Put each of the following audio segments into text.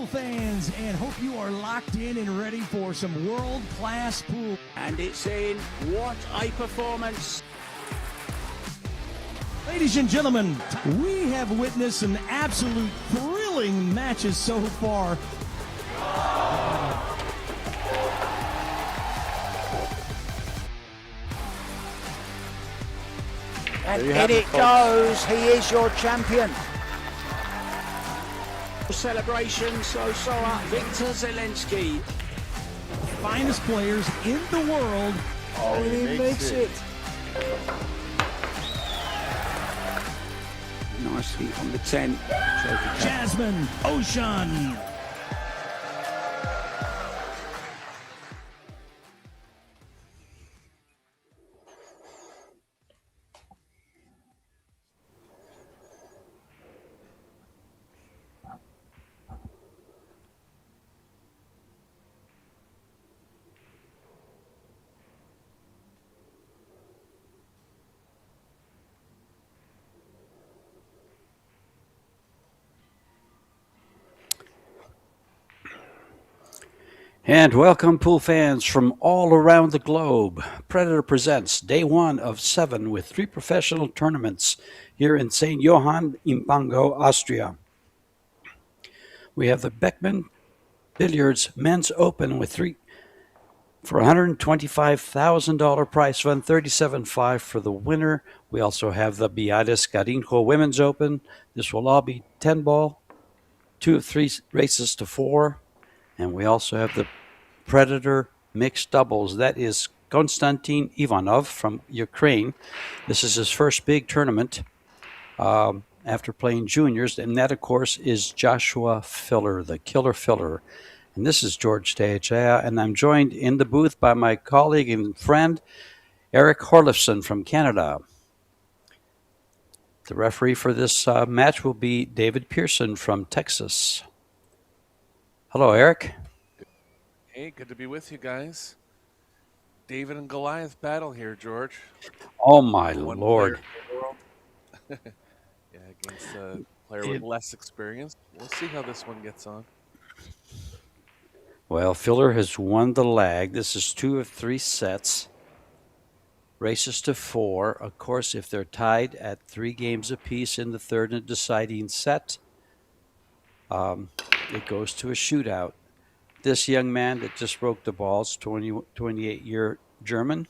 fans, and hope you are locked in and ready for some world-class pool. And it's in. What a performance. Ladies and gentlemen, we have witnessed some absolute thrilling matches so far. And in it goes. He is your champion. Celebration, so are Victor Zelensky. Finest players in the world. Oh, he makes it. Nicely on the 10. Jasmine Ocean. And welcome, pool fans from all around the globe. Predator presents day 1 of 7 with 3 professional tournaments here in St. Johann in Pongau, Austria. We have the Beckmann Billiards Men's Open with 3 for $125,000 prize fund, $37,500 for the winner. We also have the Billiards Carrinho Women's Open. This will all be 10 ball, 2 of 3 races to 4. And we also have the Predator mixed doubles. That is Konstantin Ivanov from Ukraine. This is his first big tournament after playing juniors. And that, of course, is Joshua Filler, the killer filler. And this is George Teachea. And I'm joined in the booth by my colleague and friend, Eric Horlifson from Canada. The referee for this match will be David Pearson from Texas. Hello, Eric. Hey, good to be with you guys. David and Goliath battle here, George. Oh, my Lord. Yeah, against a player with less experience. We'll see how this one gets on. Well, Filler has won the lag. This is 2 of 3 sets. Races to 4. Of course, if they're tied at 3 games apiece in the third and deciding set, it goes to a shootout. This young man that just broke the balls, 28-year German,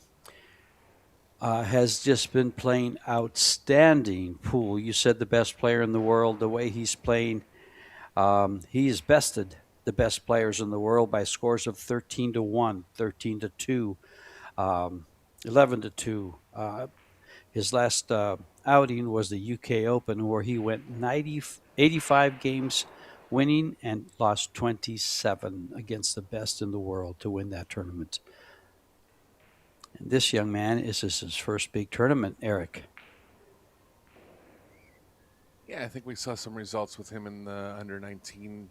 has just been playing outstanding pool. You said the best player in the world. The way he's playing, he has bested the best players in the world by scores of 13-1, 13-2, 11-2. His last outing was the UK Open, where he went 85 games winning and lost 27 against the best in the world to win that tournament. And this young man, is his first big tournament, Eric. Yeah, I think we saw some results with him in the under-19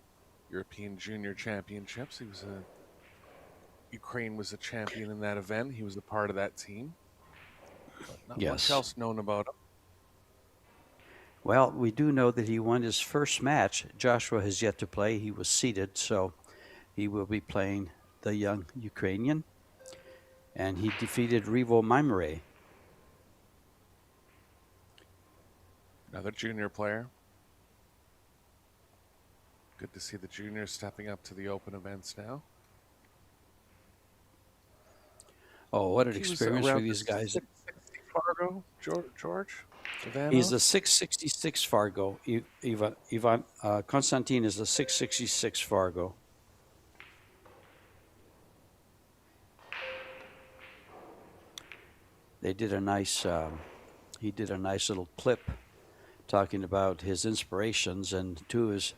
European Junior Championships. Ukraine was a champion in that event. He was a part of that team. But not much else known about him. Well, we do know that he won his first match. Joshua has yet to play. He was seeded, so he will be playing the young Ukrainian. And he defeated Rivo Maimere. Another junior player. Good to see the juniors stepping up to the open events now. Oh, what an experience for these guys. 660 Fargo, George? He's the 666 Fargo. Ivan Konstantin is the 666 Fargo. They did a nice. He did a nice little clip talking about his inspirations, and 2 of his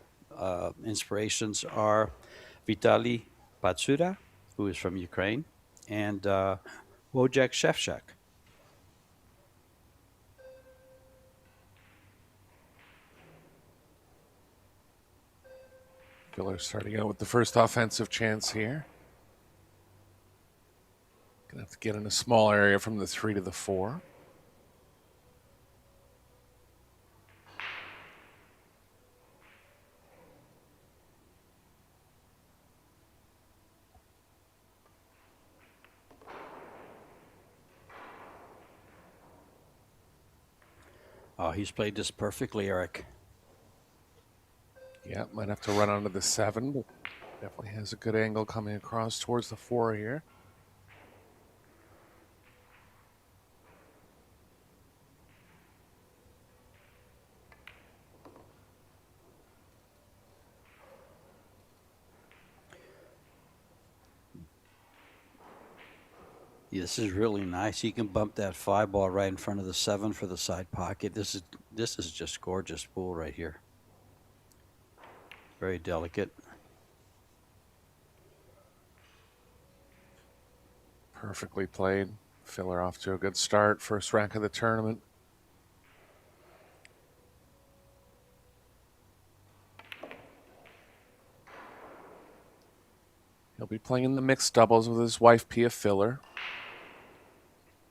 inspirations are Vitaly Patsura, who is from Ukraine, and Wojciech Szewczak. Filler starting out with the first offensive chance here. Gonna have to get in a small area from the 3 to the 4. Oh, he's played this perfectly, Eric. Yeah, might have to run onto the 7, but definitely has a good angle coming across towards the 4 here. Yeah, this is really nice. He can bump that 5 ball right in front of the 7 for the side pocket. This is just gorgeous pool right here. Very delicate. Perfectly played. Filler off to a good start. First rack of the tournament. He'll be playing the mixed doubles with his wife, Pia Filler.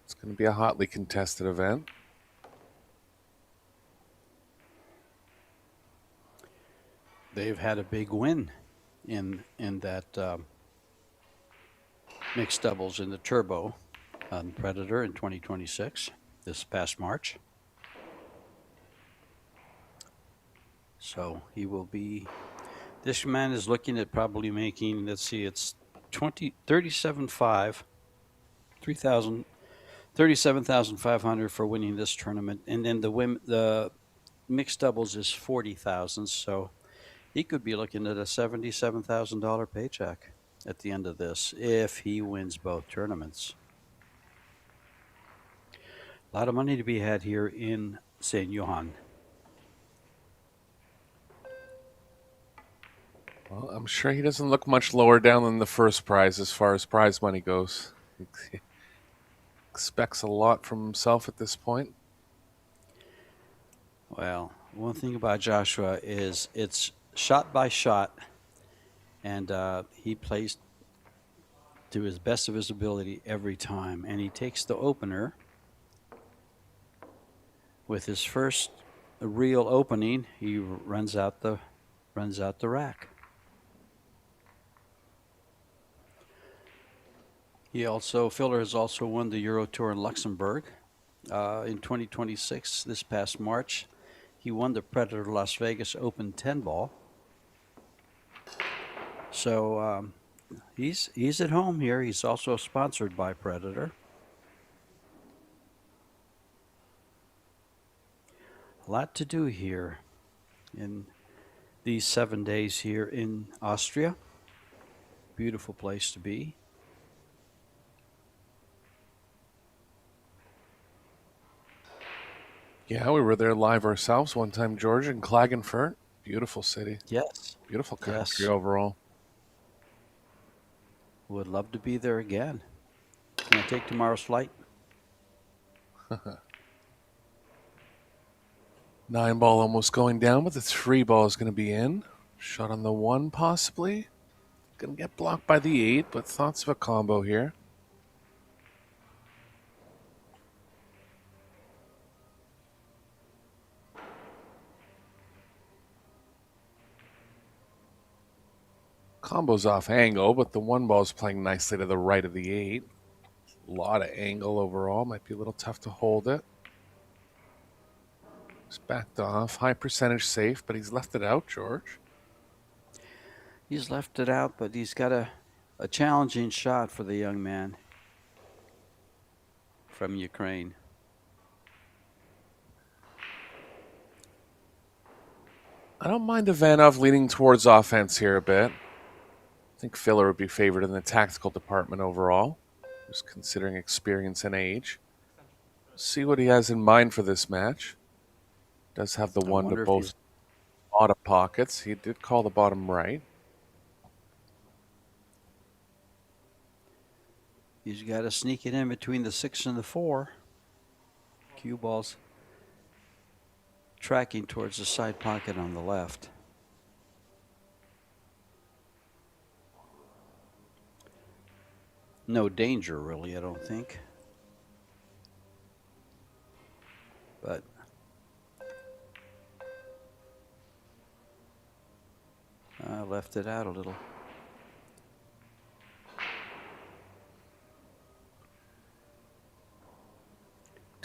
It's going to be a hotly contested event. They've had a big win in that mixed doubles in the Turbo on Predator in 2026, this past March. So he will be. This man is looking at probably making, let's see, it's 37.5, 37,500 for winning this tournament, and then the mixed doubles is 40,000. So he could be looking at a $77,000 paycheck at the end of this if he wins both tournaments. A lot of money to be had here in St. Johann. Well, I'm sure he doesn't look much lower down than the first prize as far as prize money goes. He expects a lot from himself at this point. Well, one thing about Joshua is it's shot by shot, and he plays to his best of his ability every time. And he takes the opener with his first real opening. He runs out the rack. Filler has also won the Euro Tour in Luxembourg in 2026. This past March, he won the Predator Las Vegas Open 10 ball. So he's at home here. He's also sponsored by Predator. A lot to do here in these 7 days here in Austria. Beautiful place to be. Yeah, we were there live ourselves one time, George, in Klagenfurt. Beautiful city. Yes. Beautiful country Yes. overall. Would love to be there again. Can I take tomorrow's flight? 9 ball almost going down, but the 3 ball is going to be in. Shot on the 1 possibly. Going to get blocked by the 8, but thoughts of a combo here. Combo's off angle, but the 1 ball is playing nicely to the right of the 8. A lot of angle overall. Might be a little tough to hold it. He's backed off. High percentage safe, but he's left it out, George. He's left it out, but he's got a challenging shot for the young man from Ukraine. I don't mind Ivanov leaning towards offense here a bit. I think Filler would be favored in the tactical department overall, just considering experience and age. See what he has in mind for this match. Does have the 1 to both bottom pockets. He did call the bottom right. He's got to sneak it in between the 6 and the 4. Cue ball's tracking towards the side pocket on the left. No danger, really, I don't think. But I left it out a little.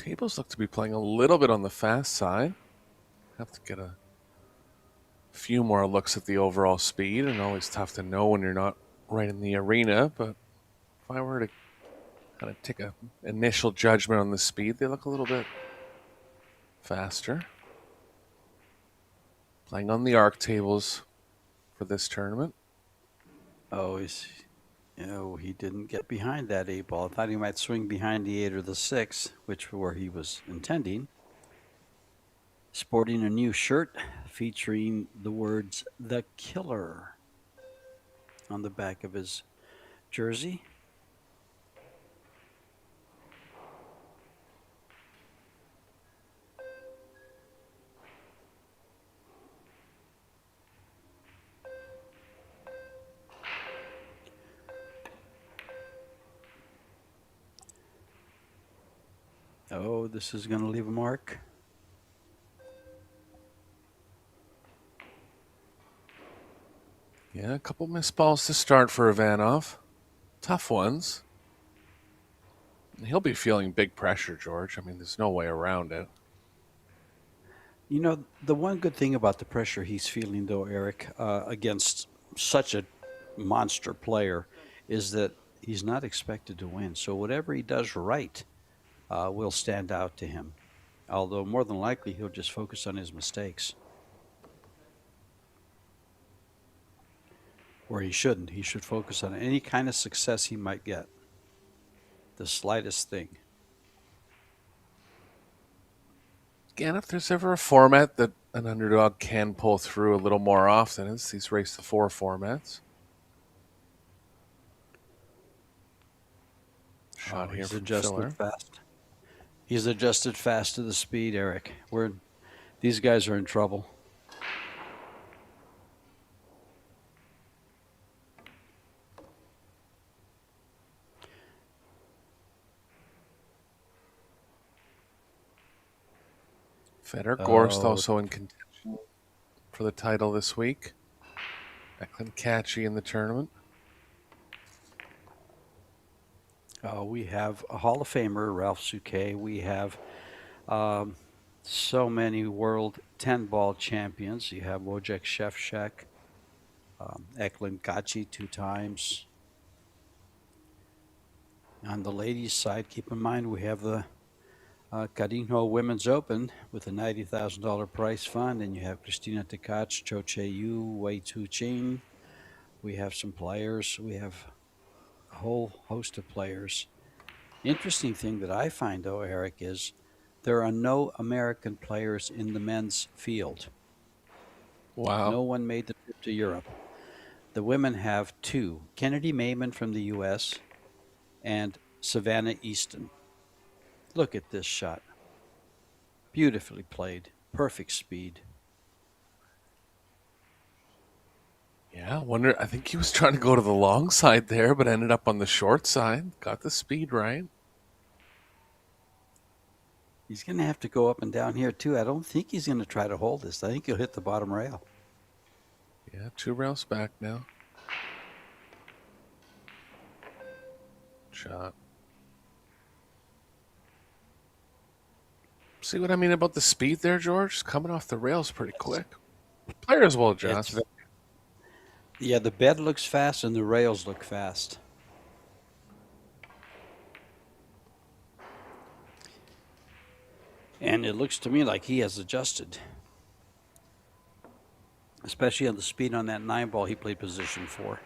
Tables look to be playing a little bit on the fast side. Have to get a few more looks at the overall speed, and always tough to know when you're not right in the arena. But if I were to kind of take an initial judgment on the speed, they look a little bit faster. Playing on the arc tables for this tournament. Oh, he didn't get behind that 8-ball. I thought he might swing behind the 8 or the 6, which where he was intending. Sporting a new shirt featuring the words "The Killer" on the back of his jersey. Oh, this is going to leave a mark. Yeah, a couple missed balls to start for Ivanov. Tough ones. And he'll be feeling big pressure, George. I mean, there's no way around it. You know, the one good thing about the pressure he's feeling, though, Eric, against such a monster player, is that he's not expected to win. So whatever he does right will stand out to him. Although more than likely he'll just focus on his mistakes. Where he shouldn't. He should focus on any kind of success he might get. The slightest thing. Again, if there's ever a format that an underdog can pull through a little more often, it's these race to 4 formats. Shot here from Filler. Fast. He's adjusted fast to the speed, Eric. These guys are in trouble. Feder Gorst also in contention for the title this week. Declan Catchy in the tournament. We have a Hall of Famer, Ralph Souquet. We have so many world 10-ball champions. You have Wojciech Szewczak, Eklund Kaci 2 times. On the ladies' side, keep in mind we have the Carrinho Women's Open with a $90,000 prize fund, and you have Christina Tkach, Cho Che-Yu, Wei Tu-Chin. We have some players. We have a whole host of players. Interesting thing that I find, though, Eric, is there are no American players in the men's field. Wow. No one made the trip to Europe. The women have 2, Kennedy Mayman from the U.S. and Savannah Easton. Look at this shot. Beautifully played. Perfect speed. Yeah, I think he was trying to go to the long side there, but ended up on the short side. Got the speed right. He's going to have to go up and down here, too. I don't think he's going to try to hold this. I think he'll hit the bottom rail. Yeah, 2 rails back now. Shot. See what I mean about the speed there, George? It's coming off the rails pretty quick. Players will adjust. Yeah, the bed looks fast and the rails look fast. And it looks to me like he has adjusted. Especially on the speed on that 9-ball he played position 4.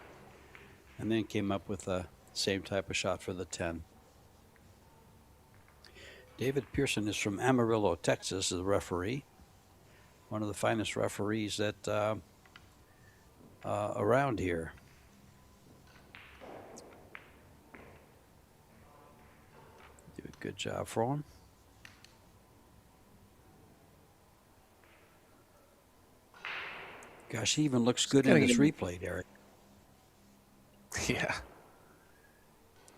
And then came up with the same type of shot for the 10. David Pearson is from Amarillo, Texas, the referee. One of the finest referees that around here. Do a good job for him. Gosh, he even looks good in this replay, Derek. Yeah.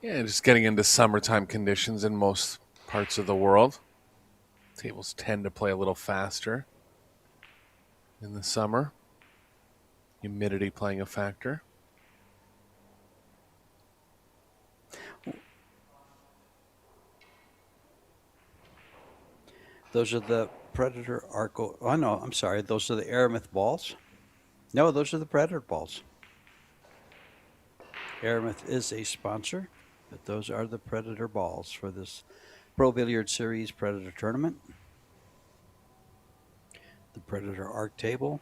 Yeah, just getting into summertime conditions in most parts of the world. Tables tend to play a little faster in the summer. Humidity playing a factor. Those are the Predator Arco. Oh, no, I'm sorry. Those are the Aramith balls. No, those are the Predator balls. Aramith is a sponsor, but those are the Predator balls for this Pro Billiard Series Predator Tournament. The Predator Arc Table.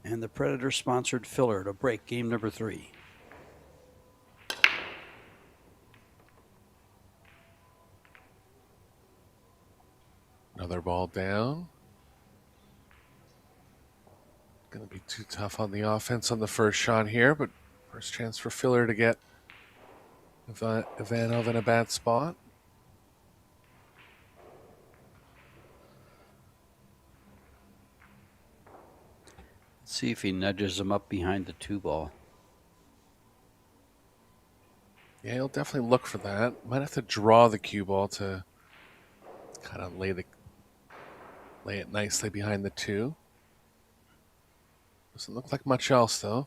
And the Predator sponsored filler to break game number 3. Another ball down. Going to be too tough on the offense on the first shot here, but first chance for filler to get Ivanov in a bad spot. Let's see if he nudges him up behind the 2-ball. Yeah, he'll definitely look for that. Might have to draw the cue ball to kind of lay it nicely behind the 2. Doesn't look like much else, though.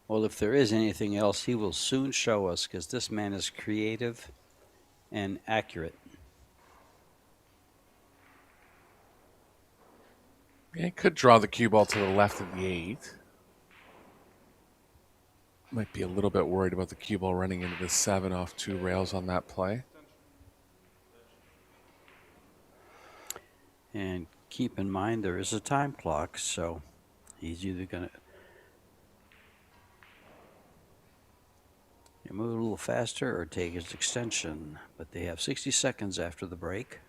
Well, if there is anything else, he will soon show us, because this man is creative and accurate. Yeah, he could draw the cue ball to the left of the 8. Might be a little bit worried about the cue ball running into the 7 off 2 rails on that play. And keep in mind, there is a time clock, so he's either going to move a little faster or take his extension. But they have 60 seconds after the break.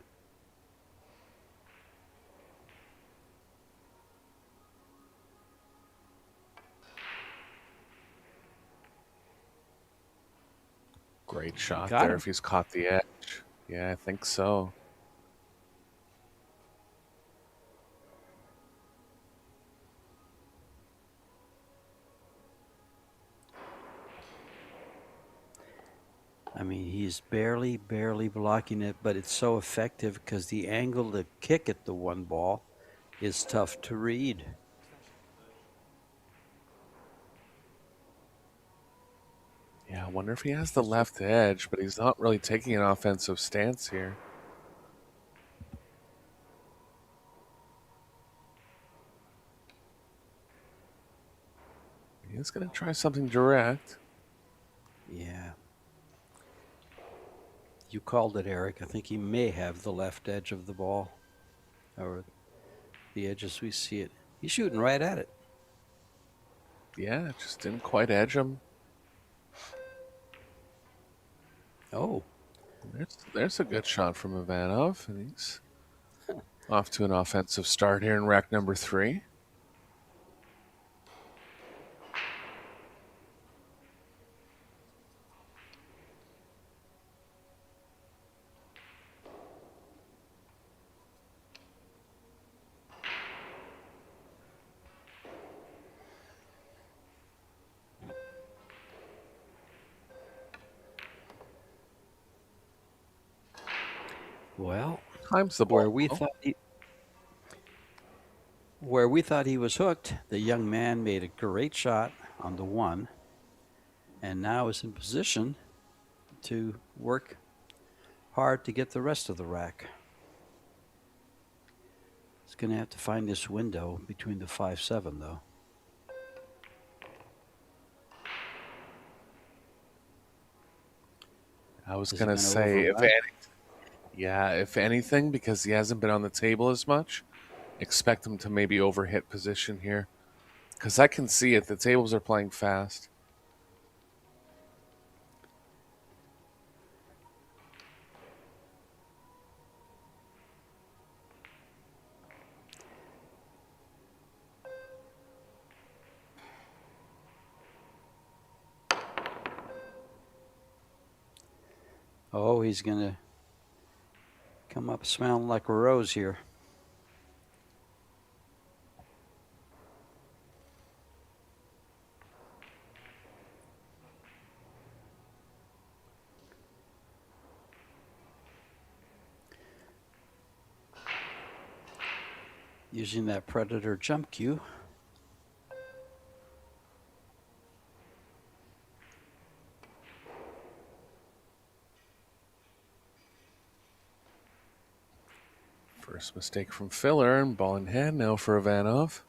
Great shot Got there him. if he's caught the edge. Yeah, I think so. I mean, he's barely blocking it, but it's so effective because the angle to kick at the 1 ball is tough to read. Yeah, I wonder if he has the left edge, but he's not really taking an offensive stance here. He's going to try something direct. Yeah. You called it, Eric. I think he may have the left edge of the ball, or the edge as we see it. He's shooting right at it. Yeah, just didn't quite edge him. Oh. There's a good shot from Ivanov, and he's off to an offensive start here in rack number 3. Well, Times the ball. where we thought he was hooked, the young man made a great shot on the 1, and now is in position to work hard to get the rest of the rack. He's going to have to find this window between the 5-7, though. I was Is he going to gonna say, overlap? if anything, because he hasn't been on the table as much, expect him to maybe overhit position here. Because I can see it. The tables are playing fast. Oh, he's going to come up smelling like a rose here. Using that Predator jump cue. First mistake from Filler, and ball in hand now for Ivanov.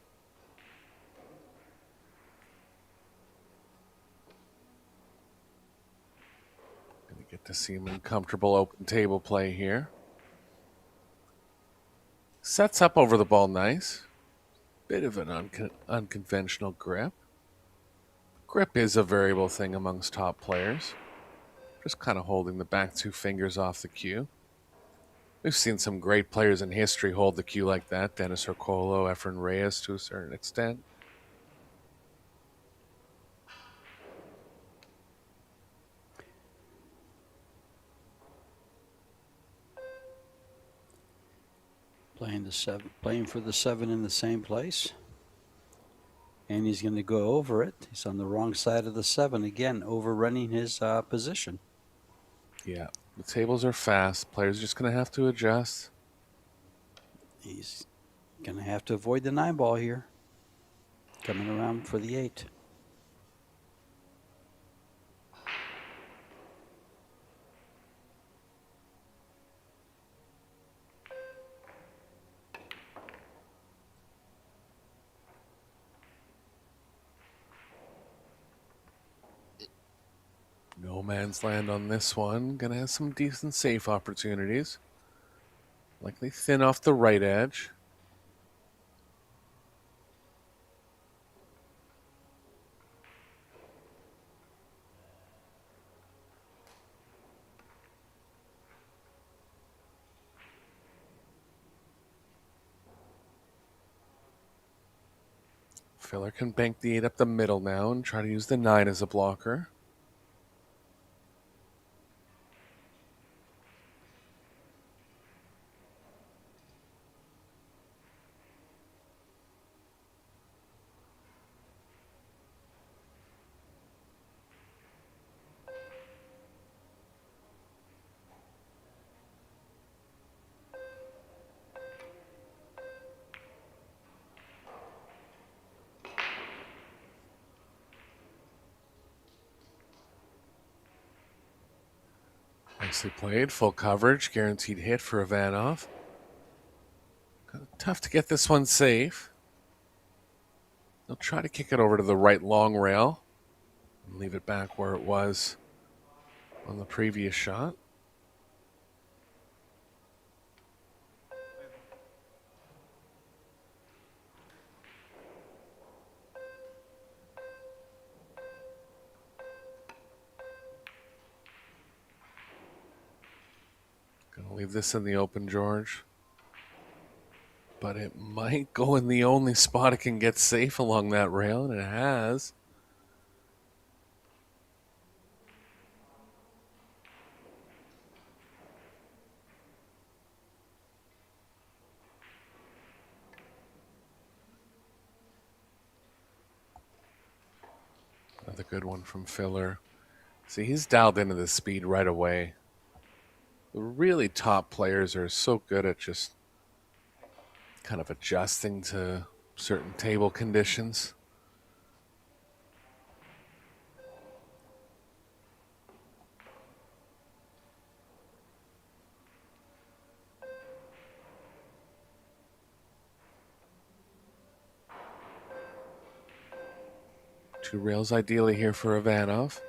Gonna get to see him in comfortable open table play here. Sets up over the ball nice. Bit of an unconventional grip. Grip is a variable thing amongst top players. Just kind of holding the back two fingers off the cue. We've seen some great players in history hold the cue like that. Dennis Ercolo, Efren Reyes to a certain extent. Playing for the 7 in the same place. And he's going to go over it. He's on the wrong side of the 7 again, overrunning his position. Yeah, the tables are fast. Players just going to have to adjust. He's going to have to avoid the 9 ball here. Coming around for the 8. No man's land on this one. Gonna have some decent safe opportunities. Likely thin off the right edge. Filler can bank the 8 up the middle now and try to use the 9 as a blocker. Nicely played, full coverage, guaranteed hit for Ivanov. Tough to get this one safe. They'll try to kick it over to the right long rail and leave it back where it was on the previous shot. Gonna leave this in the open, George. But it might go in the only spot it can get safe along that rail, and it has. Another good one from Filler. See, he's dialed into the speed right away. The really top players are so good at just kind of adjusting to certain table conditions. Two rails ideally here for Ivanov.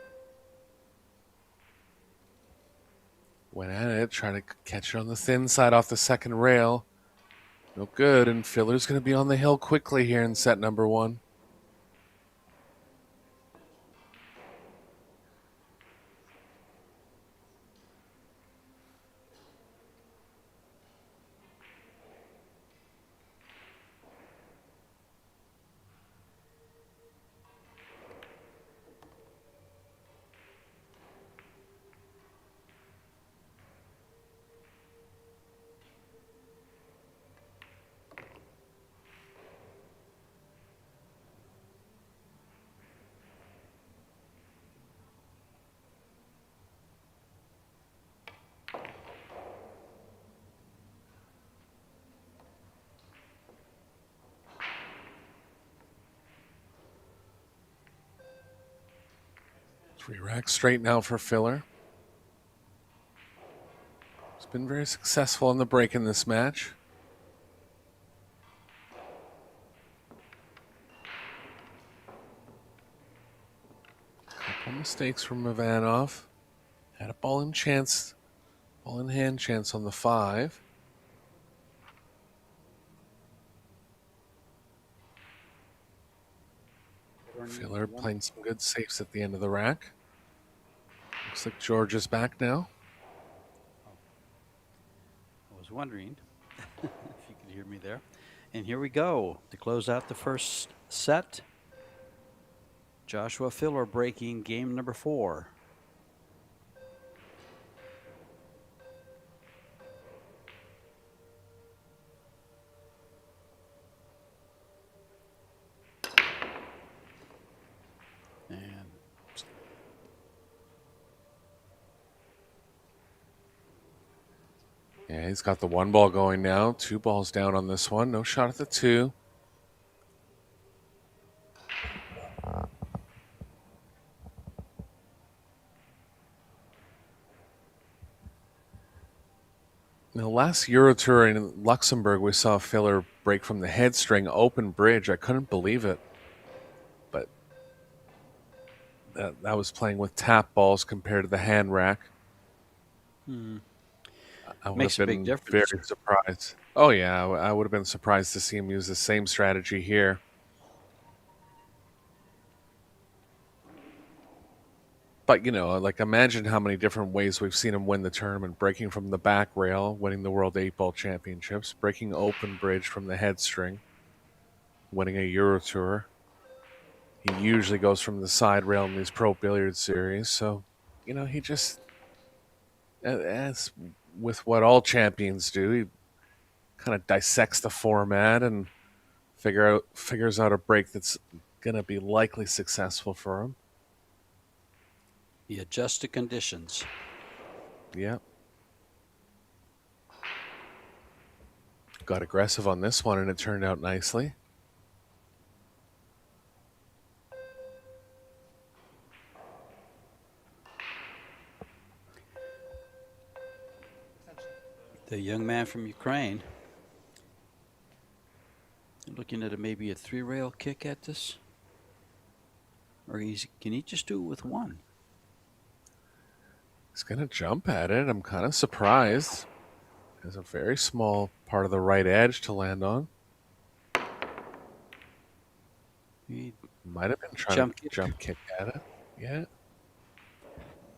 Went at it, trying to catch it on the thin side off the second rail. No good, and Filler's going to be on the hill quickly here in set number 1. Three racks straight now for Filler. He's been very successful in the break in this match. mistakes from Ivanov. Had a ball in hand chance on the 5. Filler playing some good safes at the end of the rack. Looks like George is back now. I was wondering if you could hear me there. And here we go to close out the first set. Joshua Filler breaking game number 4. Yeah, he's got the 1 ball going now. 2 balls down on this one. No shot at the 2. Now, last Euro Tour in Luxembourg, we saw Filler break from the head string, open bridge. I couldn't believe it. But that was playing with tap balls compared to the hand rack. I would Makes have a been big difference. very surprised. Oh, yeah. I would have been surprised to see him use the same strategy here. But, you know, like, imagine how many different ways we've seen him win the tournament. Breaking from the back rail, winning the World 8-Ball Championships. Breaking open bridge from the head string, winning a Euro Tour. He usually goes from the side rail in these Pro Billiard series. So, you know, he just, as with what all champions do, he kind of dissects the format and figures out a break that's going to be likely successful for him. He adjusts to conditions. Yeah. Got aggressive on this one, and it turned out nicely. The young man from Ukraine. Looking at maybe a 3-rail kick at this. Or can he just do it with 1? He's going to jump at it. I'm kind of surprised. There's a very small part of the right edge to land on. He Might have been trying to jump kick at it. Yeah.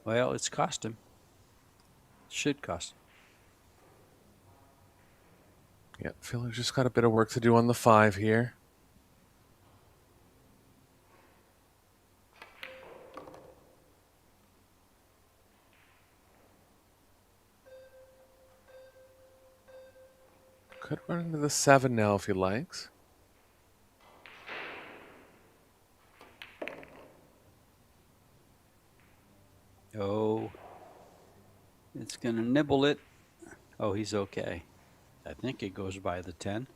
Well, it's cost him. Should cost him. Yeah, Filler just got a bit of work to do on the 5 here. Could run into the 7 now if he likes. Oh, it's going to nibble it. Oh, he's okay. I think it goes by the 10.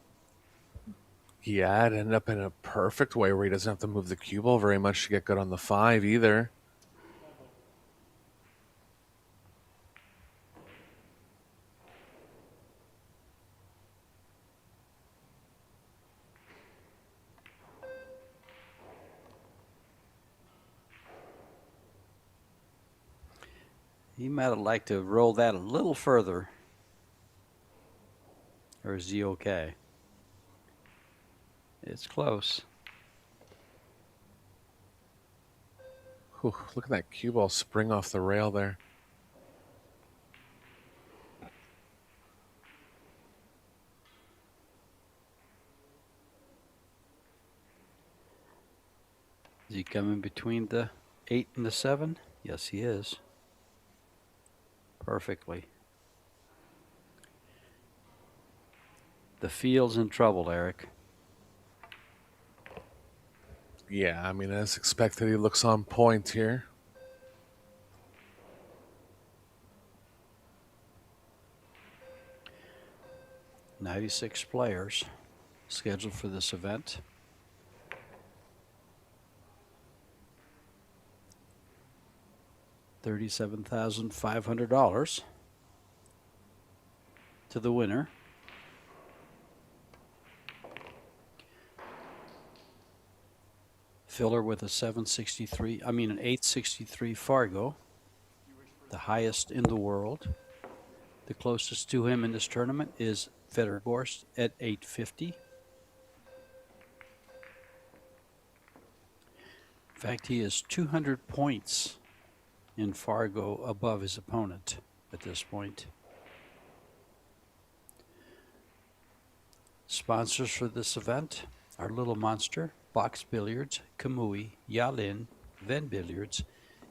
Yeah, it ended up in a perfect way where he doesn't have to move the cue ball very much to get good on the 5 either. He might have liked to roll that a little further. Or is he okay? It's close. Whew, look at that cue ball spring off the rail there. Is he coming between the 8 and the 7? Yes, he is. Perfectly. The field's in trouble, Eric. Yeah, I mean, as expected, he looks on point here. "96 players scheduled for this event. $37,500 to the winner. Filler with a 763, I mean an 863 Fargo, the highest in the world. The closest to him in this tournament is Federgorst at 850. In fact, he is 200 points in Fargo above his opponent at this point. Sponsors for this event are Little Monster, Box Billiards, Kamui, Yalin, Venbilliards,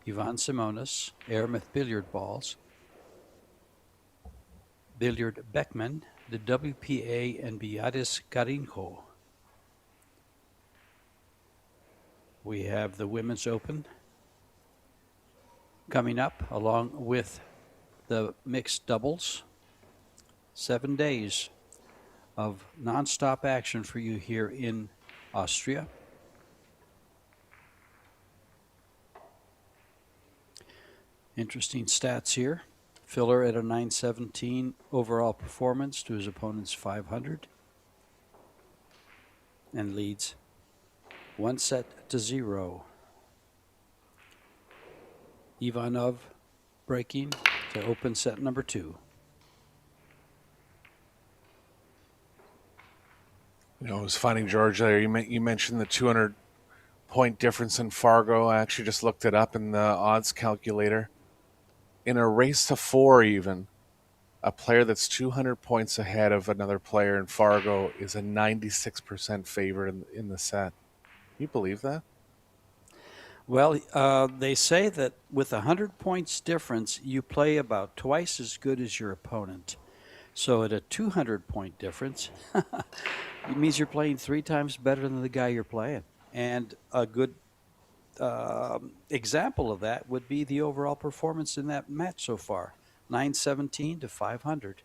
Iwan Simonis, Aramith Billiard Balls, Billard Beckmann, the WPA, and Billiards Carrinho. We have the Women's Open coming up along with the mixed doubles. 7 days of nonstop action for you here in Austria. Interesting stats here. Filler at a 917 overall performance to his opponent's 500 and leads 1-0. Ivanov breaking to open set number 2. You know, I was finding George there. You mentioned the 200-point difference in Fargo. I actually just looked it up in the odds calculator. In a race to 4 even, a player that's 200 points ahead of another player in Fargo is a 96% favorite in the set. Can you believe that? Well, they say that with 100 points difference, you play about twice as good as your opponent. So at a 200-point difference, it means you're playing 3 times better than the guy you're playing. And a good example of that would be the overall performance in that match so far, 917 to 500.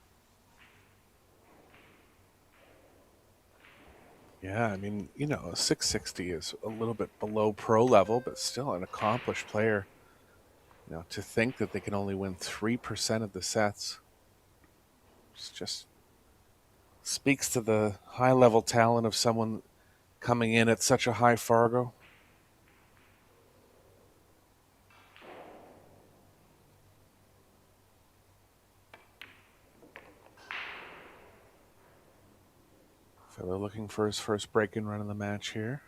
Yeah, I mean, you know, a 660 is a little bit below pro level, but still an accomplished player. You know, to think that they can only win 3% of the sets, it's just speaks to the high-level talent of someone coming in at such a high Fargo. Filler looking for his first break-in run in the match here.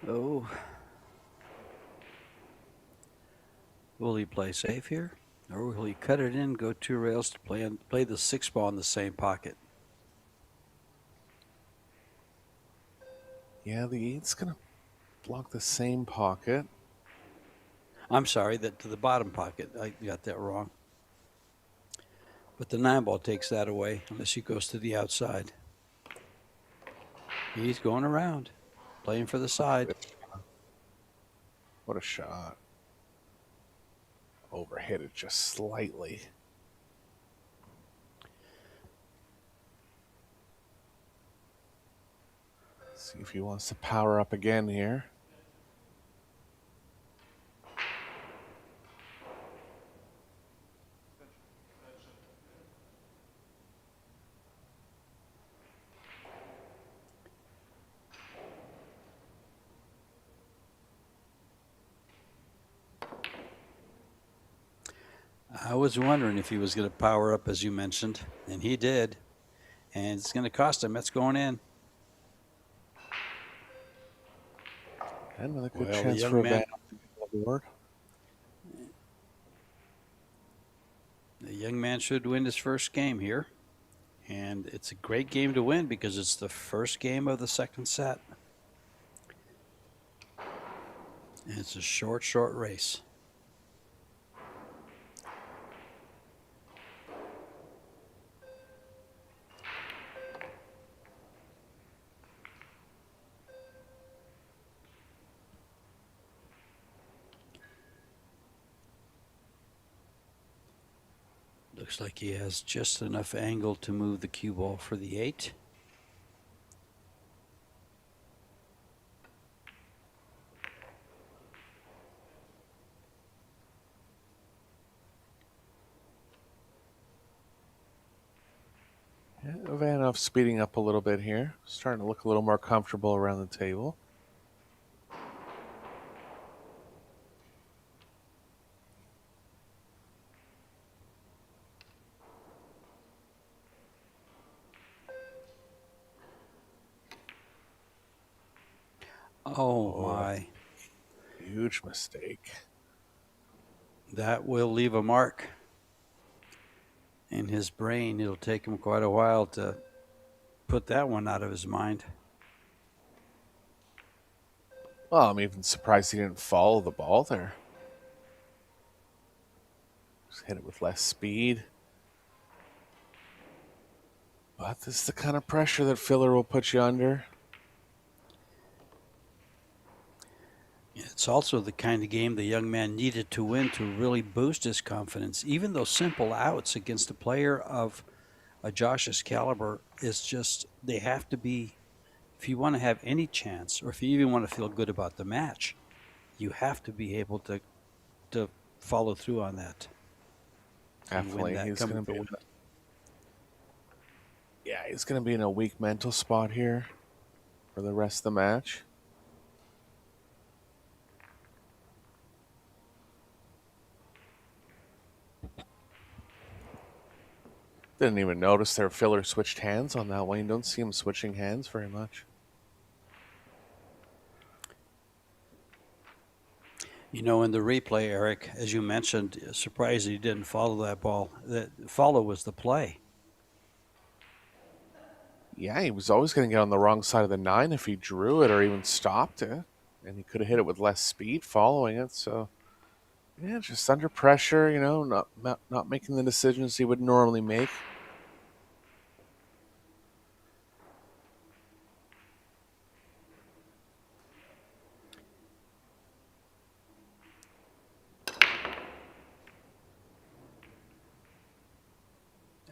Oh. Will he play safe here? Or will he cut it in, go 2 rails to play the 6 ball in the same pocket? Yeah, the 8's going to block the same pocket. I'm sorry, that to the bottom pocket. I got that wrong. But the 9 ball takes that away unless he goes to the outside. He's going around, playing for the side. What a shot. Overhit it just slightly. See if he wants to power up again here. I was wondering if he was going to power up, as you mentioned, and he did. And it's going to cost him. That's going in. And with a good Well, chance the for young a man, board. the young man should win his first game here. And it's a great game to win because it's the first game of the second set. And it's a short race. Looks like he has just enough angle to move the cue ball for the 8. Ivanov speeding up a little bit here. Starting to look a little more comfortable around the table. Oh, my. Huge mistake. That will leave a mark in his brain. It'll take him quite a while to put that one out of his mind. Well, I'm even surprised he didn't follow the ball there. Just hit it with less speed. But this is the kind of pressure that filler will put you under. It's also the kind of game the young man needed to win to really boost his confidence. Even those simple outs against a player of a Josh's caliber is just, they have to be, if you want to have any chance, or if you even want to feel good about the match, you have to be able to follow through on that. Definitely. He's going to be he's going to be in a weak mental spot here for the rest of the match. Didn't even notice their filler switched hands on that one. You don't see him switching hands very much. You know, in the replay, Eric, as you mentioned, surprised he didn't follow that ball. That follow was the play. Yeah, he was always going to get on the wrong side of the 9 if he drew it or even stopped it. And he could have hit it with less speed following it. So, yeah, just under pressure, you know, not making the decisions he would normally make.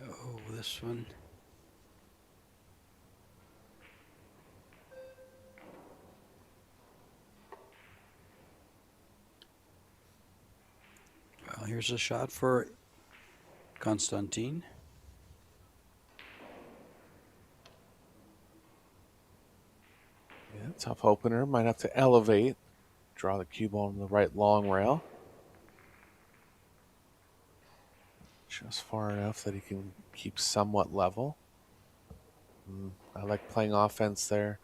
Oh, this one. Well, here's a shot for Konstantin. Yeah, tough opener. Might have to elevate. Draw the cue ball on the right long rail. Just far enough that he can keep somewhat level. I like playing offense there.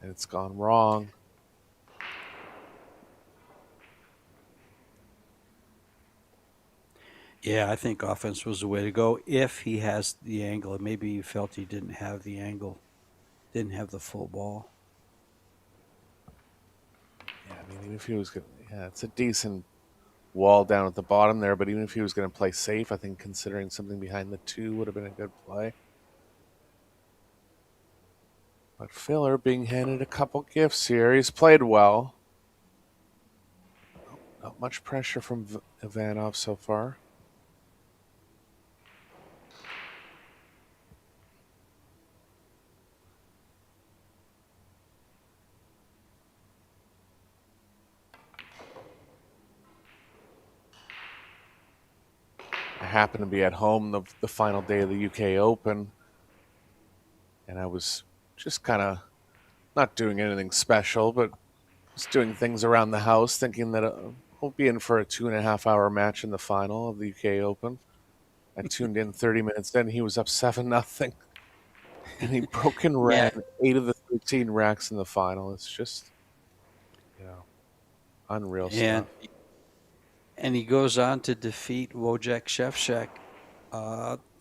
And it's gone wrong. Yeah, I think offense was the way to go if he has the angle. Maybe he felt he didn't have the angle, didn't have the full ball. Yeah, I mean, even if he was going to, it's a decent wall down at the bottom there, but even if he was going to play safe, I think considering something behind the 2 would have been a good play. But Filler being handed a couple gifts here. He's played well. Not much pressure from Ivanov so far. I happened to be at home the final day of the UK Open, and I was just kind of not doing anything special, but just doing things around the house, thinking that we'll be in for a 2.5-hour match in the final of the UK Open. I tuned in 30 minutes in, he was up 7-0, and he broke and ran 8 of the 13 racks in the final. It's just, unreal stuff. And he goes on to defeat Wojciech Szewczak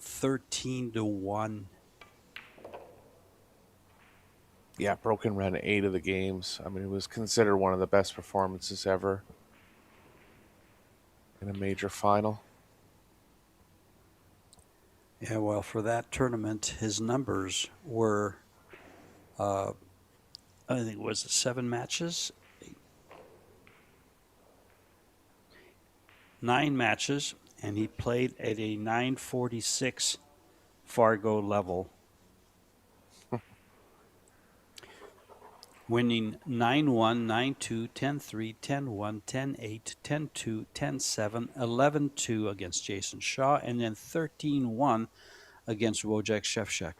13-1. Yeah, broken ran 8 of the games. I mean, it was considered one of the best performances ever in a major final. Yeah, well, for that tournament, his numbers were, I think, was it 7 matches? 9 matches, and he played at a 946 Fargo level. Winning 9-1, 9-2, 10-3, 10-1, 10-8, 10-2, 10-7, 11-2 against Jason Shaw, and then 13-1 against Wojciech Szewczak.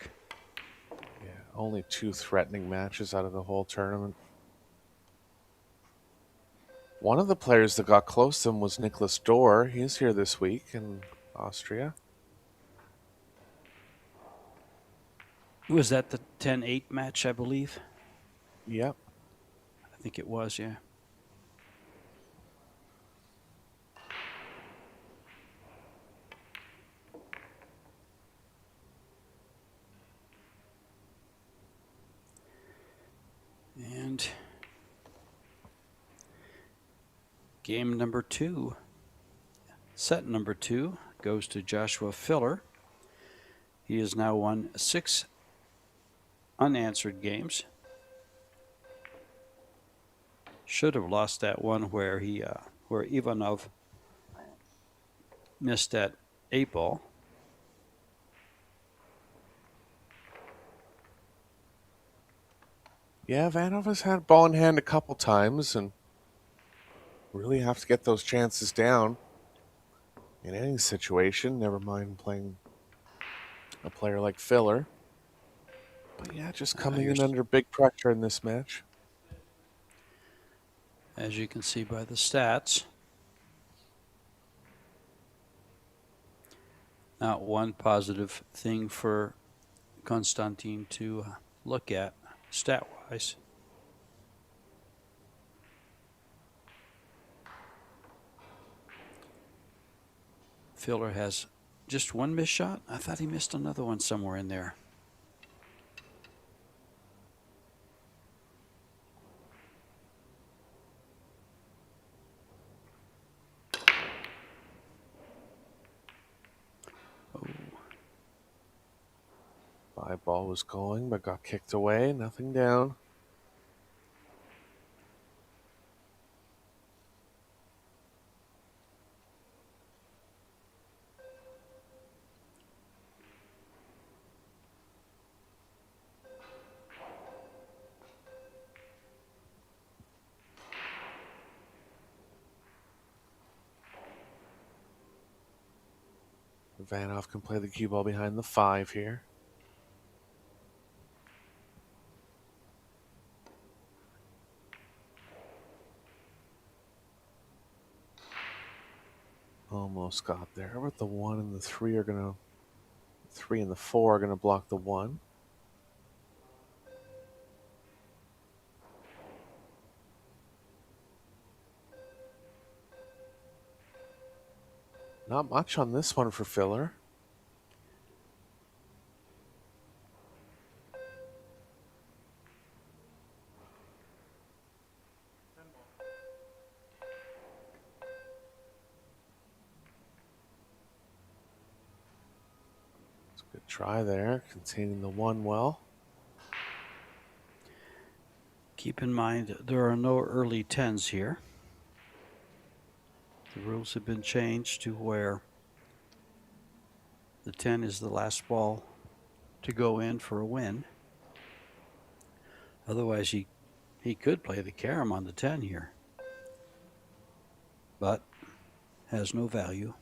Only 2 threatening matches out of the whole tournament. One of the players that got close to him was Nicholas Dorr. He's here this week in Austria. Was that the 10-8 match, I believe? Yep. I think it was, yeah. And game number 2, set number 2, goes to Joshua Filler. He has now won 6 unanswered games. Should have lost that one where Ivanov missed that 8-ball. Yeah, Vanov has had ball in hand a couple times and really have to get those chances down in any situation, never mind playing a player like Filler. But yeah, just coming in under big pressure in this match. As you can see by the stats, not one positive thing for Konstantin to look at stat-wise. Filler has just one missed shot. I thought he missed another one somewhere in there. Oh. 5-ball was going, but got kicked away. Nothing down. Vanov can play the cue ball behind the 5 here. Almost got there, but the 1 and the 3 are gonna, 3 and the 4 are gonna block the 1. Not much on this one for Filler. It's a good try there, containing the 1 well. Keep in mind, there are no early 10s here. The rules have been changed to where the 10 is the last ball to go in for a win. Otherwise, he could play the carom on the 10 here, but has no value.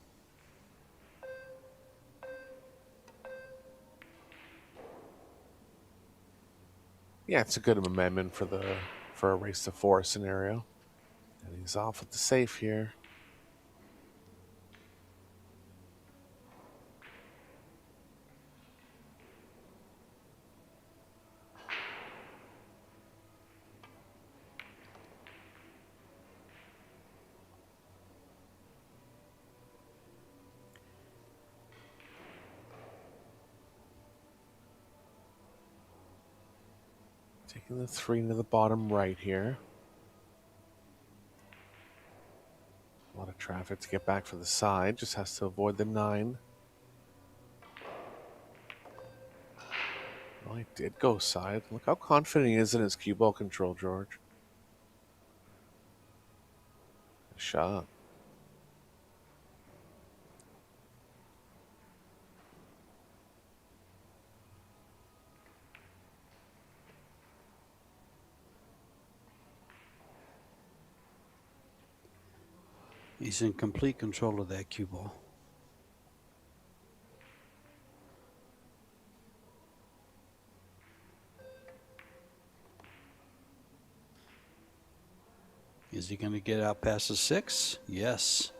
Yeah, it's a good amendment for a race to 4 scenario. And he's off with the safe here. Taking the 3 into the bottom right here. A lot of traffic to get back for the side. Just has to avoid the 9. Well, he did go side. Look how confident he is in his cue ball control, George. Good shot. He's in complete control of that cue ball. Is he going to get out past the 6? Yes.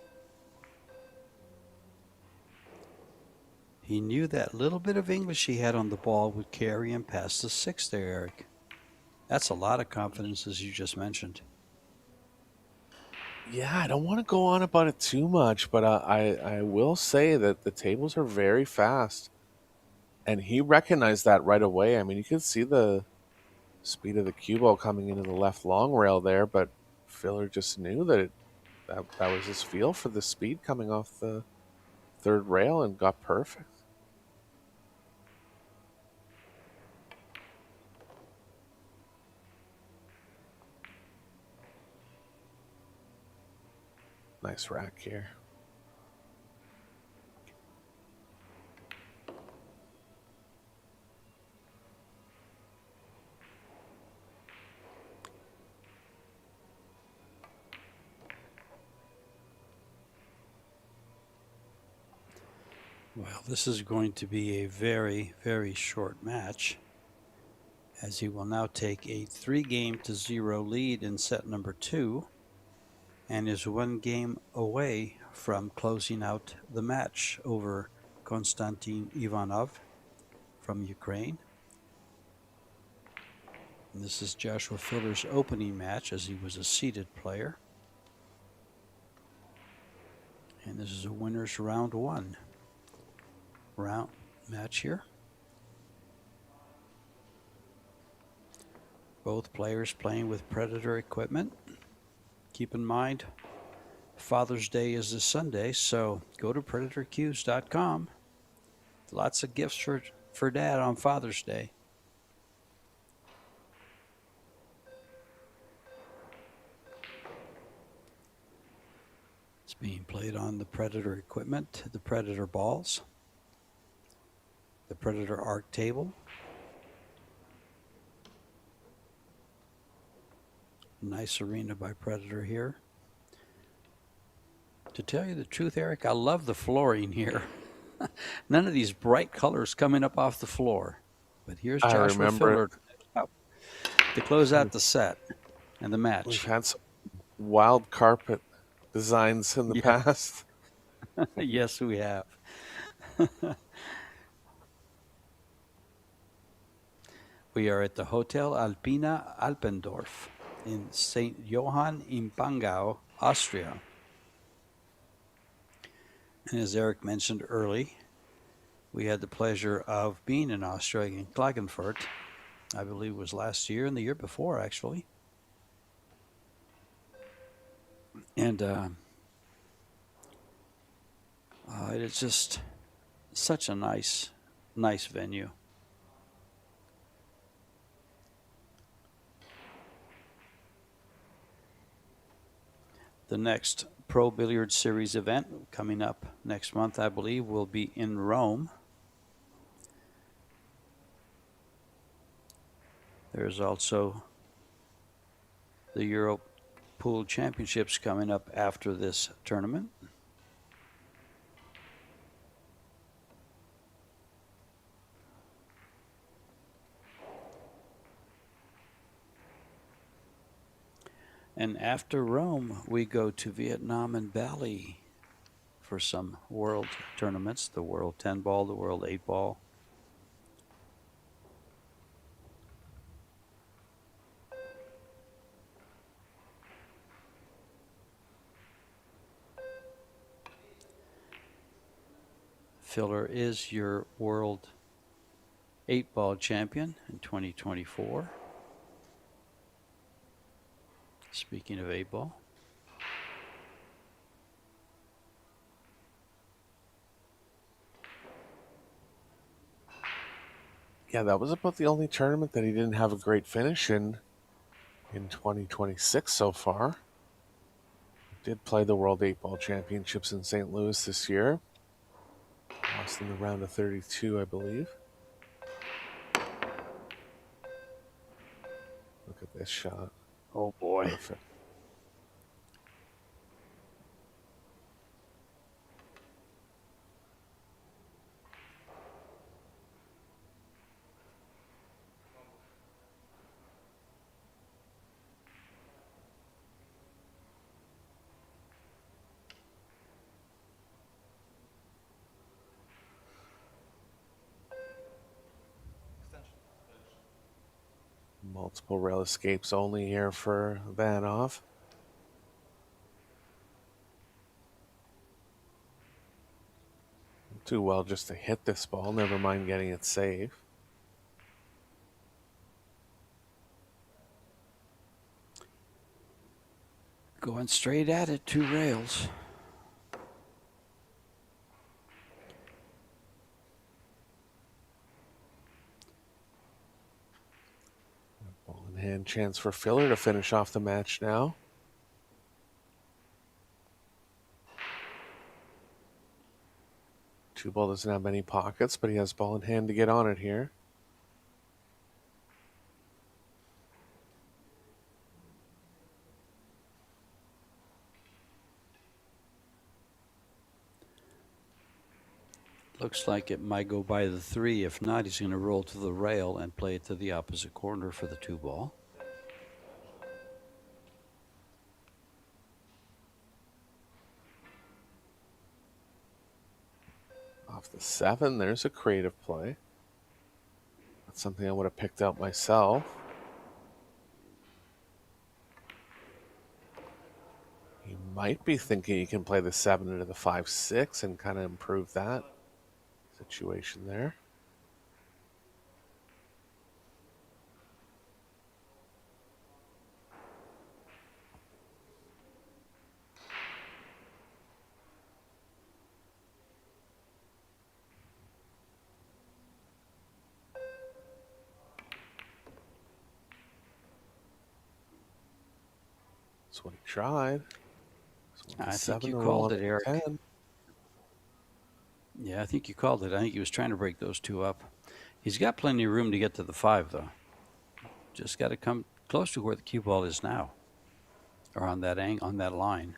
He knew that little bit of English he had on the ball would carry him past the 6 there, Eric. That's a lot of confidence, as you just mentioned. Yeah, I don't want to go on about it too much, but I will say that the tables are very fast. And he recognized that right away. I mean, you could see the speed of the cue ball coming into the left long rail there, but Filler just knew that was his feel for the speed coming off the third rail and got perfect. Nice rack here. Well, this is going to be a very, very short match, as he will now take a 3-game-0 lead in set number 2 and is 1 game away from closing out the match over Konstantin Ivanov from Ukraine. And this is Joshua Filler's opening match, as he was a seeded player. And this is a winner's round 1 round match here. Both players playing with Predator equipment. Keep in mind, Father's Day is this Sunday, so go to PredatorCues.com. Lots of gifts for Dad on Father's Day. It's being played on the Predator equipment, the Predator balls, the Predator arc table. Nice arena by Predator here. To tell you the truth, Eric, I love the flooring here. None of these bright colors coming up off the floor. But here's Joshua Filler to close out the set and the match. We've had some wild carpet designs in the past. Yes, we have. We are at the Hotel Alpina Alpendorf in St. Johann in Pongau, Austria. And as Eric mentioned early, we had the pleasure of being in Austria in Klagenfurt. I believe it was last year and the year before, actually. And it's just such a nice venue. The next Pro Billiard Series event coming up next month, I believe, will be in Rome. There's also the Euro Pool Championships coming up after this tournament. And after Rome, we go to Vietnam and Bali for some world tournaments, the World 10 Ball, the World 8 Ball. Filler is your World 8 Ball champion in 2024. Speaking of 8 ball. Yeah, that was about the only tournament that he didn't have a great finish in 2026 so far. He did play the World 8 Ball Championships in St. Louis this year. Lost in the round of 32, I believe. Look at this shot. Oh boy. Perfect. Multiple rail escapes only here for Vanov. Too well just to hit this ball, never mind getting it safe. Going straight at it, 2 rails. Ball in hand chance for Filler to finish off the match now. Two ball doesn't have many pockets, but he has ball in hand to get on it here. Looks like it might go by the 3. If not, he's going to roll to the rail and play it to the opposite corner for the 2 ball. Off the 7, there's a creative play. That's something I would have picked out myself. He might be thinking he can play the 7 into the 5-6 and kind of improve that situation there. That's what he tried. I think you called it, Eric. 10. Yeah, I think you called it. I think he was trying to break those 2 up. He's got plenty of room to get to the 5, though. Just got to come close to where the cue ball is now, or on that line.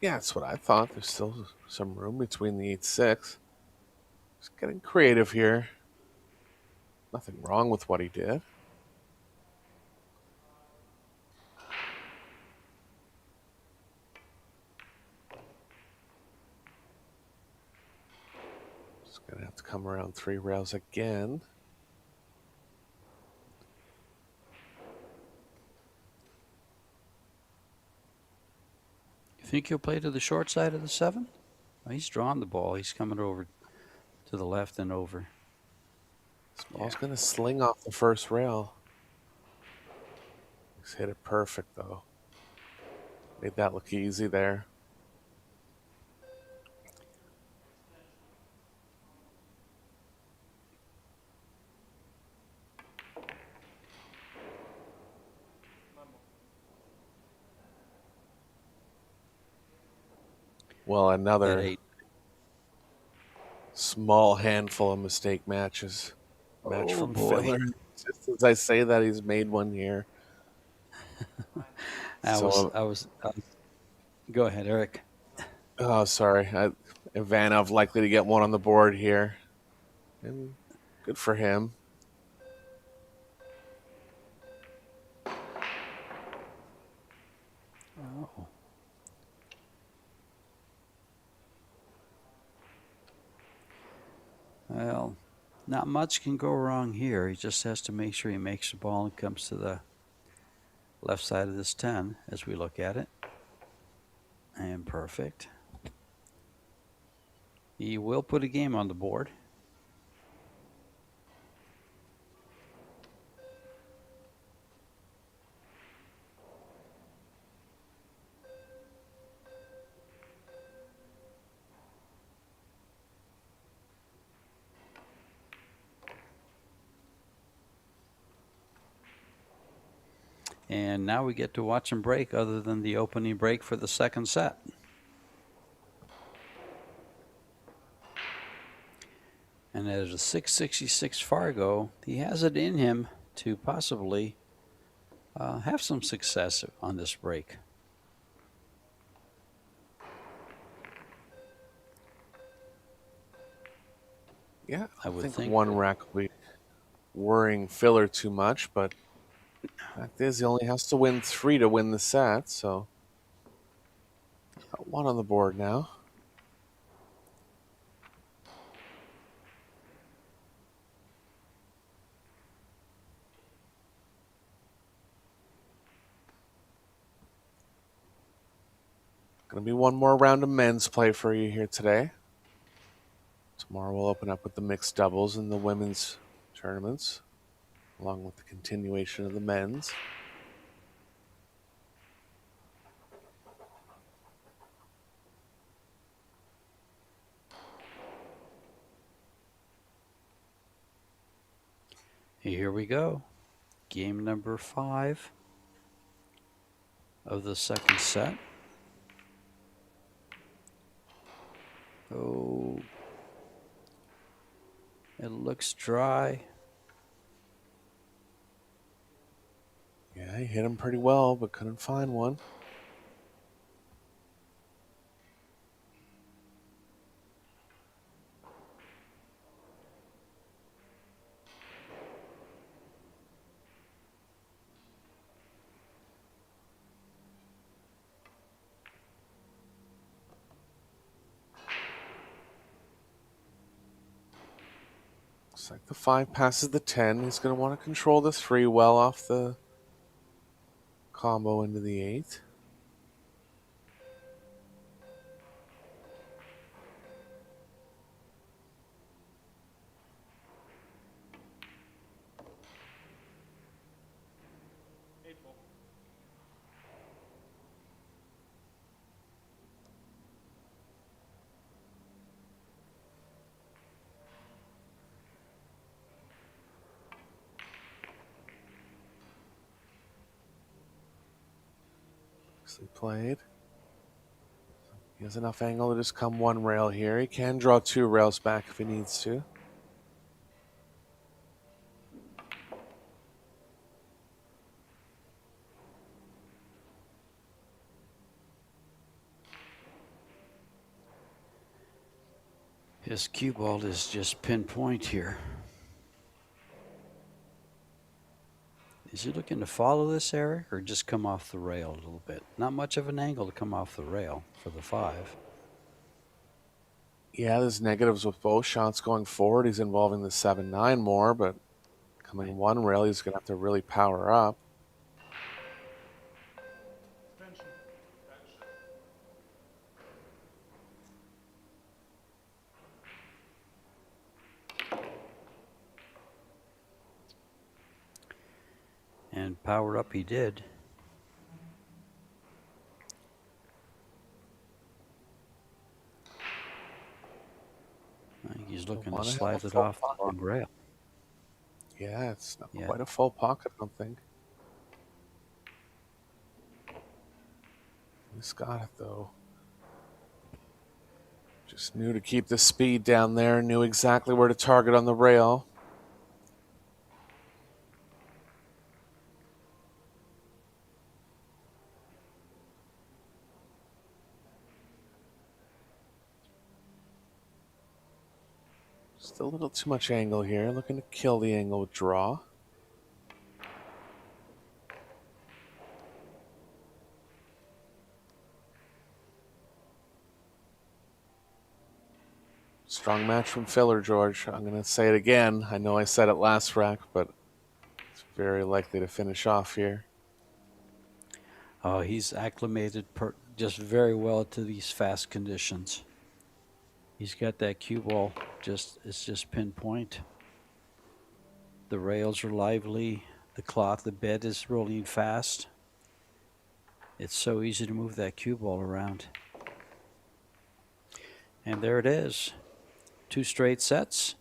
Yeah, that's what I thought. There's still some room between the 8-6. He's getting creative here. Nothing wrong with what he did. Just going to have to come around 3 rails again. You think he'll play to the short side of the 7? Well, he's drawn the ball. He's coming over to the left and over. This ball's going to sling off the first rail. He's hit it perfect, though. Made that look easy there. Well, another small handful of mistake matches. Match from Filler. Just as I say that, he's made one here. Go ahead, Eric. Oh, sorry. Ivanov likely to get one on the board here. And good for him. Oh. Well, not much can go wrong here. He just has to make sure he makes the ball and comes to the left side of this 10 as we look at it. And perfect. He will put a game on the board. And now we get to watch him break other than the opening break for the second set. And at a 666 Fargo, he has it in him to possibly have some success on this break. Yeah, I would think one rack will be worrying Filler too much, but the fact is he only has to win 3 to win the set, so got 1 on the board now. Going to be one more round of men's play for you here today. Tomorrow we'll open up with the mixed doubles and the women's tournaments, along with the continuation of the men's. Here we go. Game number 5 of the second set. Oh, it looks dry. Yeah, he hit him pretty well, but couldn't find one. Looks like the 5 passes the 10. He's going to want to control the 3 well off the combo into the 8. Nicely played. He has enough angle to just come one rail here. He can draw 2 rails back if he needs to. His cue ball is just pinpoint here. Is he looking to follow this, Eric, or just come off the rail a little bit? Not much of an angle to come off the rail for the 5. Yeah, there's negatives with both shots going forward. He's involving the 7-9 more, but coming one rail, he's going to have to really power up. And power up he did. I think he's looking to slide it off the long rail. Yeah, it's not quite a full pocket, I don't think. He's got it, though. Just knew to keep the speed down there, knew exactly where to target on the rail. Still a little too much angle here, looking to kill the angle with draw. Strong match from Filler, George. I'm going to say it again. I know I said it last rack, but it's very likely to finish off here. Oh, he's acclimated just very well to these fast conditions. He's got that cue ball, it's just pinpoint. The rails are lively. The bed is rolling fast. It's so easy to move that cue ball around. And there it is. 2 straight sets.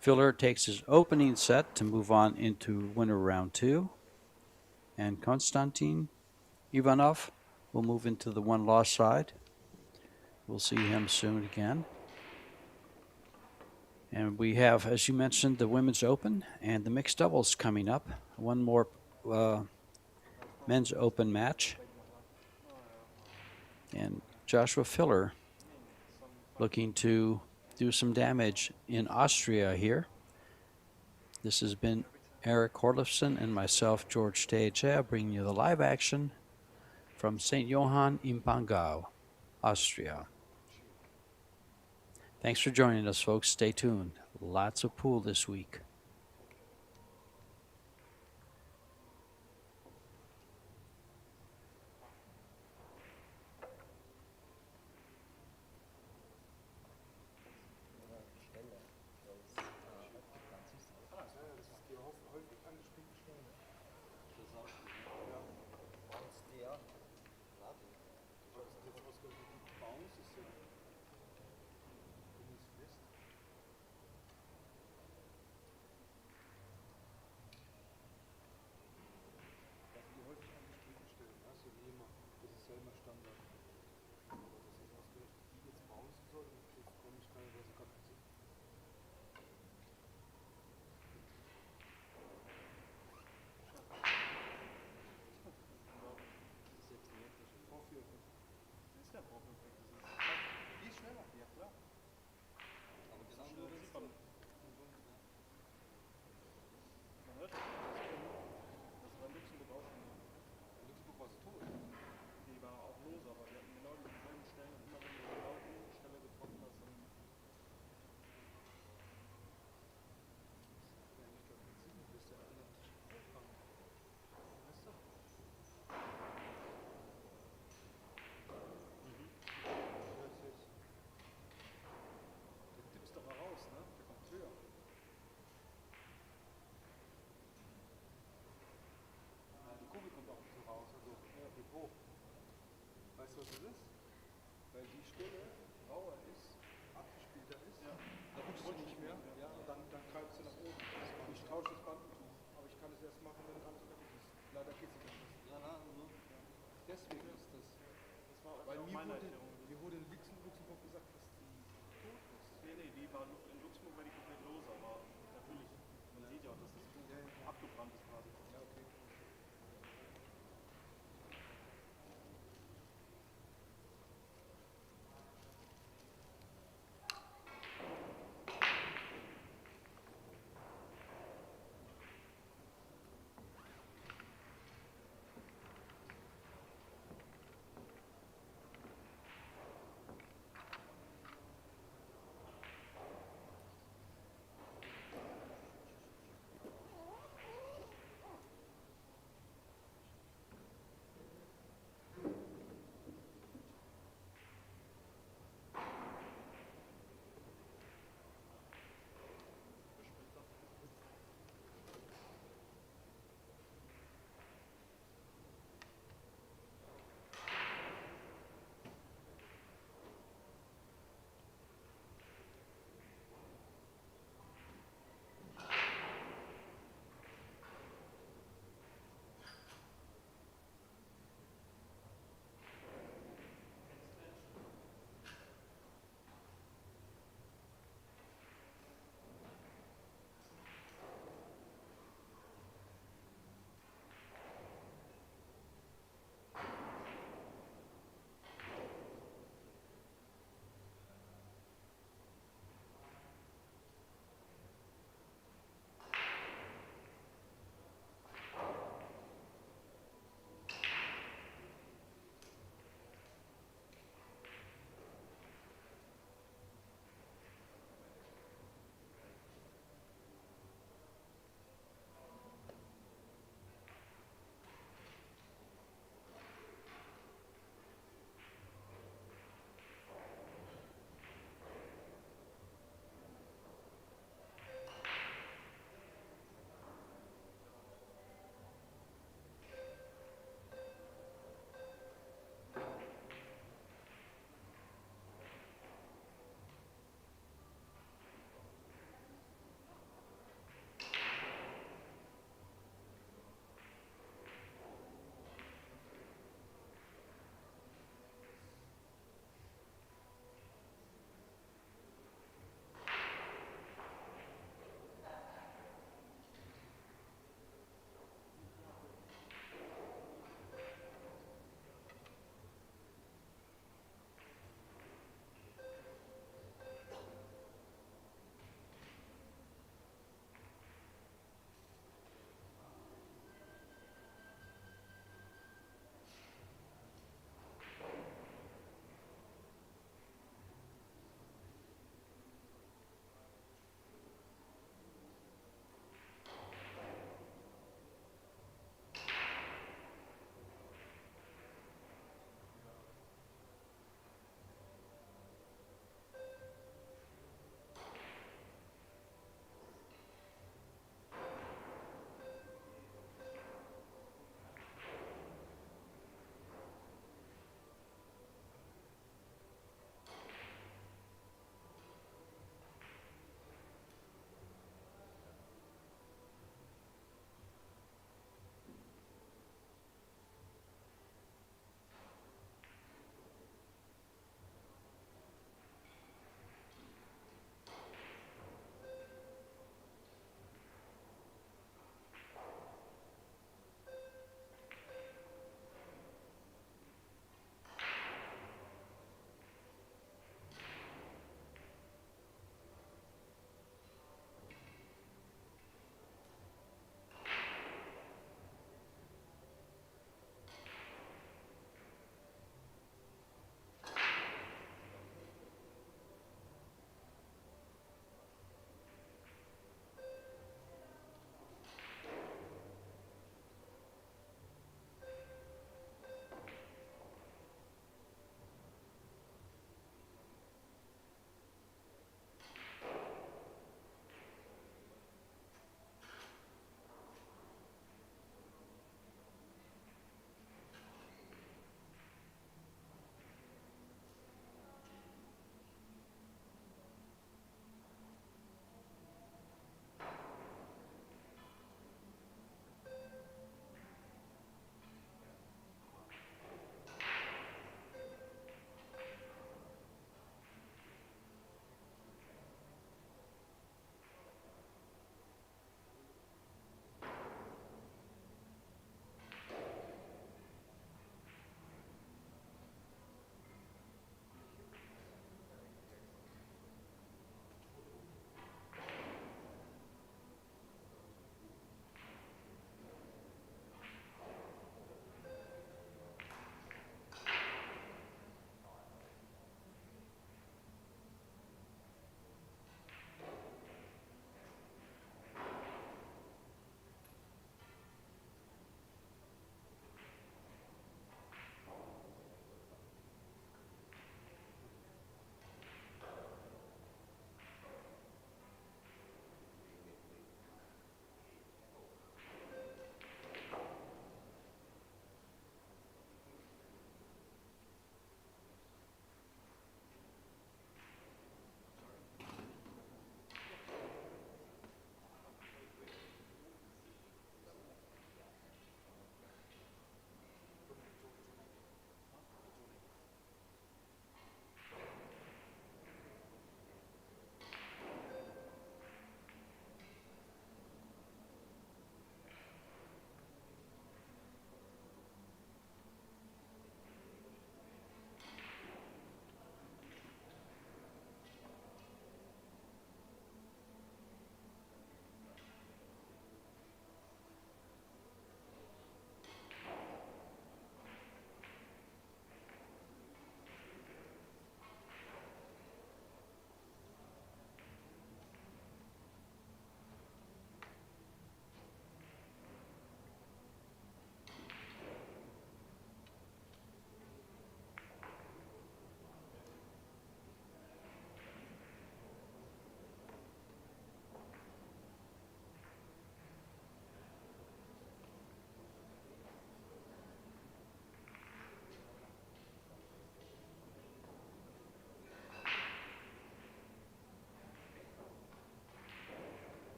Filler takes his opening set to move on into winner round 2. And Konstantin Ivanov will move into the one-loss side. We'll see him soon again. And we have, as you mentioned, the Women's Open and the Mixed Doubles coming up. One more Men's Open match. And Joshua Filler looking to do some damage in Austria here. This has been Eric Horlifson and myself, George Teja, bringing you the live action from St. Johann in Pongau, Austria. Thanks for joining us, folks. Stay tuned. Lots of pool this week.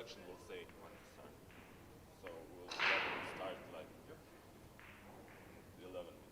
instruction will say when to start. So we'll let it start like the 11 minutes.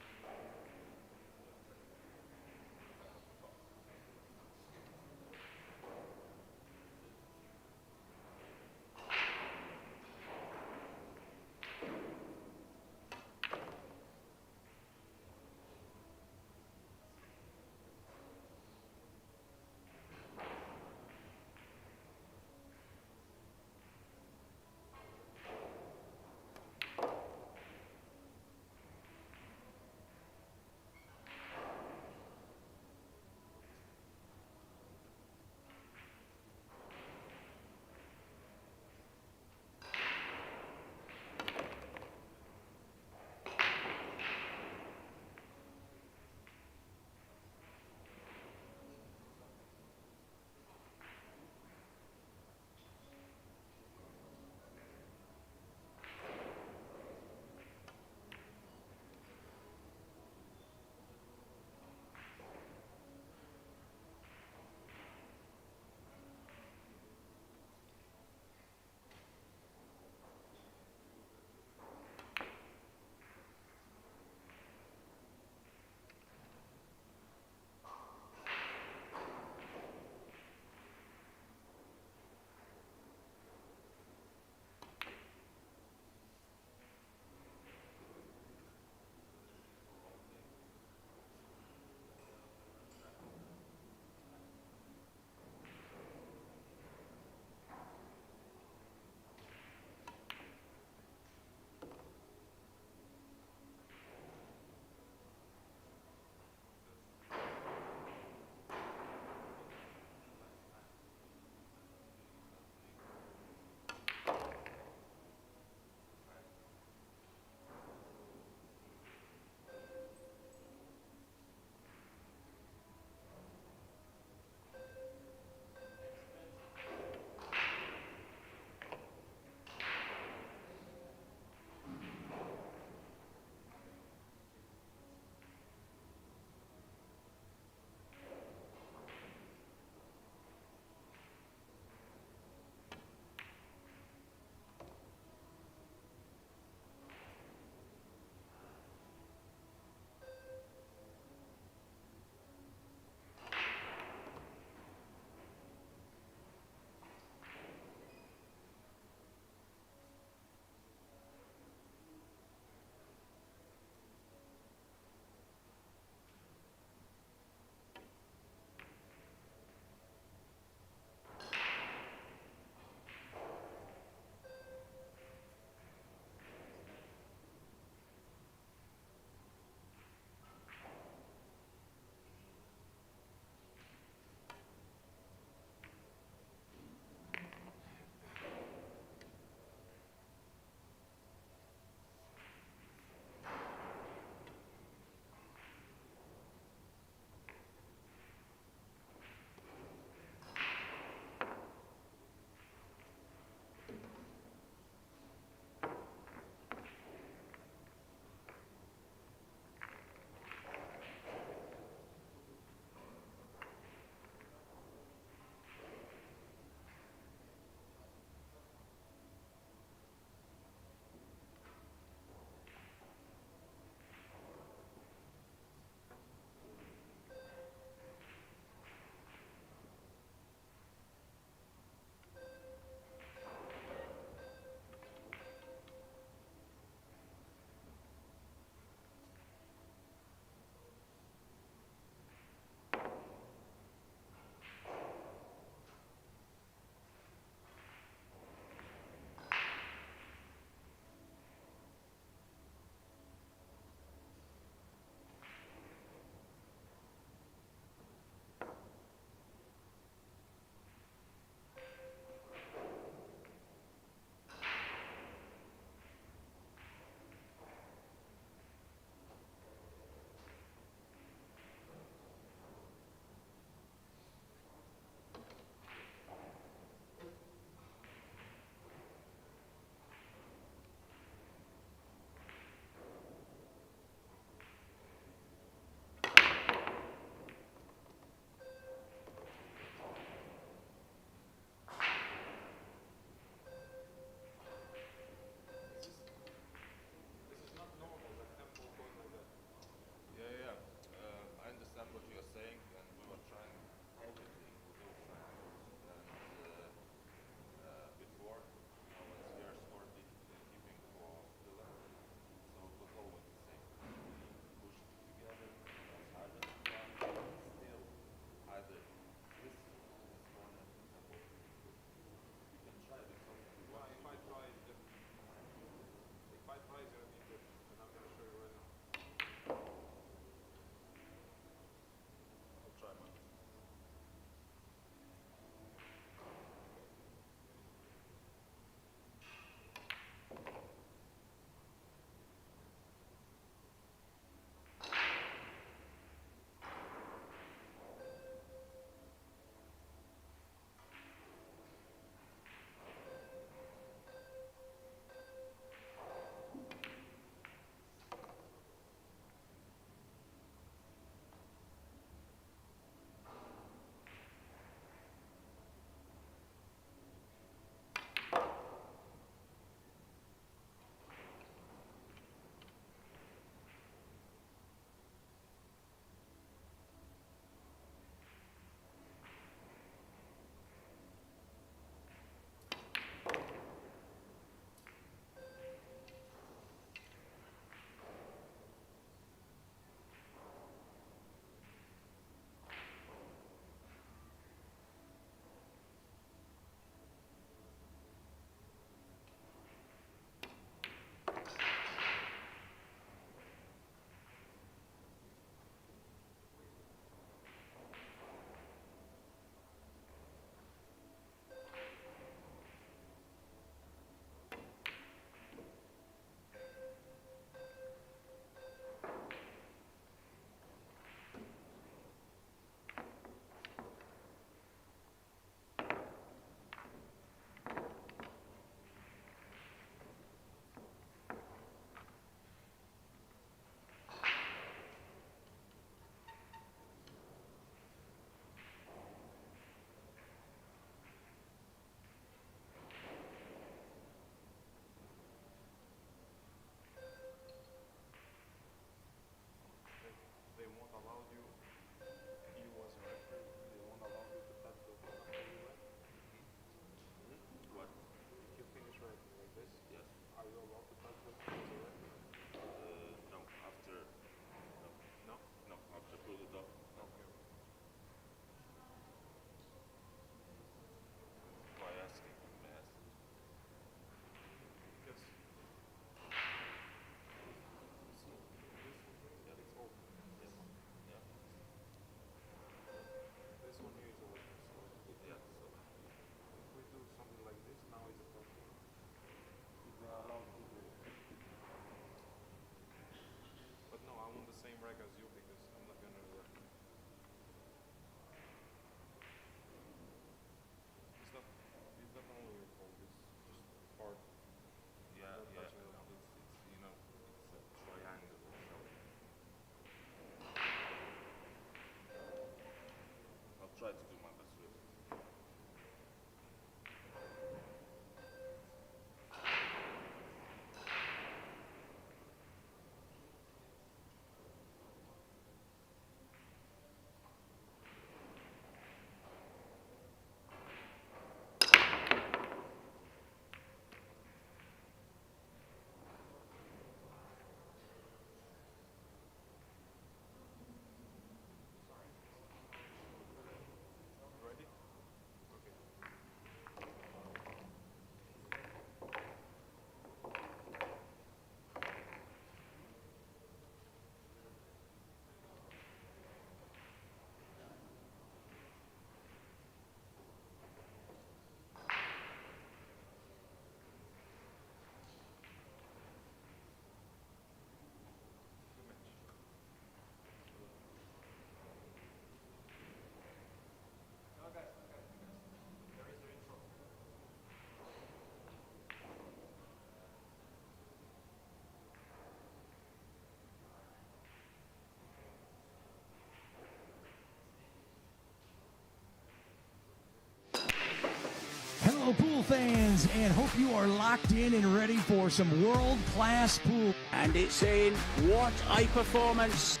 fans, and hope you are locked in and ready for some world-class pool. And it's in. What a performance.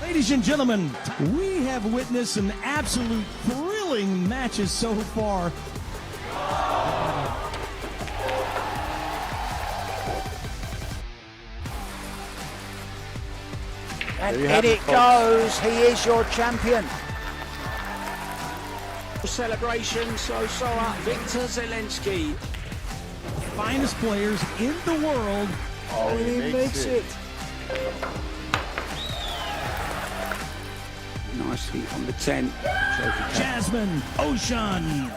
Ladies and gentlemen, we have witnessed some absolute thrilling matches so far. And in it goes. He is your champion. Celebration, so up. Victor Zelensky. Finest players in the world. Oh, he makes it. Nicely on the 10. Jasmine Ocean.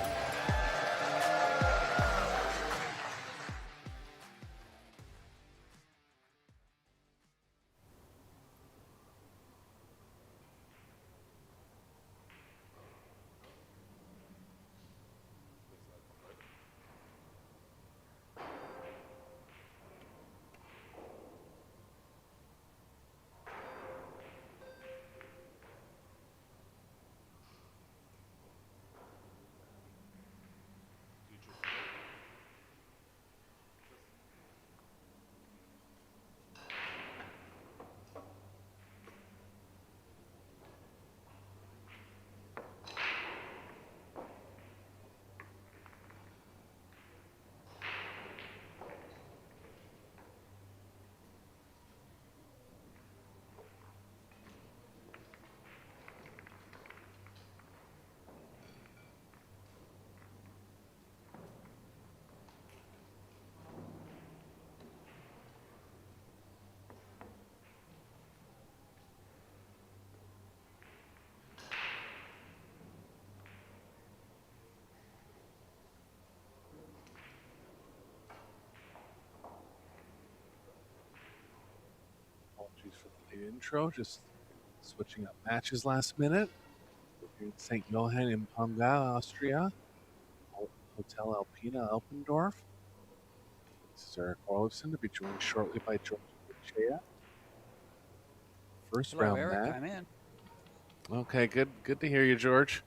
Apologies for the late intro. Just switching up matches last minute. We're here in St. Johann in Pongau, Austria. Hotel Alpina, Alpendorf. This is Eric Orlovson to be joined shortly by George Chea. First Hello, round Eric. match. I'm in. Okay, good to hear you, George.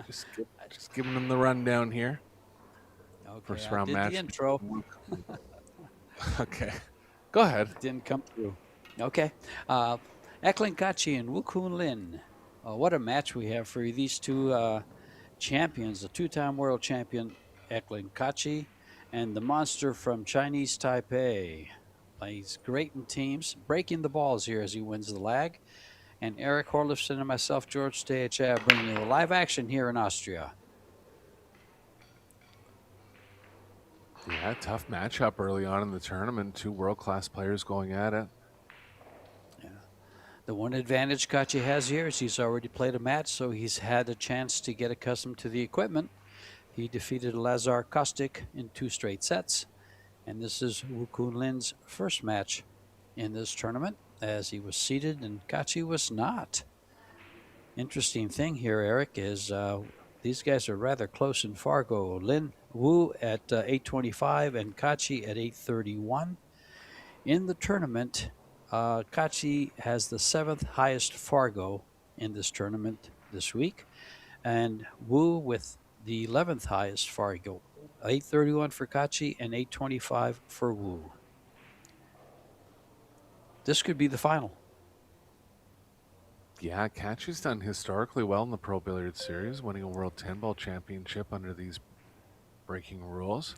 Just giving them the rundown here. Okay, First I round did match. the intro. Okay, go ahead. Didn't come through. Okay. Eklund Kachi and Wukun Lin. What a match we have for these two champions, the two-time world champion Eklund Kachi and the monster from Chinese Taipei. Plays great in teams, breaking the balls here as he wins the lag. And Eric Horlifson and myself, George Stayachat, bringing you the live action here in Austria. Yeah, tough matchup early on in the tournament. Two world-class players going at it. The one advantage Kachi has here is he's already played a match, so he's had a chance to get accustomed to the equipment. He defeated Lazar Kostic in 2 straight sets, and this is Wukun Lin's first match in this tournament, as he was seated and Kachi was not. Interesting thing here, Eric, is these guys are rather close in Fargo. Lin Wu at 825 and Kachi at 831. In the tournament, Kachi has the 7th highest Fargo in this tournament this week, and Wu with the 11th highest Fargo. 831 for Kachi and 825 for Wu. This could be the final. Yeah, Kachi's done historically well in the Pro Billiard Series, winning a World 10-Ball Championship under these breaking rules.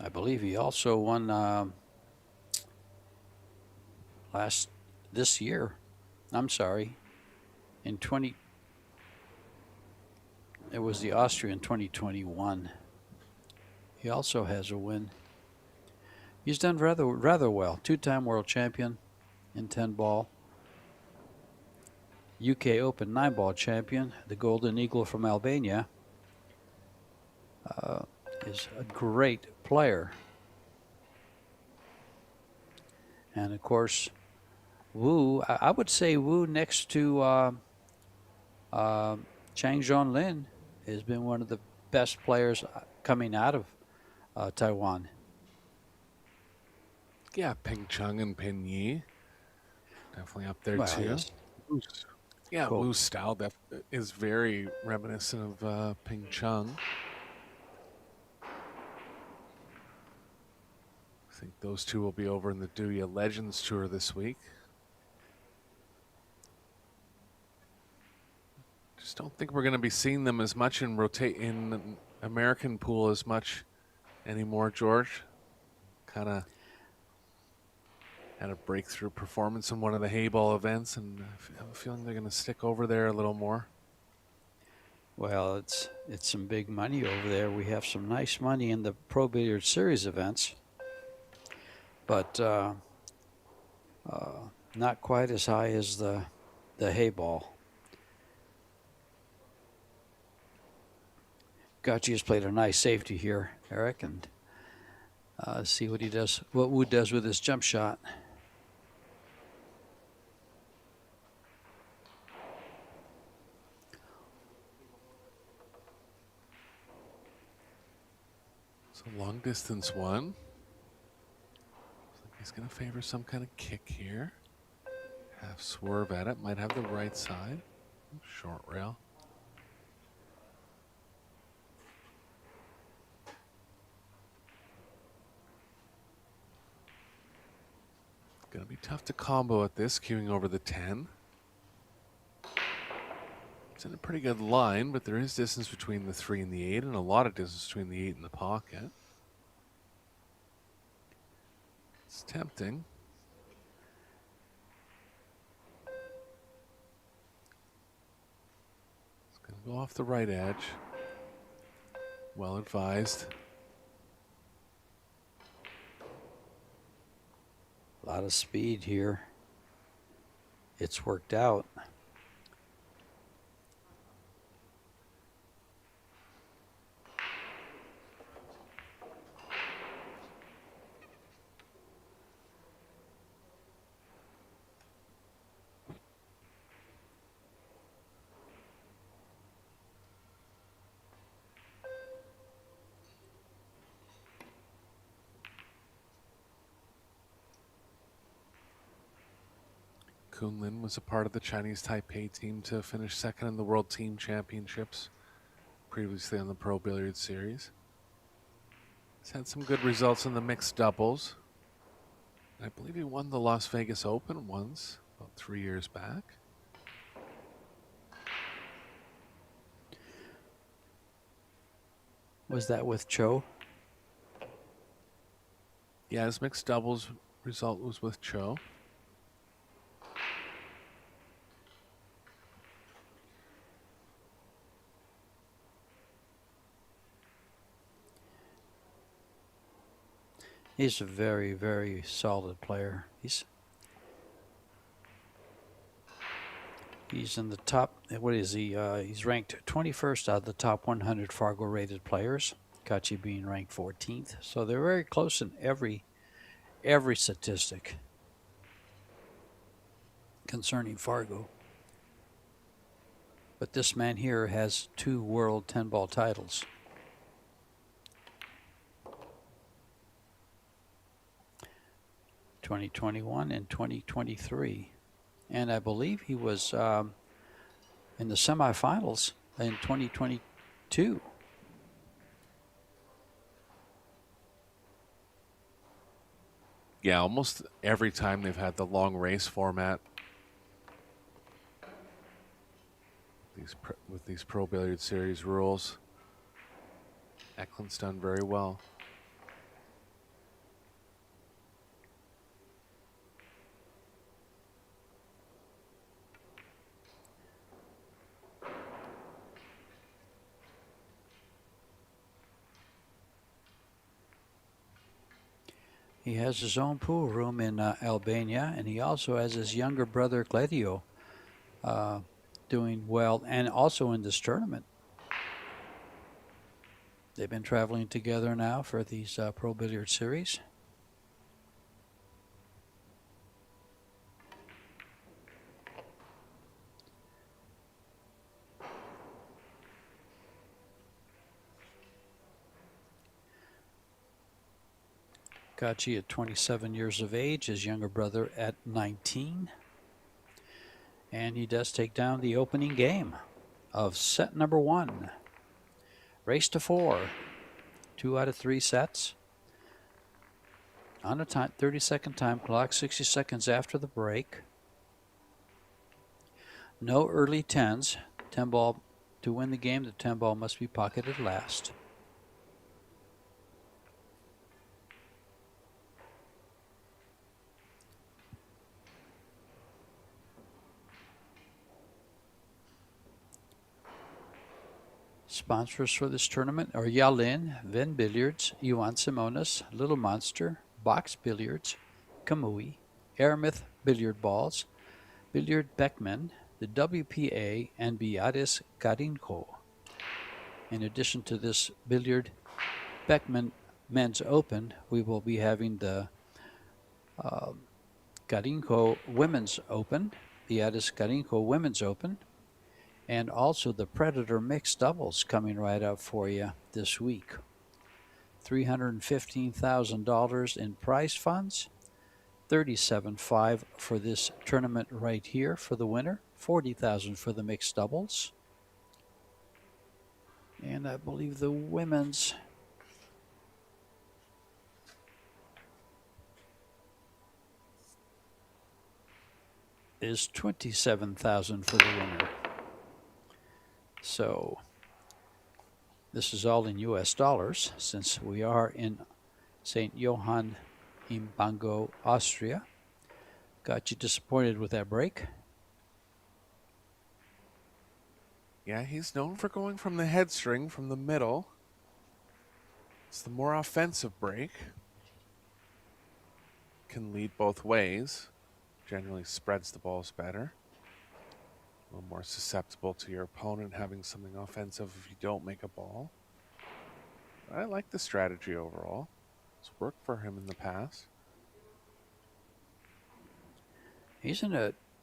I believe he also won this year. I'm sorry, in 20. It was the Austria in 2021. He also has a win. He's done rather well. 2-time world champion in 10-ball. UK Open 9-ball champion, the Golden Eagle from Albania. Is a great player. And of course, Wu, I would say Wu next to Chang Zhong Lin has been one of the best players coming out of Taiwan. Yeah, Ping Chung and Pin Yi. Definitely up there Well, too. yes. Yeah, Cool. Wu's style that is very reminiscent of Ping Chung. I think those two will be over in the Duya Legends Tour this week. Just don't think we're going to be seeing them as much in American pool as much anymore, George. Kind of had a breakthrough performance in one of the Hayball events, and I have a feeling they're going to stick over there a little more. Well, it's some big money over there. We have some nice money in the Pro Billiard Series events, but not quite as high as the Hayball. Gachi has played a nice safety here, Eric, and see what he does, what Wu does with his jump shot. So long distance one. Looks like he's going to favor some kind of kick here. Half swerve at it. Might have the right side. Short rail. Going to be tough to combo at this, queuing over the 10. It's in a pretty good line, but there is distance between the 3 and the 8, and a lot of distance between the 8 and the pocket. It's tempting. It's going to go off the right edge. Well advised. A lot of speed here. It's worked out. Kunlin was a part of the Chinese Taipei team to finish second in the World Team Championships, previously on the Pro Billiard Series. He's had some good results in the mixed doubles. I believe he won the Las Vegas Open once, about 3 years back. Was that with Cho? Yeah, his mixed doubles result was with Cho. He's a very, very solid player. He's in the top. What is he? He's ranked 21st out of the top 100 Fargo rated players. Kachi being ranked 14th. So they're very close in every statistic concerning Fargo. But this man here has 2 world 10-ball titles. '21 and 2023, and I believe he was in the semifinals in 2022. Yeah, almost every time they've had the long race format. With these Pro Billiard Series rules, Eklund's done very well. He has his own pool room in Albania, and he also has his younger brother Gledio doing well, and also in this tournament. They've been traveling together now for these Pro Billiard Series. Kachi at 27 years of age, his younger brother at 19. And he does take down the opening game of set number 1. Race to 4. 2 out of 3 sets. On a 30-second time clock, 60 seconds after the break. No early 10s. 10 ball to win the game, the 10 ball must be pocketed last. Sponsors for this tournament are Yalin, Venbilliards, Iwan Simonis, Little Monster, Box Billiards, Kamui, Aramith Billiard Balls, Billard Beckmann, the WPA, and Billiards Carrinho. In addition to this Billard Beckmann Men's Open, we will be having the Carrinho Women's Open, Billiards Carrinho Women's Open, and also the Predator Mixed Doubles coming right up for you this week. $315,000 in prize funds, $37,500 for this tournament right here for the winner, $40,000 for the mixed doubles. And I believe the women's is $27,000 for the winner. So this is all in US dollars since we are in St. Johann in Pongau, Austria. Got you disappointed with that break? Yeah, he's known for going from the head string from the middle. It's the more offensive break. Can lead both ways. Generally spreads the balls better. A little more susceptible to your opponent having something offensive if you don't make a ball. I like the strategy overall. It's worked for him in the past.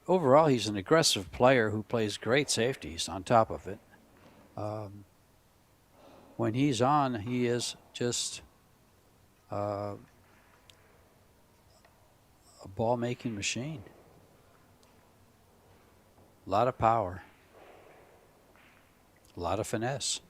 Overall, he's an aggressive player who plays great safeties on top of it. When he's on, he is just a ball-making machine. A lot of power. A lot of finesse.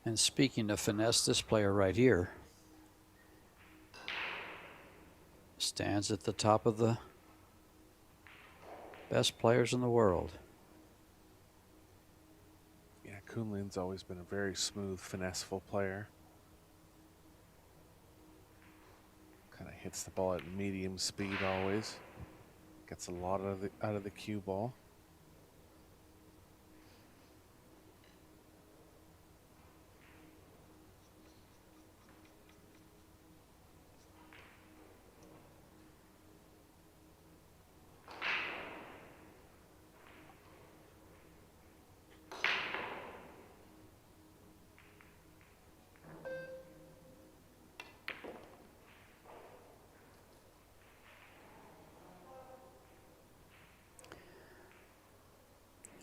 And speaking of finesse, this player right here stands at the top of the best players in the world. Yeah, Kunlin's always been a very smooth, finesseful player. Kind of hits the ball at medium speed always. Gets a lot out of the cue ball.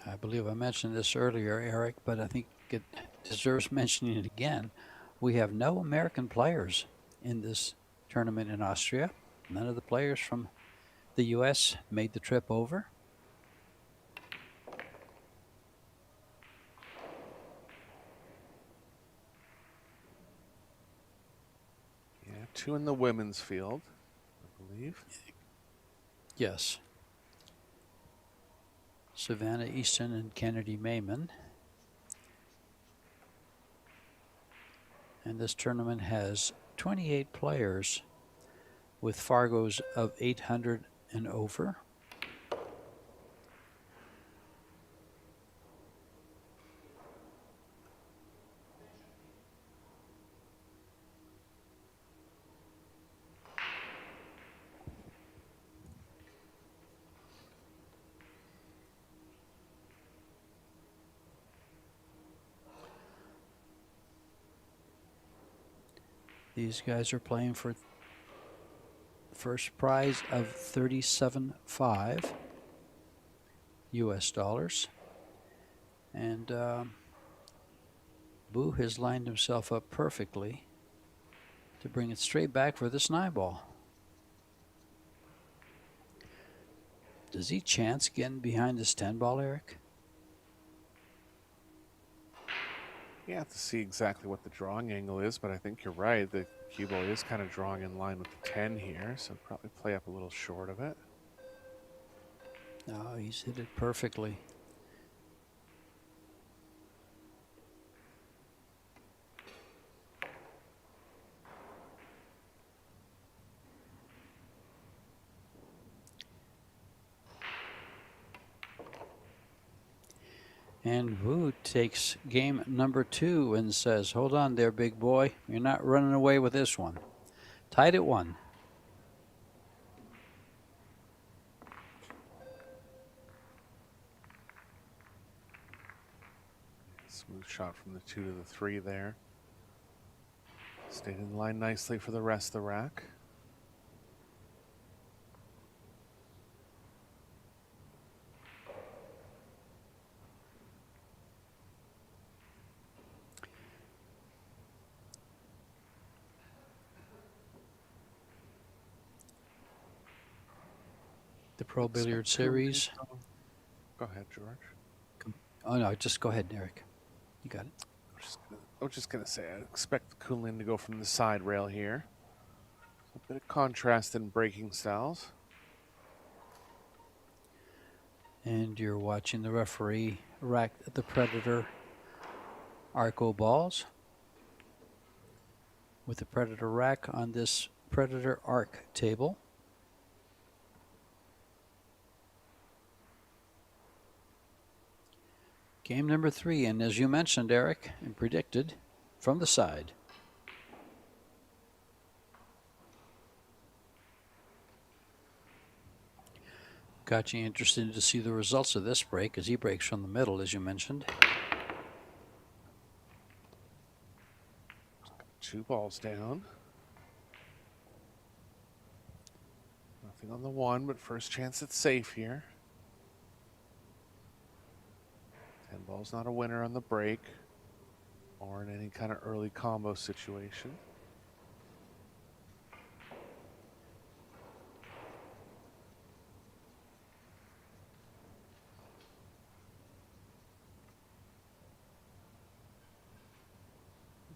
I believe I mentioned this earlier, Eric, but I think it deserves mentioning it again. We have no American players in this tournament in Austria. None of the players from the U.S. made the trip over. Yeah, 2 in the women's field, I believe. Yes. Savannah Easton and Kennedy Mayman. And this tournament has 28 players with Fargos of 800 and over. These guys are playing for first prize of $37,500. US dollars. And Boo has lined himself up perfectly to bring it straight back for this 9-ball. Does he chance getting behind this 10-ball, Eric? You have to see exactly what the drawing angle is, but I think you're right. The cue ball is kind of drawing in line with the 10 here, so probably play up a little short of it. No, he's hit it perfectly. And Wu takes game number 2 and says, hold on there, big boy. You're not running away with this one. Tied at 1. Smooth shot from the 2 to the 3 there. Stayed in line nicely for the rest of the rack. The Pro Billiard Series. Go ahead, George. Oh, no, just go ahead, Eric. You got it. I was just going to say, I expect Kunlin to go from the side rail here. A bit of contrast in breaking styles. And you're watching the referee rack the Predator Arco balls with the Predator rack on this Predator Arc table. Game number 3, and as you mentioned, Eric, and predicted, from the side. Got you interested to see the results of this break as he breaks from the middle, as you mentioned. 2 balls down. Nothing on the 1, but first chance it's safe here. 10 ball's not a winner on the break or in any kind of early combo situation.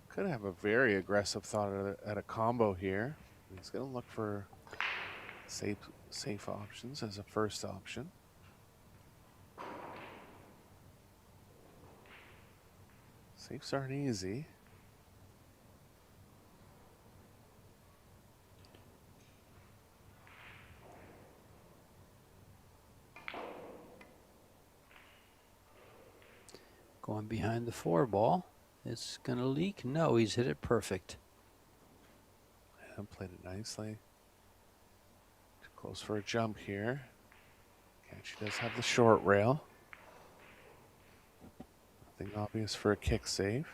Could have a very aggressive thought at a combo here. He's going to look for safe options as a first option. Safes aren't easy. Going behind the 4 ball. It's going to leak. No, he's hit it perfect. And played it nicely. Too close for a jump here. Catch does have the short rail. Nothing obvious for a kick save.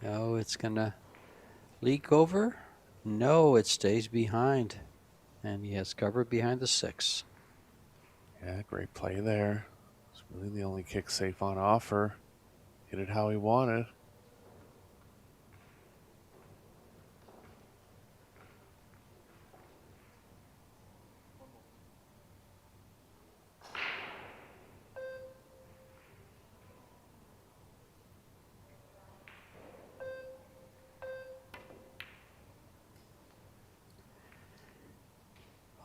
No, it's going to leak over. No, it stays behind. And he has cover behind the 6. Yeah, great play there. It's really the only kick safe on offer. Hit it how he wanted.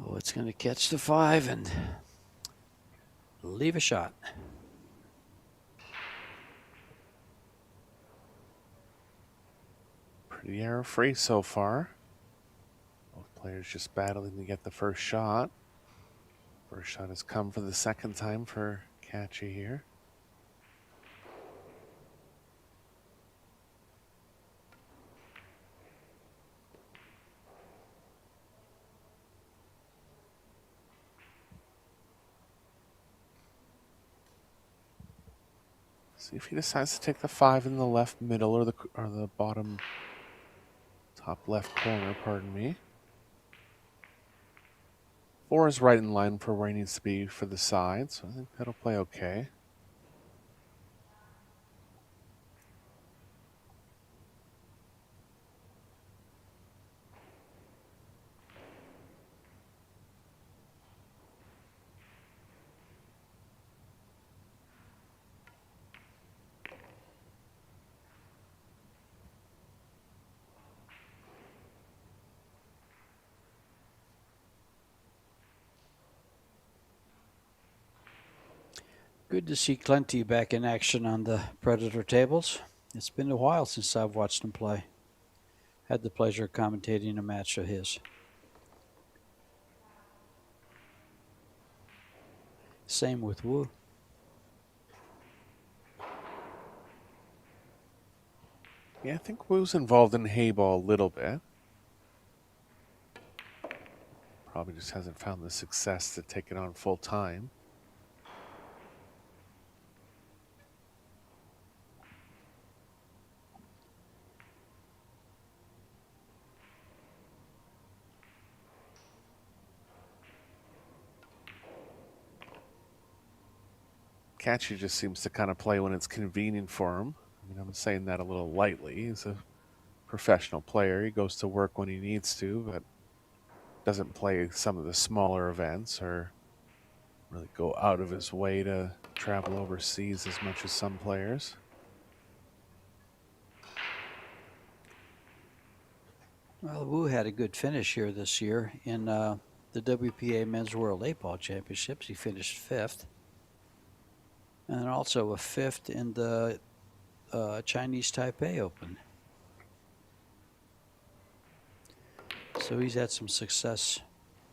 Oh, it's going to catch the 5 and leave a shot. Pretty error-free so far. Both players just battling to get the first shot. First shot has come for the second time for Catchy here. See if he decides to take the 5 in the left middle or the bottom top left corner, pardon me. 4 is right in line for where he needs to be for the side, so I think that'll play okay. Good to see Clenty back in action on the Predator tables. It's been a while since I've watched him play. Had the pleasure of commentating a match of his. Same with Wu. Yeah, I think Wu's involved in Hayball a little bit. Probably just hasn't found the success to take it on full time. Catchy just seems to kind of play when it's convenient for him. I mean, I'm saying that a little lightly. He's a professional player. He goes to work when he needs to, but doesn't play some of the smaller events or really go out of his way to travel overseas as much as some players. Well, Wu had a good finish here this year in the WPA Men's World 8-Ball Championships. He finished 5th. And also a 5th in the Chinese Taipei Open. So he's had some success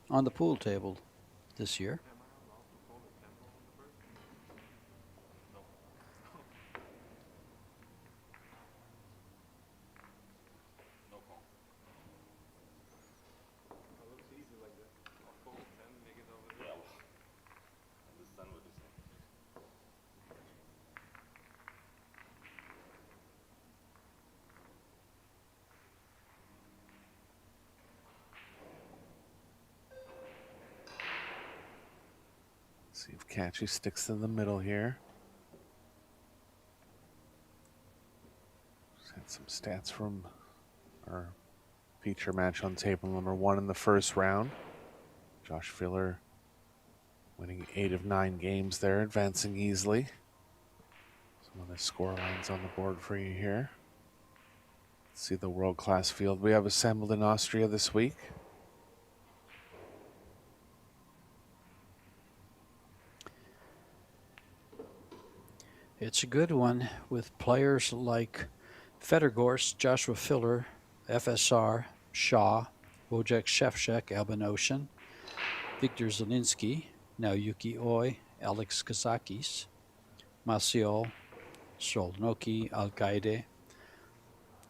on the pool table this year. See if Catchy sticks in the middle here. Just had some stats from our feature match on table number 1 in the first round. Josh Filler winning 8 of 9 games there, advancing easily. Some of the score lines on the board for you here. Let's see the world-class field we have assembled in Austria this week. It's a good one with players like Federgorst, Joshua Filler, FSR, Shaw, Wojciech Szewczak, Albanosian, Viktor Zielinski, Naoyuki Oi, Alex Kazakis, Maciol, Solnoki, Al-Qaeda.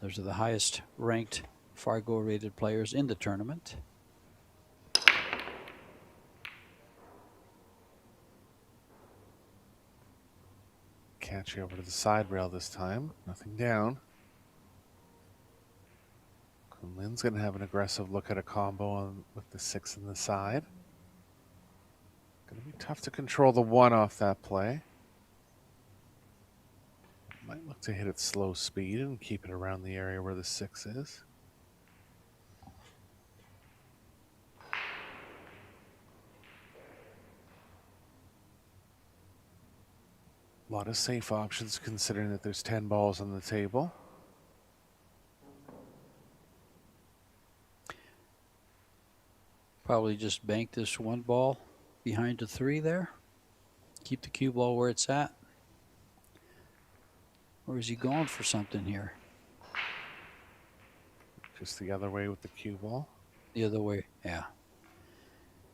Those are the highest ranked Fargo rated players in the tournament. Catchy over to the side rail this time. Nothing down. Kunlin's going to have an aggressive look at a combo with the 6 in the side. Going to be tough to control the 1 off that play. Might look to hit it slow speed and keep it around the area where the 6 is. A lot of safe options considering that there's 10 balls on the table. Probably just bank this 1 ball behind the 3 there. Keep the cue ball where it's at. Or is he going for something here? Just the other way with the cue ball. The other way, yeah.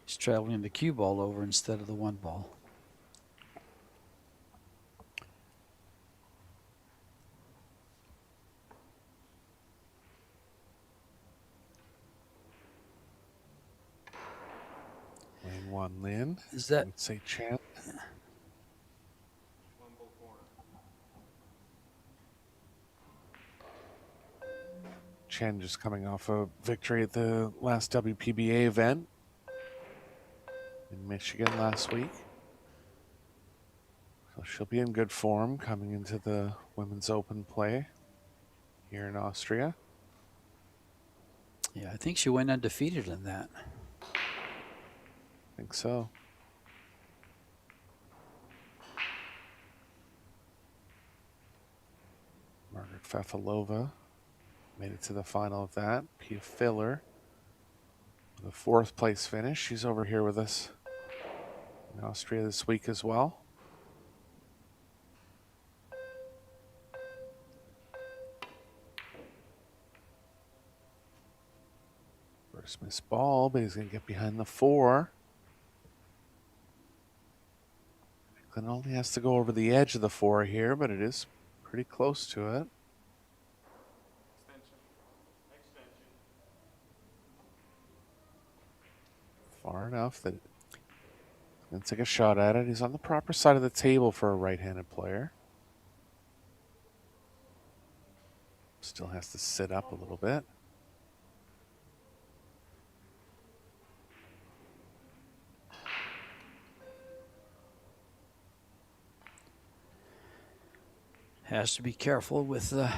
He's traveling the cue ball over instead of the 1 ball. Lane 1 Lin. Is that? I would say chance. Chen just coming off a victory at the last WPBA event in Michigan last week. So she'll be in good form coming into the Women's Open play here in Austria. Yeah, I think she went undefeated in that. I think so. Margaret Fefalova made it to the final of that. Pia Filler with a 4th place finish. She's over here with us in Austria this week as well. First miss ball, but he's going to get behind the 4. Glenn only has to go over the edge of the 4 here, but it is pretty close to it. Far enough that he's going to take a shot at it. He's on the proper side of the table for a right-handed player. Still has to sit up a little bit. Has to be careful with the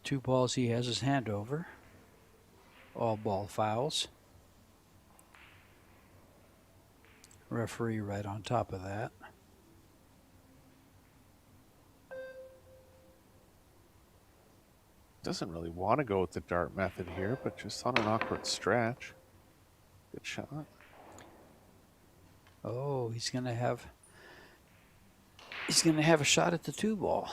2 balls he has his hand over. All ball fouls. Referee right on top of that. Doesn't really want to go with the dart method here, but just on an awkward stretch. Good shot. Oh, he's gonna have a shot at the 2 ball.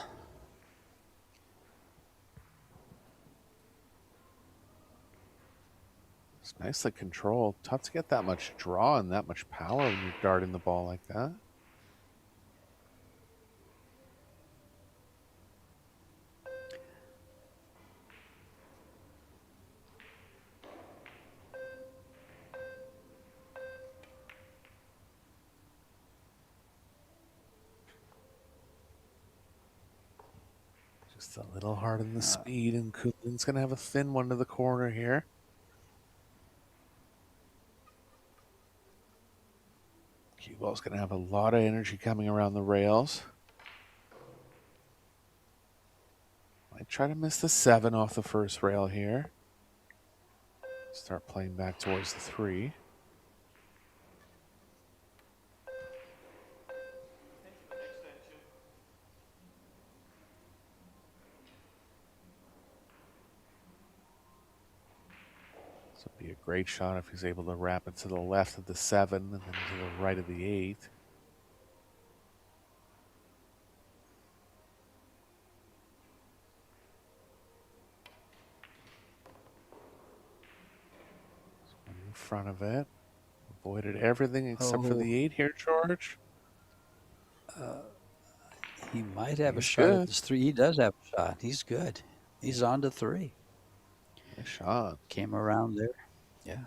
It's nicely controlled. Tough to get that much draw and that much power when you're darting the ball like that. Just a little hard on the speed, and Kulin's going to have a thin one to the corner here. Cue ball's going to have a lot of energy coming around the rails. Might try to miss the 7 off the first rail here. Start playing back towards the 3. This would be a great shot if he's able to wrap it to the left of the 7 and then to the right of the 8. In front of it. Avoided everything except for the 8 here, George. He might have a He's shot good. at this 3. He does have a shot. He's good. He's on to 3. Nice shot. Came around there. Yeah.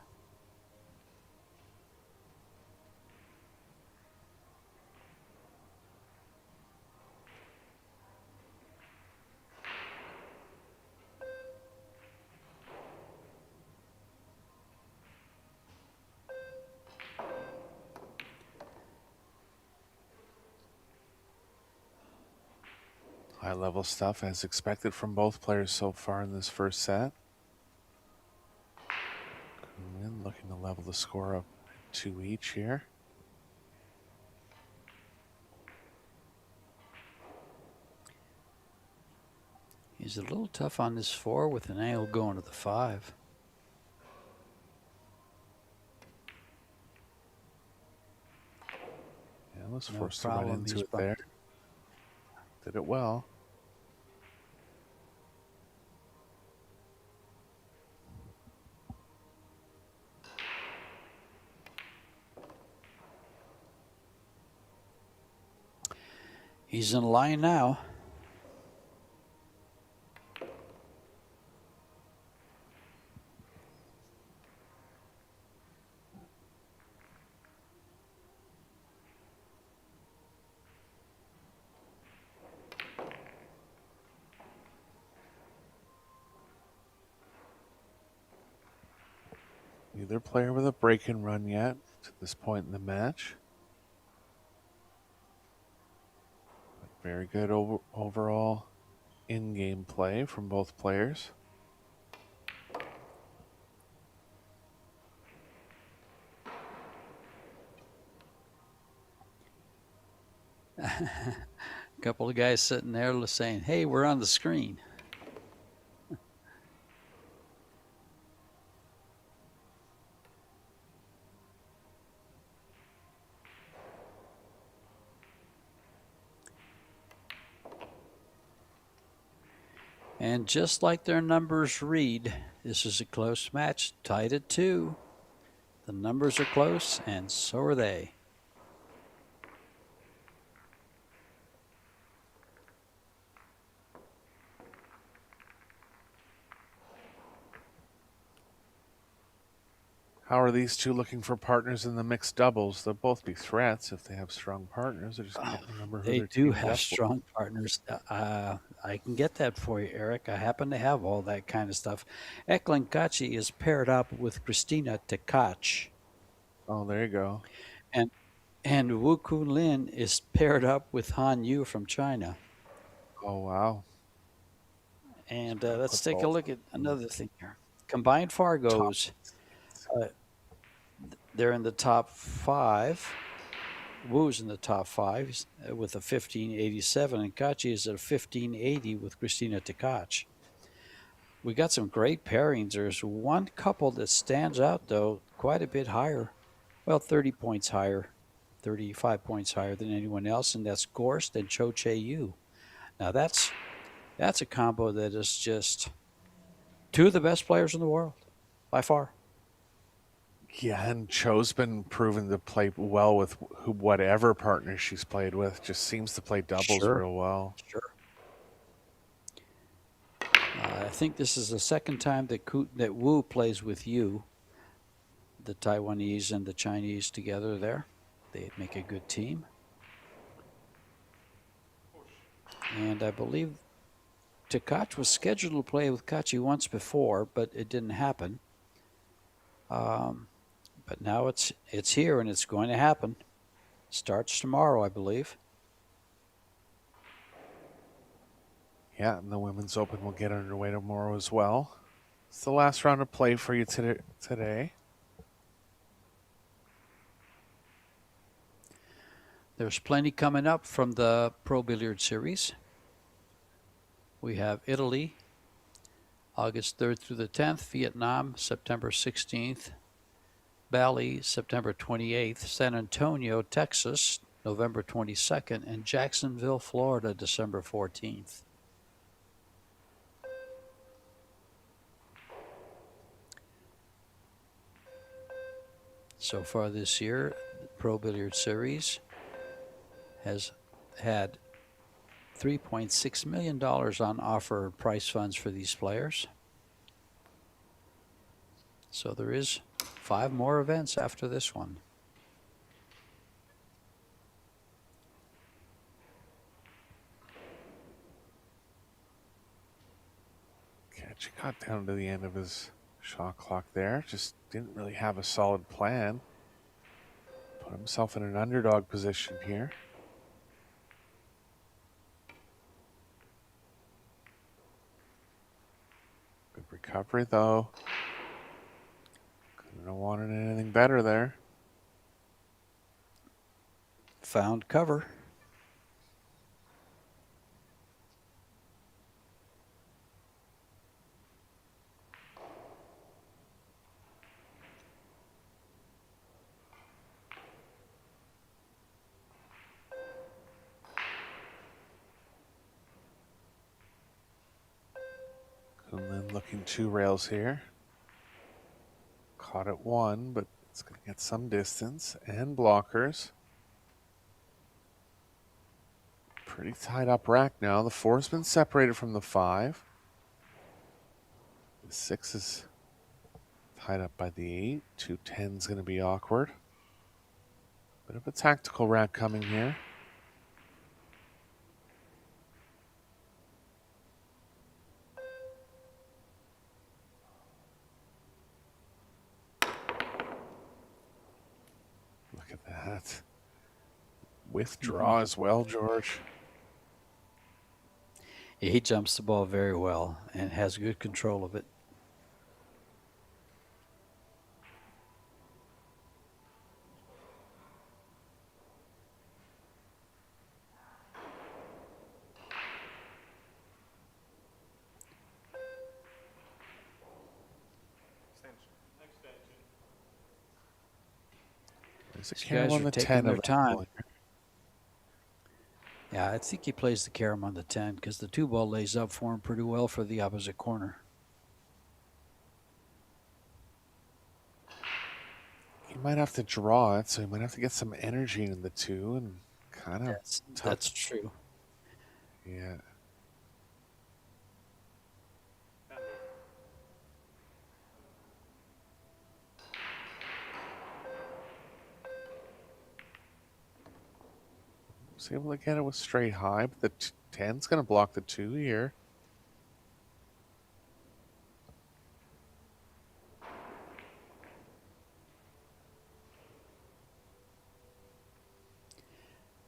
High-level stuff as expected from both players so far in this first set. Kuhlman looking to level the score up 2 each here. He's a little tough on this 4 with an angle going to the 5. Yeah, was No forced to run problem, into he's it there. bumped. Did it well. He's in line now. Neither player with a break-in run yet to this point in the match. But very good overall in-game play from both players. A couple of guys sitting there saying, hey, we're on the screen. And just like their numbers read, this is a close match, tied at 2. The numbers are close, and so are they. How are these two looking for partners in the mixed doubles? They'll both be threats if they have strong partners. I just can't remember who They they're do teamed have up strong partners. I can get that for you, Eric. I happen to have all that kind of stuff. Eklund Kachi is paired up with Christina Tekach. with. Oh, there you go. And Wu Kunlin is paired up with Han Yu from China. Oh, wow. And Put let's take a both look at another thing here. Combined Fargos, they're in the top 5. Wu's in the top 5 with a 1587, and Kachi is at a 1580 with Christina Tekach. We got some great pairings. There's one couple that stands out, though, quite a bit higher. Well, 30 points higher, 35 points higher than anyone else, and that's Gorst and Cho Che Yu. Now, that's a combo that is just 2 of the best players in the world, by far. Yeah, and Cho's been proven to play well with whatever partner she's played with. Just seems to play doubles real well. Sure. I think this is the second time that Wu plays with you, the Taiwanese and the Chinese together there. They make a good team. And I believe Tekach was scheduled to play with Kachi once before, but it didn't happen. But now it's here and it's going to happen. Starts tomorrow, I believe. Yeah, and the Women's Open will get underway tomorrow as well. It's the last round of play for you today. There's plenty coming up from the Pro Billiard Series. We have Italy, August 3rd through the 10th, Vietnam, September 16th, Bali, September 28th, San Antonio, Texas, November 22nd, and Jacksonville, Florida, December 14th. So far this year, the Pro Billiard Series has had $3.6 million on offer prize funds for these players. So there is 5 more events after this one. Catch got down to the end of his shot clock there. Just didn't really have a solid plan. Put himself in an underdog position here. Good recovery, though. Couldn't have wanted anything better there. Found cover. And then looking 2 rails here. Caught at 1, but it's going to get some distance and blockers. Pretty tied up rack now. The 4's been separated from the 5. The 6 is tied up by the 8. 2 10's going to be awkward. Bit of a tactical rack coming here. Withdraw as well, George. He jumps the ball very well and has good control of it. There's a These carom guys on are the taking 10 their of time. it. Yeah, I think he plays the carom on the 10 because the 2 ball lays up for him pretty well for the opposite corner. He might have to draw it, so he might have to get some energy in the 2 and kind of That's true. Yeah. Was able to get it with straight high, but the 10's going to block the 2 here.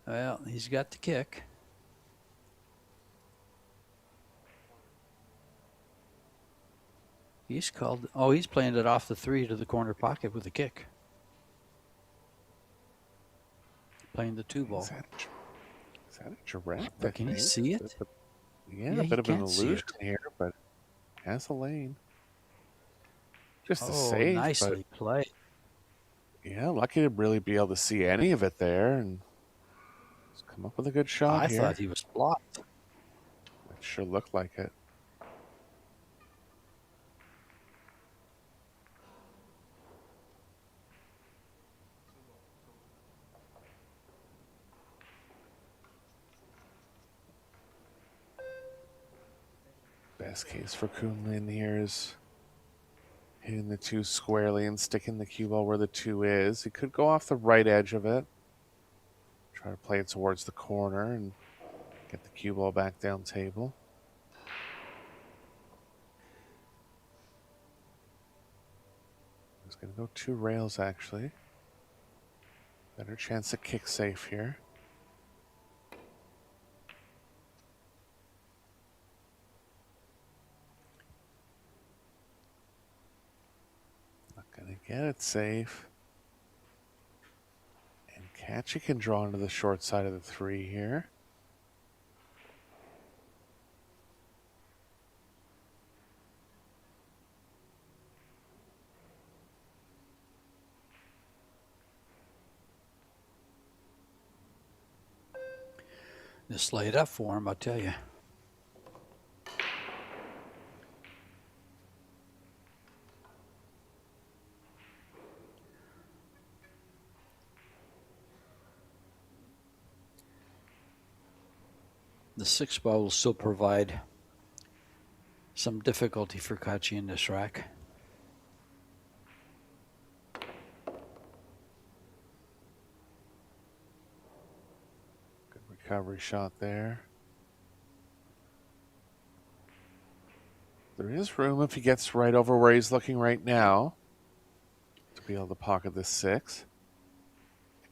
Well, he's got the kick. He's called. Oh, he's playing it off the 3 to the corner pocket with a kick. Playing the 2 ball. Is that a direct? But can you see it? Yeah, a he bit of an can see illusion it. here, but has a lane. Just a Oh, save, nicely played. but yeah, lucky to really be able to see any of it there and just come up with a good shot I here. thought he was blocked. It sure looked like it. Best case for Kunlin here is hitting the 2 squarely and sticking the cue ball where the 2 is. He could go off the right edge of it. Try to play it towards the corner and get the cue ball back down table. He's going to go 2 rails, actually. Better chance to kick safe here. Not going to get it safe. And Katchi can draw into the short side of the 3 here. Just laid up for him, I tell you. The 6 ball will still provide some difficulty for Kachi in this rack. Good recovery shot there. There is room if he gets right over where he's looking right now to be able to pocket the 6.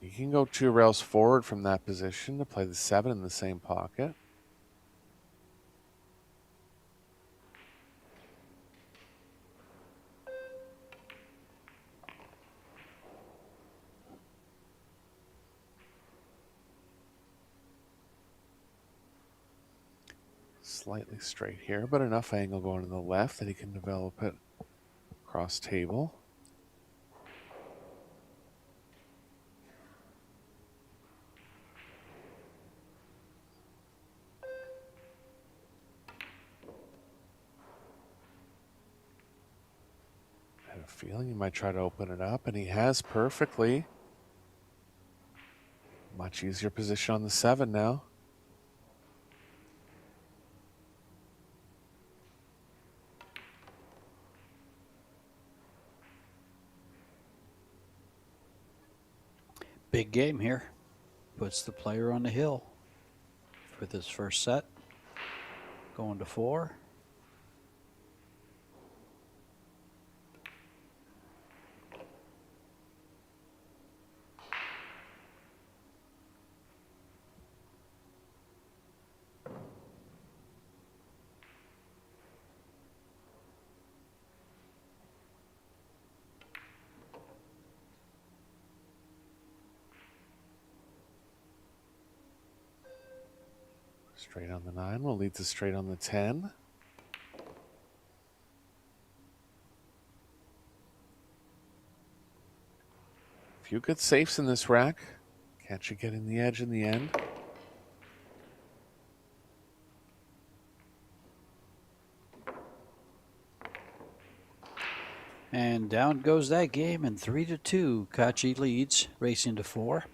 He can go 2 rails forward from that position to play the 7 in the same pocket. Slightly straight here, but enough angle going to the left that he can develop it across table. I had a feeling he might try to open it up, and he has perfectly. Much easier position on the 7 now. Big game here. Puts the player on the hill with his first set. Going to 4. Straight on the 9 will lead to straight on the 10. Few good safes in this rack. Catch you getting the edge in the end. And down goes that game, and 3-2. Kachi leads, racing to 4.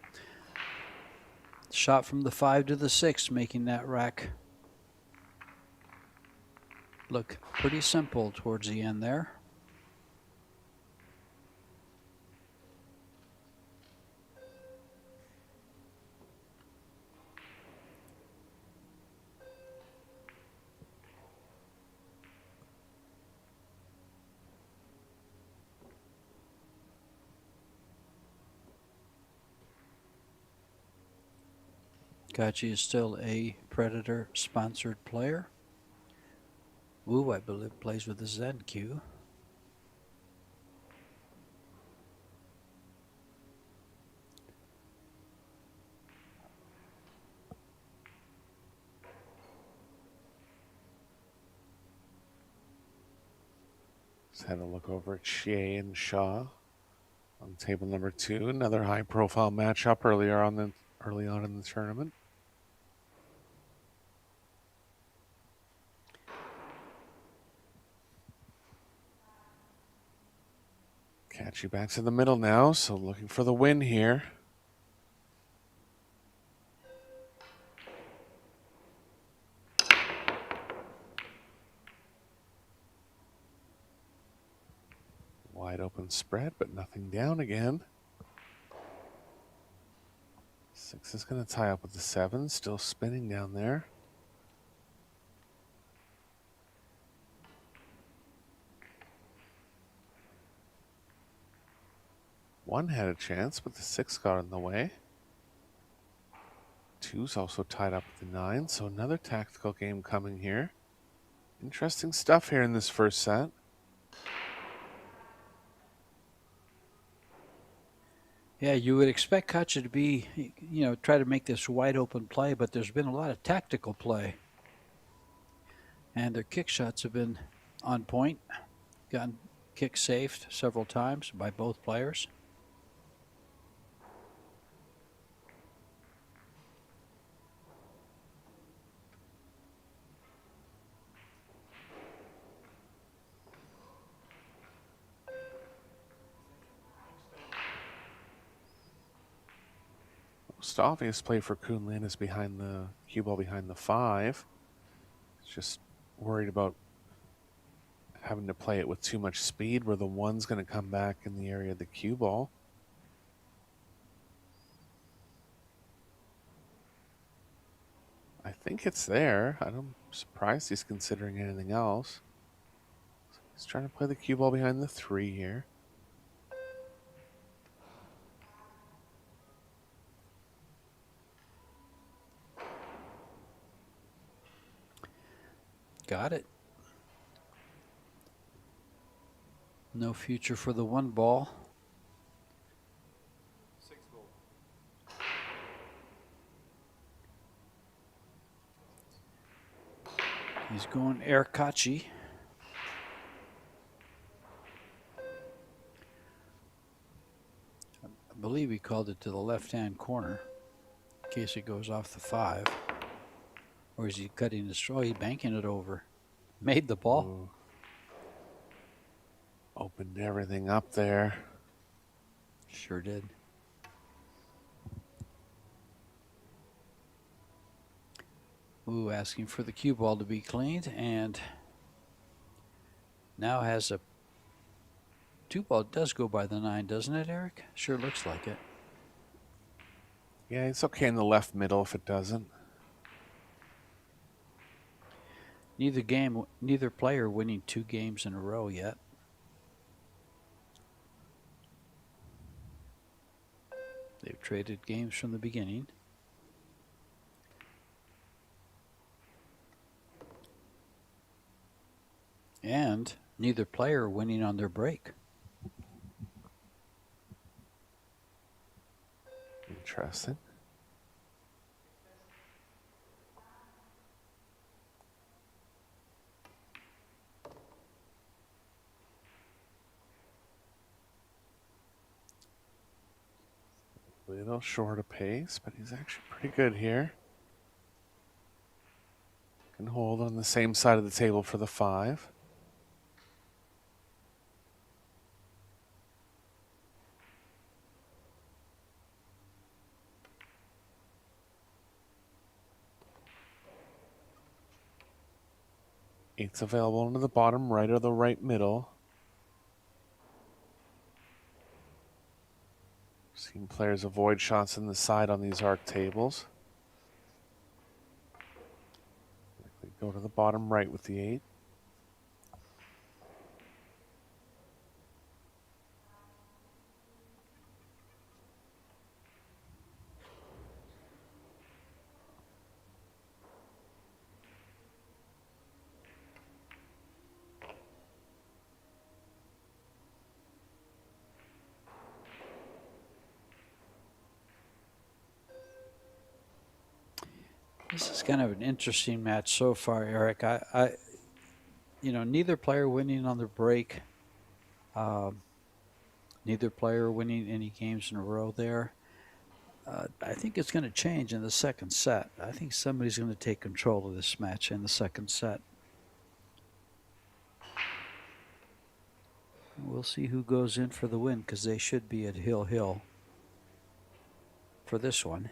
Shot from the 5 to the 6, making that rack look pretty simple towards the end there. Kachi is still a Predator-sponsored player. Wu, I believe, plays with the ZenQ. Just had a look over at Shea and Shaw on table number 2. Another high-profile matchup early on in the tournament. Catchy back to the middle now, so looking for the win here. Wide open spread, but nothing down again. 6 is going to tie up with the 7, still spinning down there. One had a chance, but the 6 got in the way. 2's also tied up with the 9, so another tactical game coming here. Interesting stuff here in this first set. Yeah, you would expect Kachi to be, try to make this wide open play, but there's been a lot of tactical play. And their kick shots have been on point. Gotten kick saved several times by both players. Most obvious play for Kunlin is behind the cue ball behind the 5. It's just worried about having to play it with too much speed where the 1's going to come back in the area of the cue ball. I think it's there. I'm surprised he's considering anything else. He's trying to play the cue ball behind the 3 here. Got it. No future for the 1 ball. 6 goal. He's going air Kachi. I believe he called it to the left-hand corner in case it goes off the 5. Or is he cutting the straw? He's banking it over. Made the ball. Ooh. Opened everything up there. Sure did. Ooh, asking for the cue ball to be cleaned, and now has a 2 ball. It does go by the 9, doesn't it, Eric? Sure looks like it. Yeah, it's okay in the left middle if it doesn't. Neither player winning 2 games in a row yet. They've traded games from the beginning. And neither player winning on their break. Interesting. little short of pace, but he's actually pretty good here. Can hold on the same side of the table for the 5. Eight's available into the bottom right or the right middle. Seen players avoid shots in the side on these arc tables. Likely go to the bottom right with the 8. This is kind of an interesting match so far, Eric. Neither player winning on the break. Neither player winning any games in a row there. I think it's going to change in the second set. I think somebody's going to take control of this match in the second set. We'll see who goes in for the win, because they should be at Hill for this one.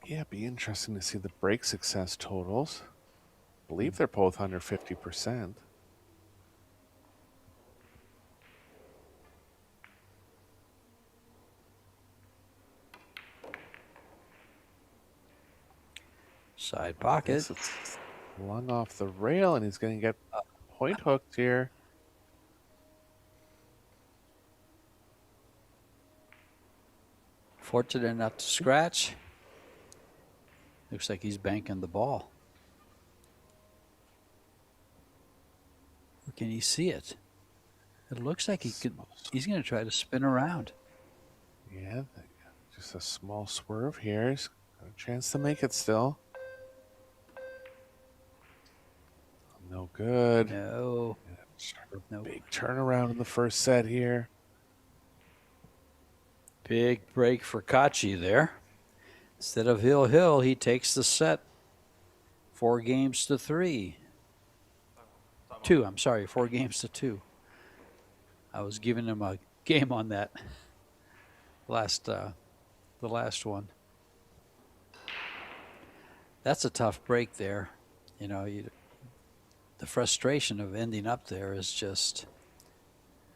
Yeah, it'd be interesting to see the break success totals. I believe they're both under 50%. Side pocket. It's flung off the rail, and he's going to get point hooked here. Fortunate not to scratch. Looks like he's banking the ball. Or can he see it? It looks like he's going to try to spin around. Yeah, just a small swerve here. He's got a chance to make it still. No good. No. Nope. Big turnaround in the first set here. Big break for Kachi there. Instead of Hill, he takes the set 4 games to 3. 2, I'm sorry, 4 games to 2. I was giving him a game on that the last one. That's a tough break there. The frustration of ending up there is just,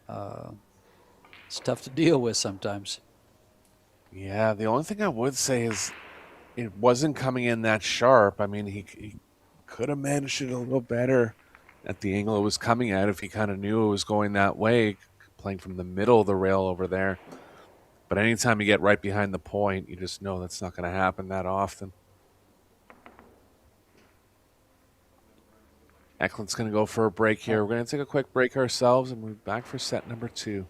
it's tough to deal with sometimes. Yeah, the only thing I would say is it wasn't coming in that sharp. I mean, he could have managed it a little better at the angle it was coming at if he kind of knew it was going that way, playing from the middle of the rail over there. But anytime you get right behind the point, you just know that's not going to happen that often. Eklund's going to go for a break here. We're going to take a quick break ourselves and move back for set number 2.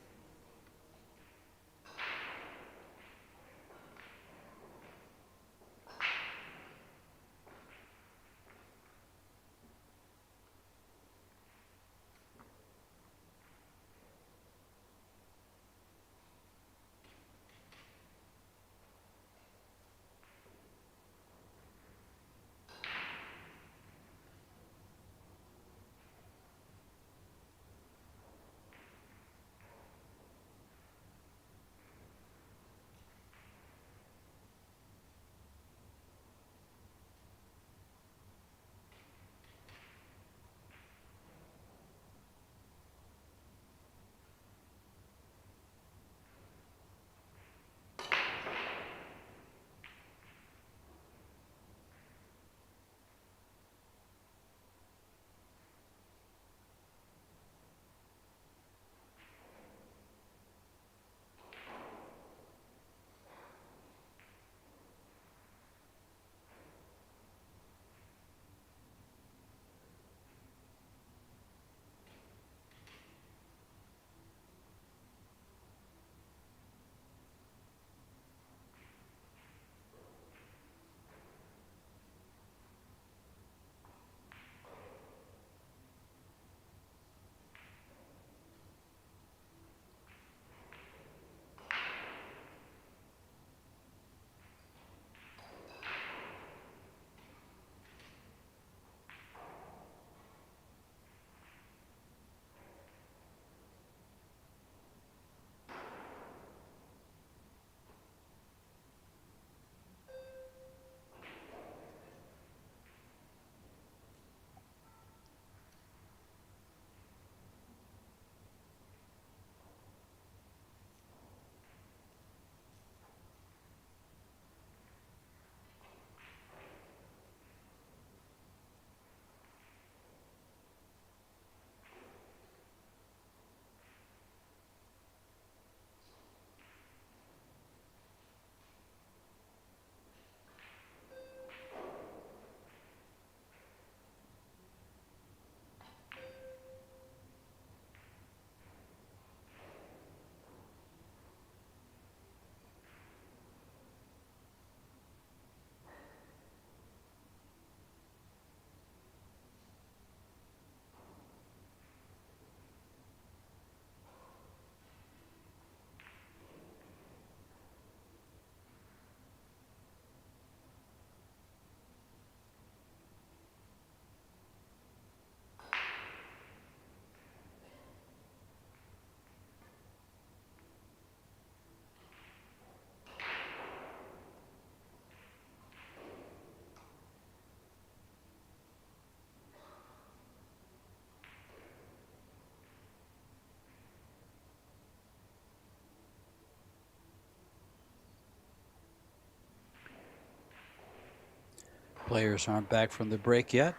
Players aren't back from the break yet.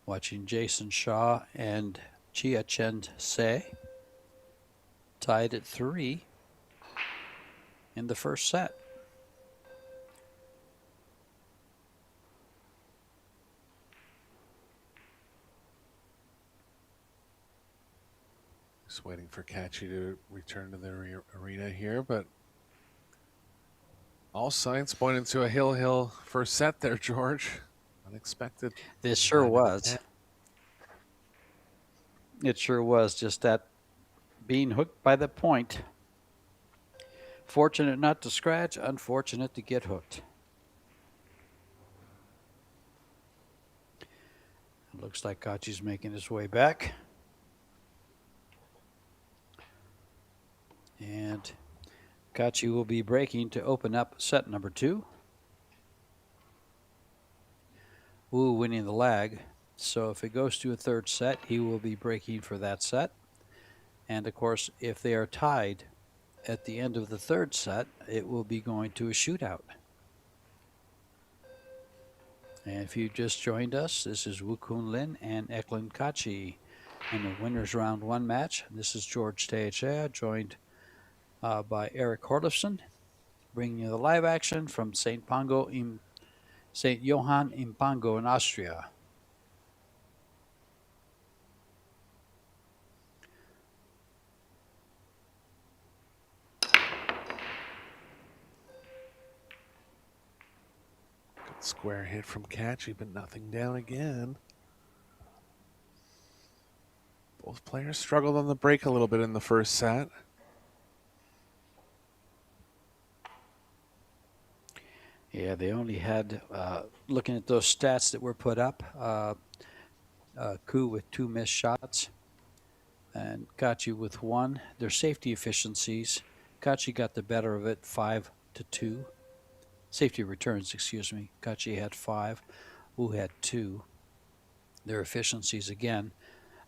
Watching Jason Shaw and Chia Chen Se tied at 3 in the first set. Just waiting for Kachi to return to the arena here, but all signs pointing to a hill first set there, George. Unexpected. This sure was. It sure was. Just that being hooked by the point. Fortunate not to scratch, unfortunate to get hooked. It looks like Kachi's making his way back. And Kachi will be breaking to open up set number 2. Wu winning the lag. So if it goes to a third set, he will be breaking for that set. And of course, if they are tied at the end of the third set, it will be going to a shootout. And if you just joined us, this is Wu Kun Lin and Eklund Kachi in the winners round 1 match. This is George Teixeira, joined by Eric Horlifson, bringing you the live action from St. Johann in Pongau in Austria. Good square hit from Kachi, but nothing down again. Both players struggled on the break a little bit in the first set. Yeah, they only had, looking at those stats that were put up, Ku with 2 missed shots and Kachi with 1. Their safety efficiencies, Kachi got the better of it, 5-2. Safety returns, excuse me. Kachi had 5, Wu had 2. Their efficiencies, again,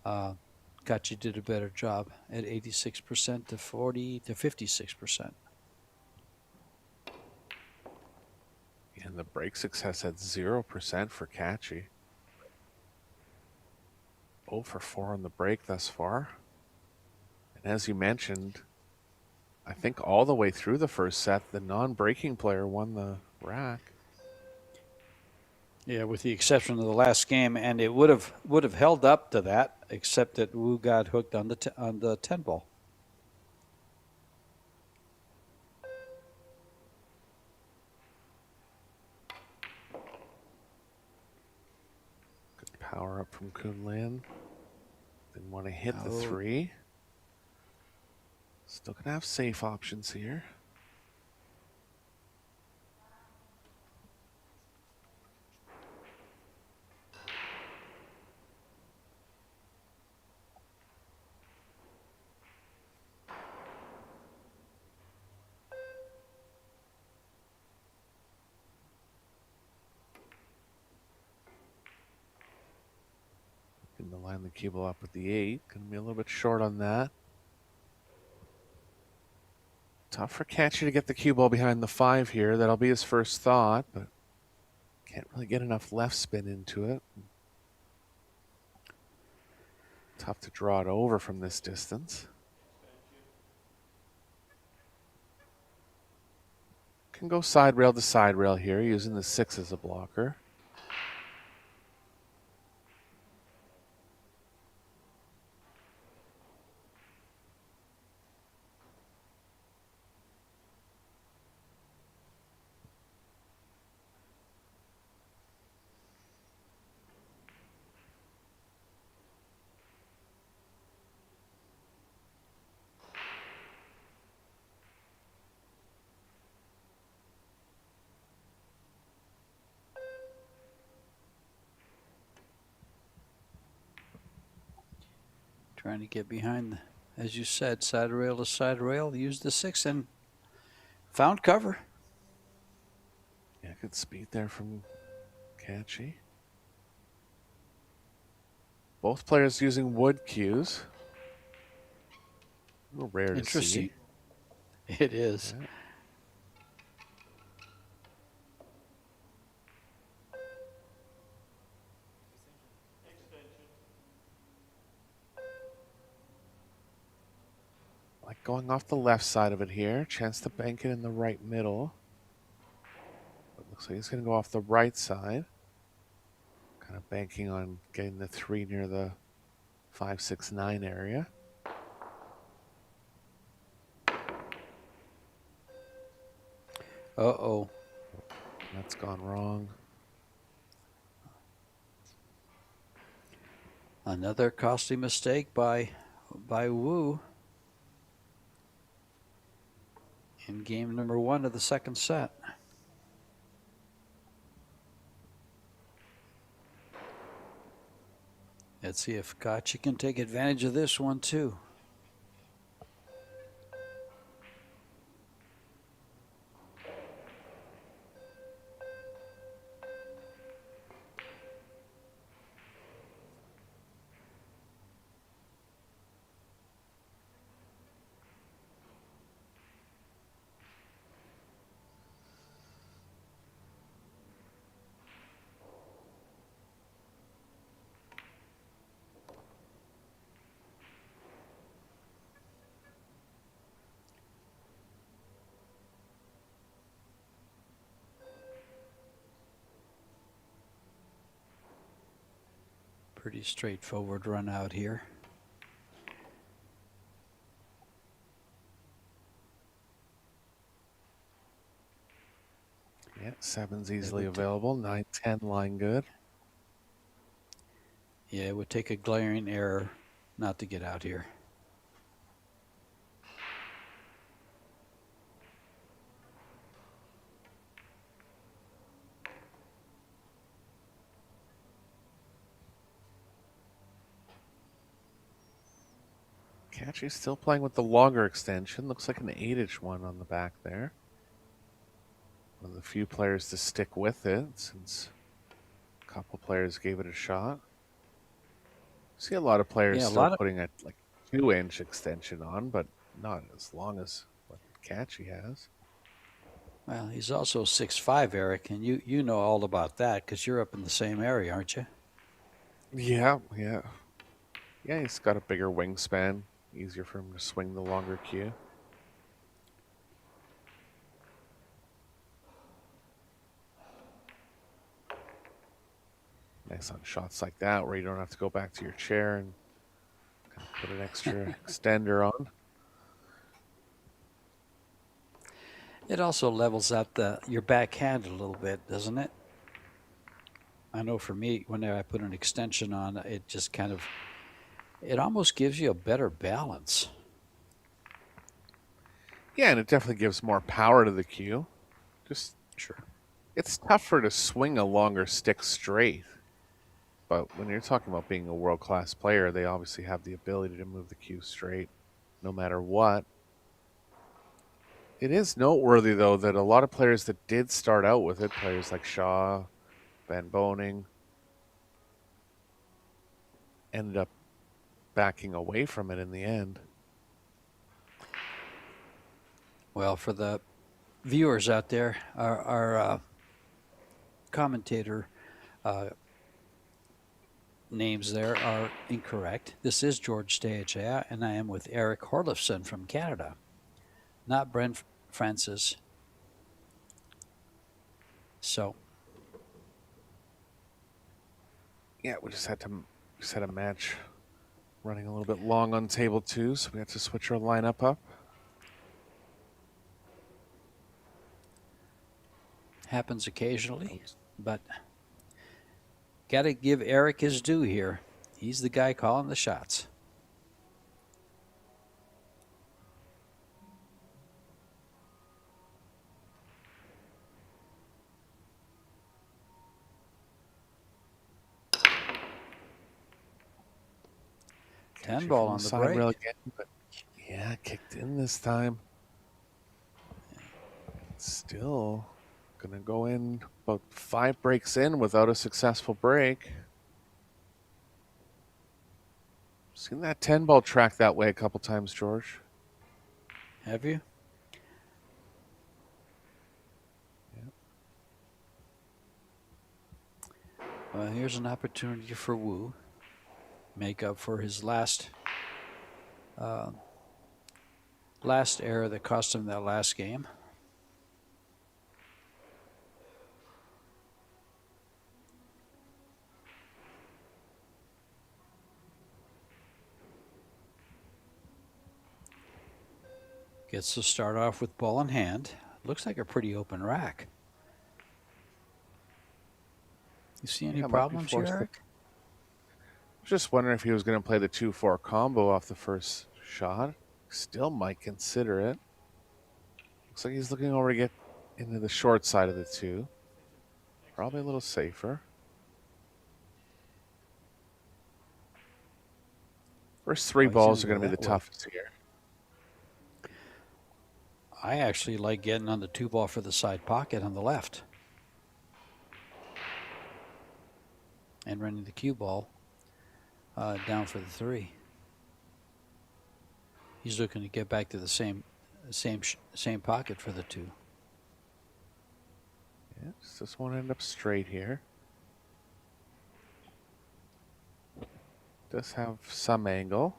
Kachi did a better job at 86% to 56%. And the break success at 0% for Kachi. 0 for 4 on the break thus far. And as you mentioned, I think all the way through the first set, the non-breaking player won the rack. Yeah, with the exception of the last game, and it would have held up to that, except that Wu got hooked on the 10 ball. Power up from Kunlin. Didn't want to hit the 3. Still gonna have safe options here. Going to line the cue ball up with the 8. Going to be a little bit short on that. Tough for Kachi to get the cue ball behind the 5 here. That'll be his first thought, but can't really get enough left spin into it. Tough to draw it over from this distance. Can go side rail to side rail here, using the 6 as a blocker. Trying to get behind, as you said, side rail to side rail. Used the 6 and found cover. Yeah, good speed there from Kachi. Both players using wood cues. A little rare to Interesting. see. It is. Yeah. going off the left side of it here. Chance to bank it in the right middle. It looks like he's going to go off the right side. Kind of banking on getting the 3 near the 5, 6, 9 area. Uh-oh. That's gone wrong. Another costly mistake by Wu in game number 1 of the second set. Let's see if Gotcha can take advantage of this one too. Pretty straightforward run out here. Yeah, 7's easily available. 9, 10 line good. Yeah, it would take a glaring error not to get out here. Catchy's still playing with the longer extension. Looks like an 8-inch one on the back there. One of the few players to stick with it since a couple players gave it a shot. See a lot of players still putting a like 2-inch extension on, but not as long as what Catchy has. Well, he's also 6'5", Eric, and you know all about that because you're up in the same area, aren't you? Yeah. Yeah, he's got a bigger wingspan. Easier for him to swing the longer cue. Nice on shots like that where you don't have to go back to your chair and kind of put an extra extender on. It also levels out your backhand a little bit, doesn't it? I know for me, whenever I put an extension on, it just kind of, it almost gives you a better balance. Yeah, and it definitely gives more power to the cue. Just sure. It's tougher to swing a longer stick straight. But when you're talking about being a world-class player, they obviously have the ability to move the cue straight no matter what. It is noteworthy, though, that a lot of players that did start out with it, players like Shaw, Van Boning, ended up backing away from it in the end. Well, for the viewers out there, our commentator names there are incorrect. This is George Stayacea, and I am with Eric Horlifson from Canada, not Brent Francis. So, yeah, we just had a match running a little bit long on table 2, so we had to switch our lineup up. Happens occasionally, but got to give Eric his due here. He's the guy calling the shots. Catchy 10 ball from on the side break. rail again, but yeah, kicked in this time. Still gonna go in about 5 breaks in without a successful break. Seen that 10 ball track that way a couple times, George. Have you? Yeah. Well, here's an opportunity for Wu. Make up for his last last error that cost him that last game. Gets to start off with ball in hand. Looks like a pretty open rack. You see any problems here, Eric? Just wondering if he was going to play the 2-4 combo off the first shot. Still might consider it. Looks like he's looking over to get into the short side of the 2. Probably a little safer. First 3 balls are going to be the toughest here. I actually like getting on the 2-ball for the side pocket on the left. And running the cue ball down for the 3. He's looking to get back to the same pocket for the 2. Yeah, this one end up straight here. Does have some angle.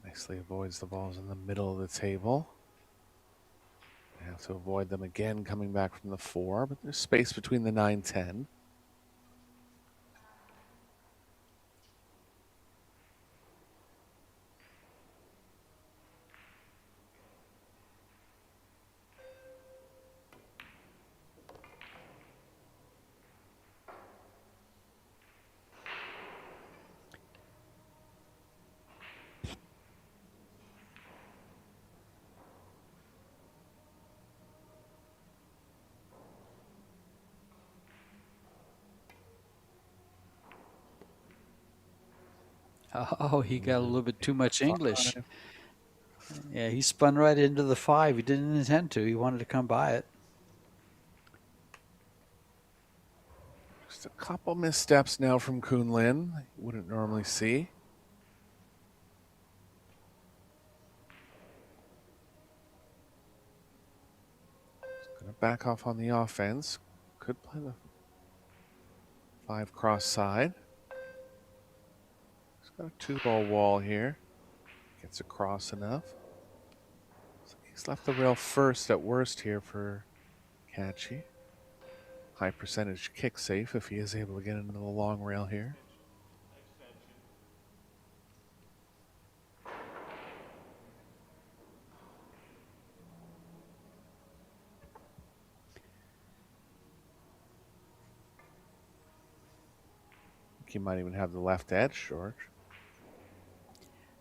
Nicely avoids the balls in the middle of the table. Have to avoid them again coming back from the 4, but there's space between the 9-10. Oh, he got a little bit too much English. Yeah, he spun right into the 5. He didn't intend to. He wanted to come by it. Just a couple missteps now from Kunlin. You wouldn't normally see. Just going to back off on the offense. Could play the 5 cross side. He's got a 2-ball wall here. Gets across enough. So he's left the rail first at worst here for Catchy. High percentage kick safe if he is able to get into the long rail here. He might even have the left edge, George.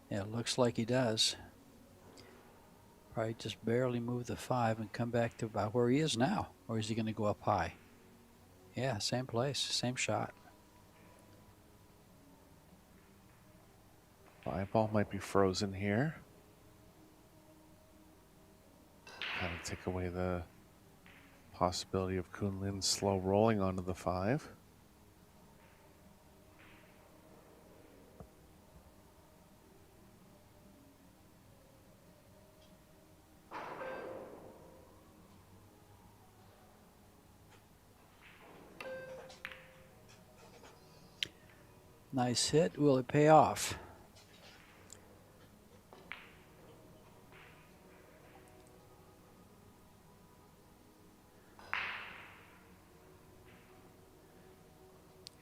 Yeah, it looks like he does. Probably just barely move the 5 and come back to about where he is now. Or is he going to go up high? Yeah, same place, same shot. 5 ball might be frozen here. Kind of take away the possibility of Kunlin slow rolling onto the 5. Nice hit. Will it pay off?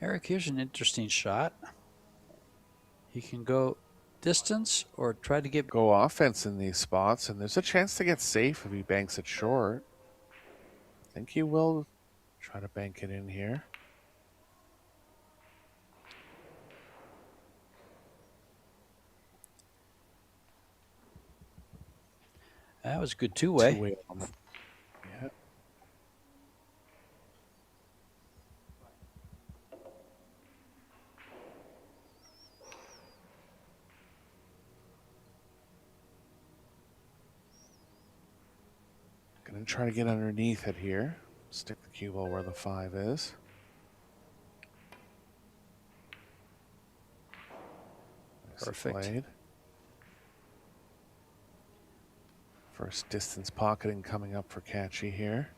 Eric, here's an interesting shot. He can go distance or try to get... Go offense in these spots, and there's a chance to get safe if he banks it short. I think he will try to bank it in here. That was a good two-way. Yeah. Gonna try to get underneath it here. Stick the cue ball where the 5 is. Perfect. Played. First distance pocketing coming up for Kachi here.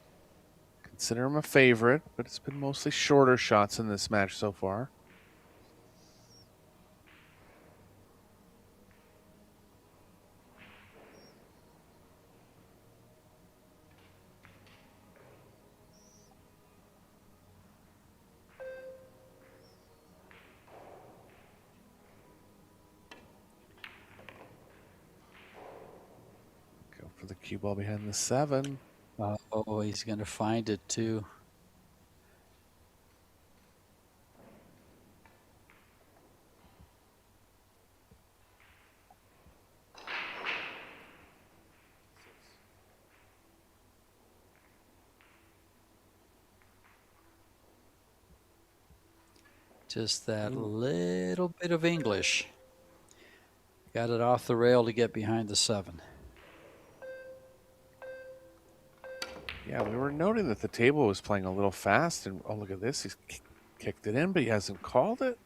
Consider him a favorite, but it's been mostly shorter shots in this match so far. Go for the cue ball behind the 7. Oh, he's going to find it too. Just that little bit of English. Got it off the rail to get behind the 7. Yeah, we were noting that the table was playing a little fast, and oh, look at this. He's kicked it in, but he hasn't called it.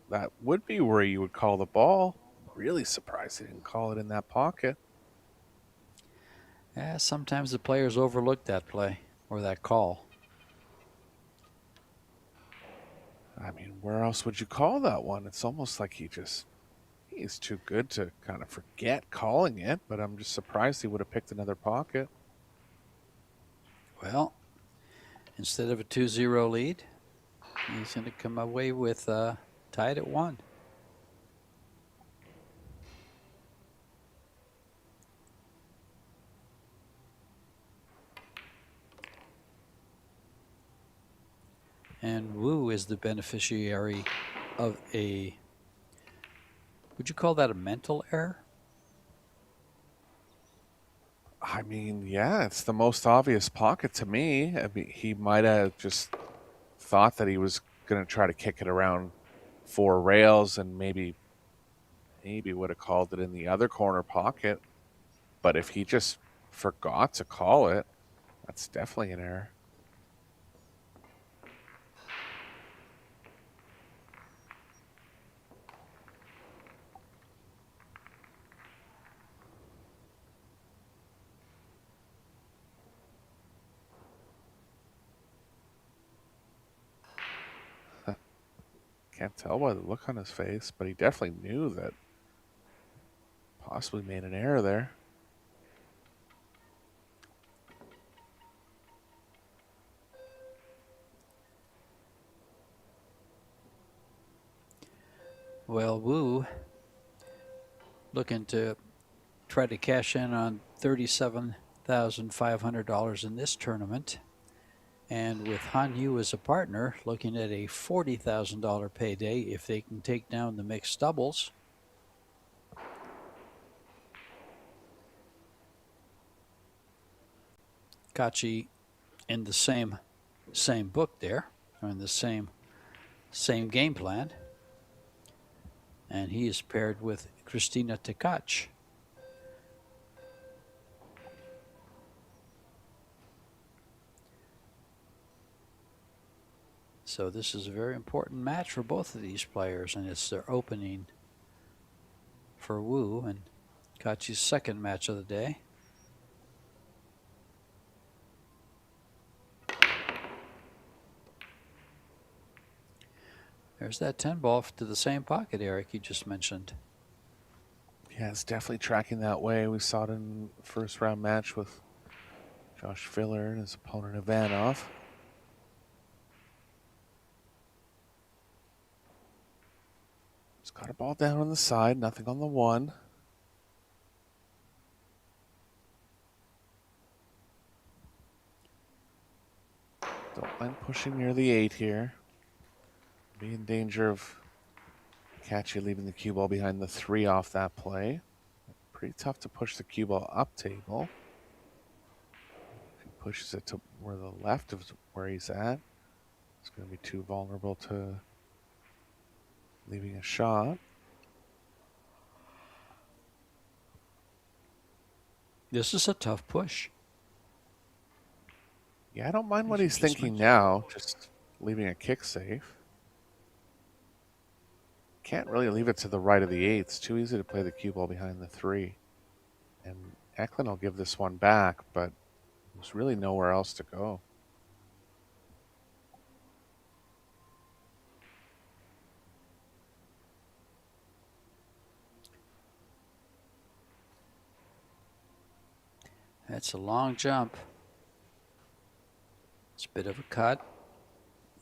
That would be where you would call the ball. Really surprised he didn't call it in that pocket. Yeah, sometimes the players overlook that play or that call. I mean, where else would you call that one? It's almost like he's too good to kind of forget calling it, but I'm just surprised he would have picked another pocket. Well, instead of a 2-0 lead, he's going to come away with tied at 1. And Wu is the beneficiary of a, would you call that a mental error? I mean, yeah, it's the most obvious pocket to me. I mean, he might have just thought that he was going to try to kick it around 4 rails and maybe would have called it in the other corner pocket. But if he just forgot to call it, that's definitely an error. Can't tell by the look on his face, but he definitely knew that possibly made an error there. Well, Wu looking to try to cash in on $37,500 in this tournament. And with Han Yu as a partner, looking at a $40,000 payday if they can take down the mixed doubles. Kachi in the same book there, or in the same game plan. And he is paired with Christina Tkach. So this is a very important match for both of these players, and it's their opening for Wu and Kachi's second match of the day. There's that 10 ball to the same pocket, Eric, you just mentioned. Yeah, it's definitely tracking that way. We saw it in the first round match with Josh Filler and his opponent Ivanov. He's got a ball down on the side, nothing on the 1. Don't mind pushing near the 8 here. Be in danger of Kachi leaving the cue ball behind the 3 off that play. Pretty tough to push the cue ball up table. If he pushes it to where the left of where he's at, it's going to be too vulnerable to leaving a shot. This is a tough push. Yeah, I don't mind what You he's just thinking mentioned. now, just leaving a kick safe. Can't really leave it to the right of the 8. It's too easy to play the cue ball behind the 3. And Eklund will give this one back, but there's really nowhere else to go. That's a long jump. It's a bit of a cut.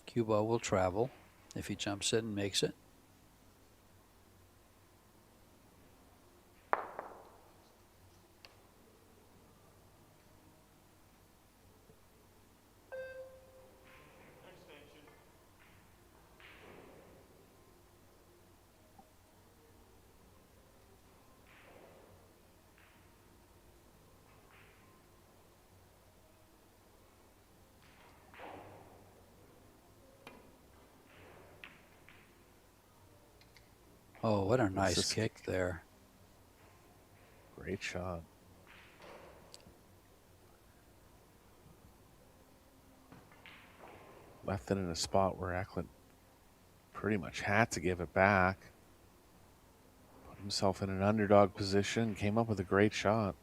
Cue ball will travel if he jumps it and makes it. Oh, what a nice kick there. Great shot. Left it in a spot where Eklund pretty much had to give it back. Put himself in an underdog position, came up with a great shot.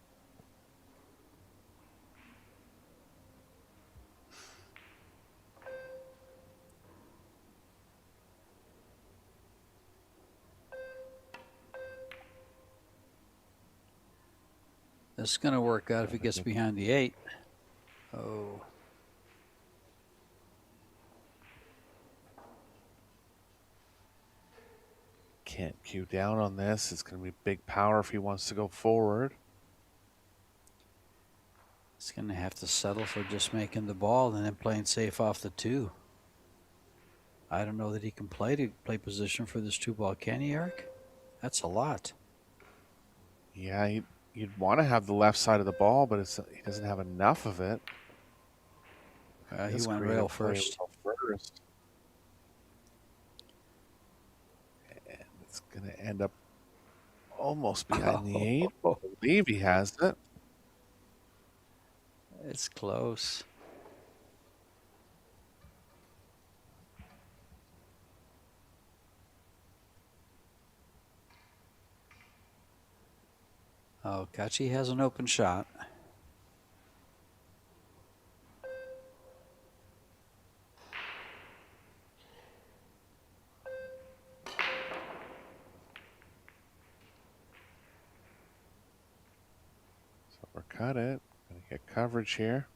This is going to work out if he gets behind the 8. Oh. Can't cue down on this. It's going to be big power if he wants to go forward. He's going to have to settle for just making the ball and then playing safe off the 2. I don't know that he can play position for this 2-ball, can he, Eric? That's a lot. Yeah, you'd want to have the left side of the ball, but he doesn't have enough of it. He went rail first. And it's going to end up almost behind the 8. I believe he has it. It's close. Oh, Kachi has an open shot. So uppercut it. Gonna get coverage here.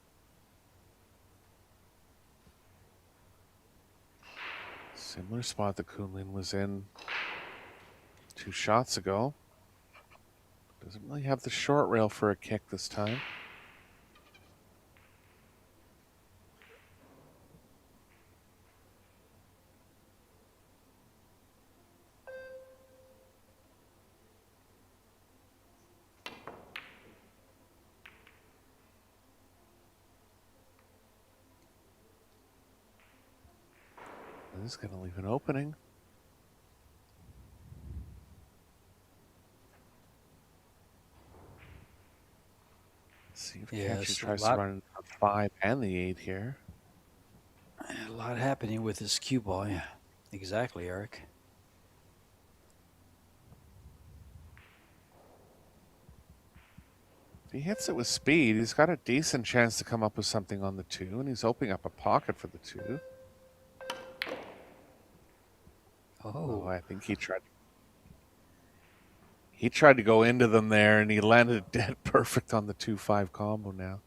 Similar spot that Kunlin was in 2 shots ago. Doesn't really have the short rail for a kick this time. This is going to leave an opening. See if Kachi tries to run the 5 and the 8 here. A lot happening with this cue ball. Yeah, exactly, Eric. If he hits it with speed, he's got a decent chance to come up with something on the 2, and he's opening up a pocket for the 2. Oh, I think he tried to go into them there, and he landed dead perfect on the 2-5 combo now.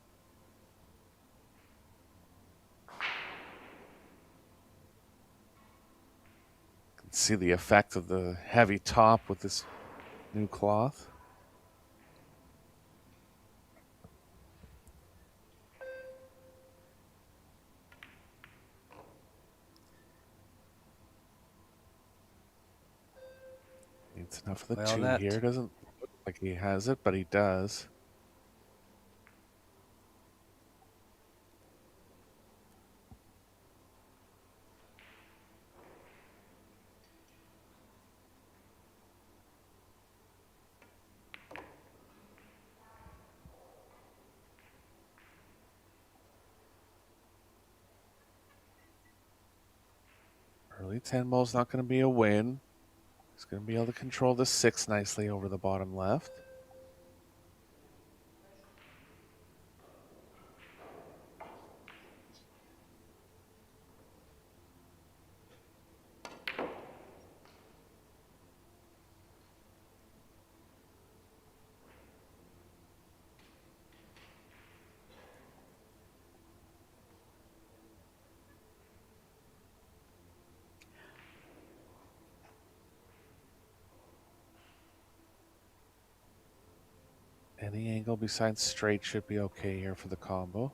You can see the effect of the heavy top with this new cloth. Needs enough of the 2 here. Doesn't look like he has it, but he does. Early 10 ball's not going to be a win. He's going to be able to control the 6 nicely over the bottom left. Any angle besides straight should be okay here for the combo.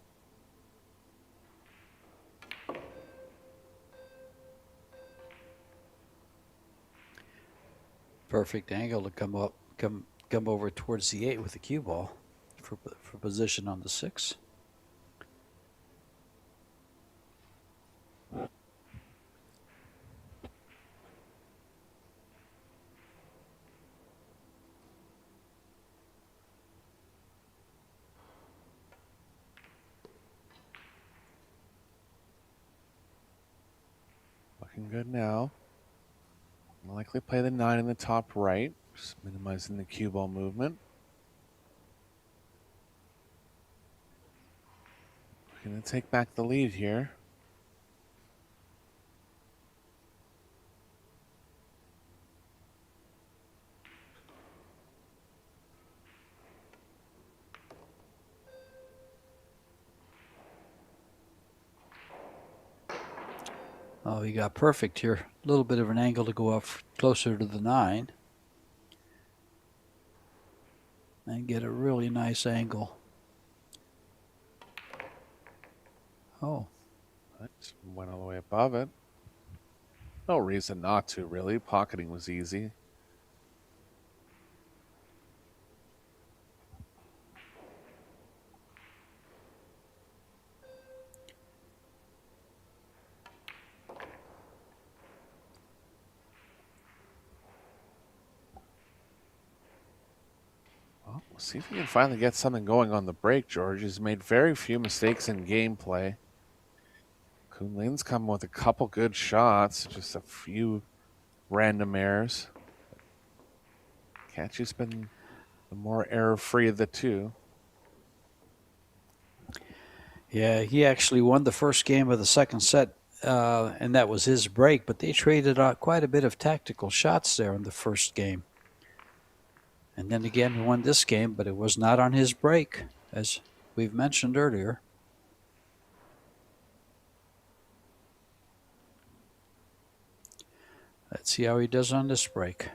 Perfect angle to come over towards the 8 with the cue ball for position on the 6. Looking good now. I'll likely play the 9 in the top right, just minimizing the cue ball movement. Going to take back the lead here. Oh, he got perfect here. A little bit of an angle to go up closer to the 9. And get a really nice angle. Oh. That went all the way above it. No reason not to, really. Pocketing was easy. Well, we'll see if we can finally get something going on the break, George. He's made very few mistakes in gameplay. Kunlin's come with a couple good shots, just a few random errors. Catchy's been the more error-free of the two. Yeah, he actually won the first game of the second set, and that was his break, but they traded quite a bit of tactical shots there in the first game. And then again, he won this game, but it was not on his break, as we've mentioned earlier. Let's see how he does on this break.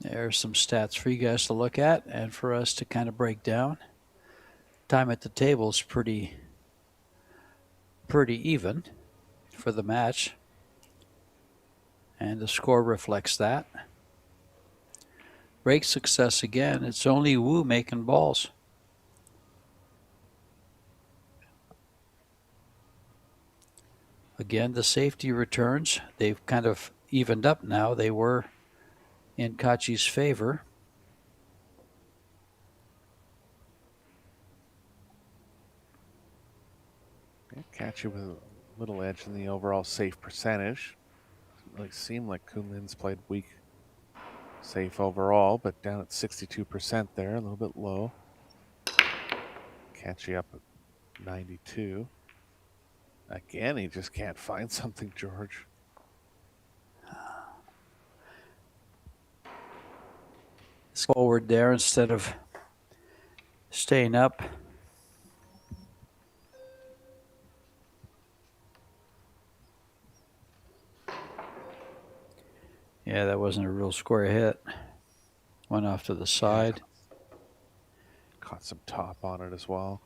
There's some stats for you guys to look at and for us to kind of break down. Time at the table is pretty even for the match, and the score reflects that. Break success again. It's only Wu making balls. Again, the safety returns, they've kind of evened up now. They were in Kachi's favor. Yeah, Kachi with a little edge in the overall safe percentage. Doesn't really seem like Kunlin's played weak safe overall, but down at 62% there, a little bit low. Kachi up at 92. Again, he just can't find something, George. Forward there instead of staying up. Yeah, that wasn't a real square hit. Went off to the side. Caught some top on it as well.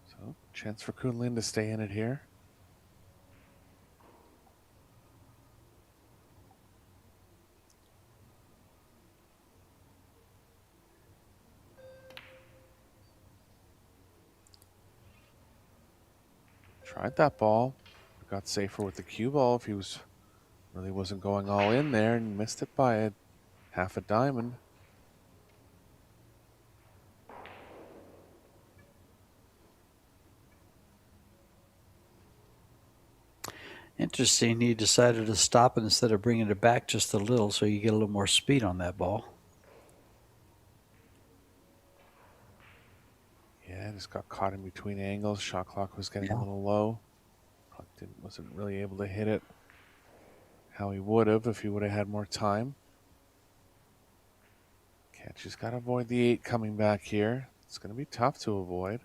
So, chance for Kunlin to stay in it here. Tried that ball. got safer with the cue ball if he really wasn't going all in there and missed it by half a diamond. Interesting, he decided to stop it instead of bringing it back just a little so you get a little more speed on that ball. Yeah, just got caught in between angles. Shot clock was getting a little low. Wasn't really able to hit it how he would have if he would have had more time. Catch has got to avoid the 8 coming back here. It's going to be tough to avoid.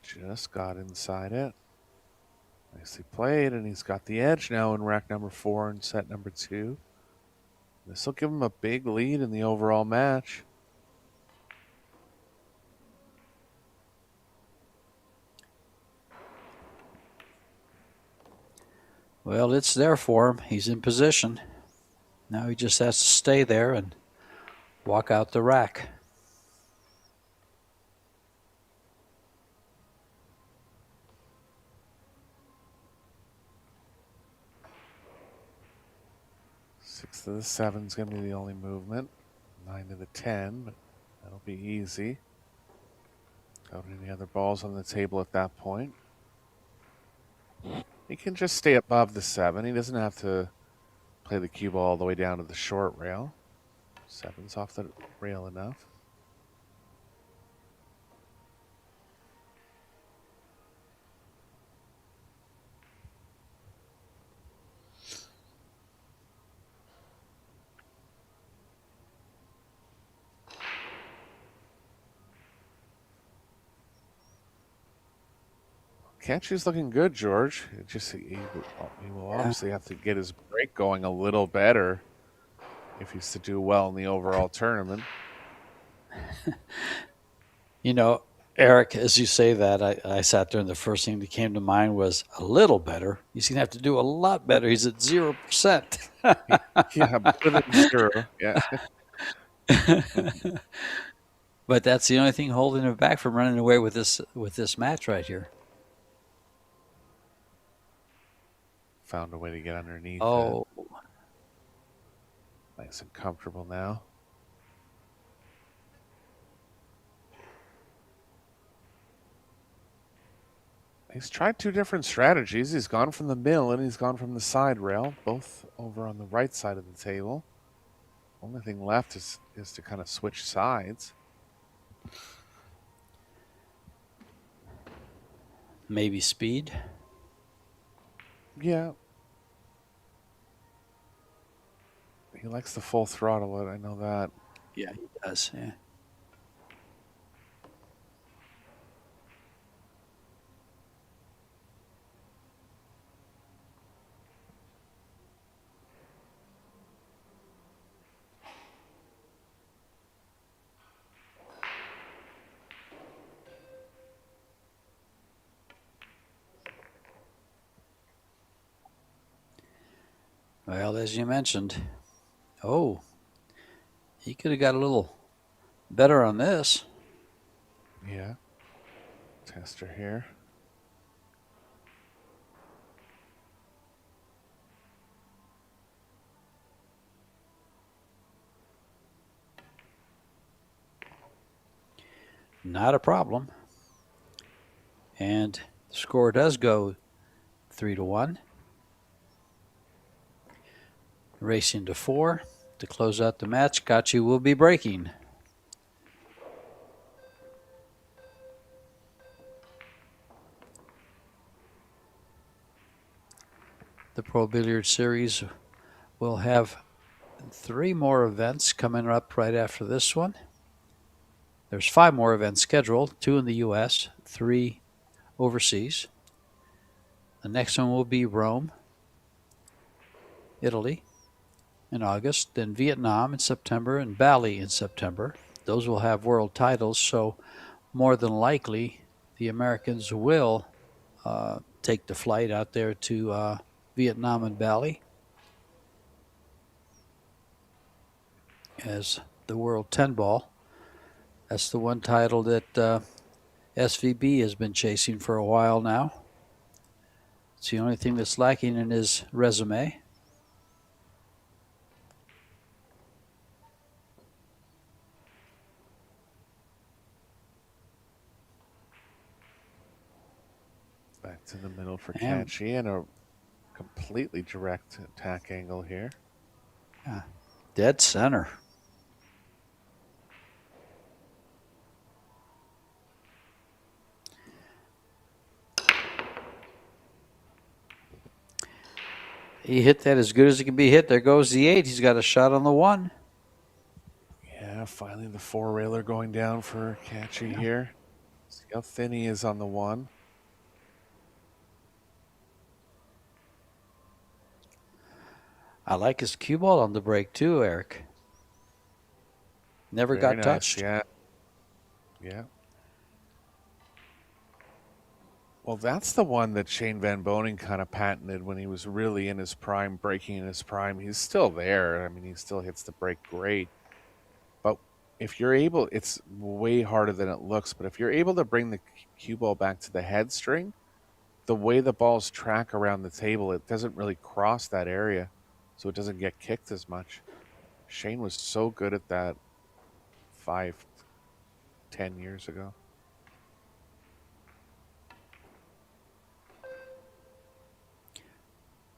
Just got inside it. Nicely played, and he's got the edge now in rack number 4 and set number 2. This will give him a big lead in the overall match. Well, it's there for him. He's in position. Now he just has to stay there and walk out the rack. Six to the 7 is going to be the only movement. 9 to the 10, but that'll be easy. Don't any other balls on the table at that point. He can just stay above the 7. He doesn't have to play the cue ball all the way down to the short rail. 7's off the rail enough. Catch is looking good, George. It just he will obviously have to get his break going a little better if he's to do well in the overall tournament. You know, Eric, as you say that, I sat there and the first thing that came to mind was a little better. He's going to have to do a lot better. He's at 0%. Yeah, better than 0. Yeah. But that's the only thing holding him back from running away with this match right here. Found a way to get underneath. Oh. It. Nice and comfortable now. He's tried 2 different strategies. He's gone from the mill and he's gone from the side rail, both over on the right side of the table. Only thing left is to kind of switch sides. Maybe speed. Yeah. He likes the full throttle, I know that. Yeah, he does. Yeah. Well, as you mentioned, he could have got a little better on this. Yeah. Tester here. Not a problem. And the score does go 3-1. Racing to 4 to close out the match. Kachi will be breaking. The Pro Billiard Series will have 3 more events coming up right after this one. There's 5 more events scheduled, 2 in the U.S., 3 overseas. The next one will be Rome, Italy in August, then Vietnam in September, and Bali in September. Those will have world titles, so more than likely the Americans will take the flight out there to Vietnam and Bali. as the World 10 Ball. That's the one title that SVB has been chasing for a while now. It's the only thing that's lacking in his resume. Back to the middle for And- Catchy and a completely direct attack angle here. Dead center. He hit that as good as it can be hit. There goes the 8. He's got a shot on the 1. Yeah, finally the 4-railer going down for Catchy here. See how thin he is on the 1. I like his cue ball on the break too, Eric. Never Very got nice, touched. Yeah. Yeah. Well, that's the one that Shane Van Boning kind of patented when he was really in his prime, breaking in his prime. He's still there. I mean, he still hits the break great. But if you're able, it's way harder than it looks, but if you're able to bring the cue ball back to the head string, the way the balls track around the table, it doesn't really cross that area, so it doesn't get kicked as much. Shane was so good at that 5-10 years ago.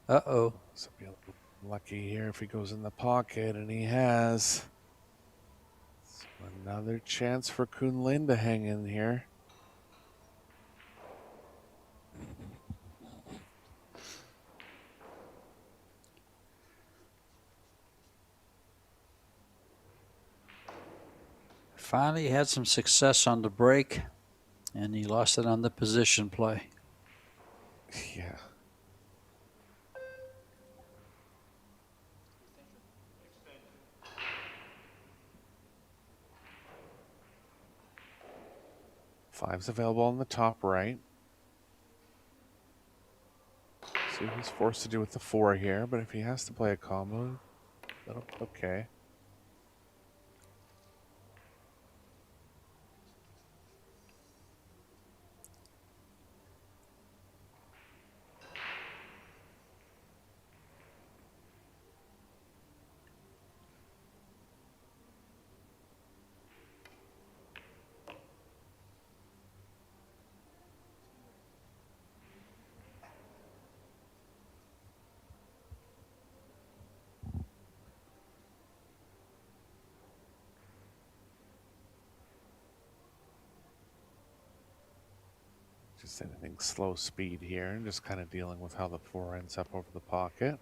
Uh-oh. So be a little lucky here if he goes in the pocket, and he has. So another chance for Kunlin to hang in here. Finally had some success on the break, and he lost it on the position play. Yeah. Five's available on the top right. See what he's forced to do with the 4 here, but if he has to play a combo, that'll be okay. Just anything slow speed here, and just kind of dealing with how the 4 ends up over the pocket.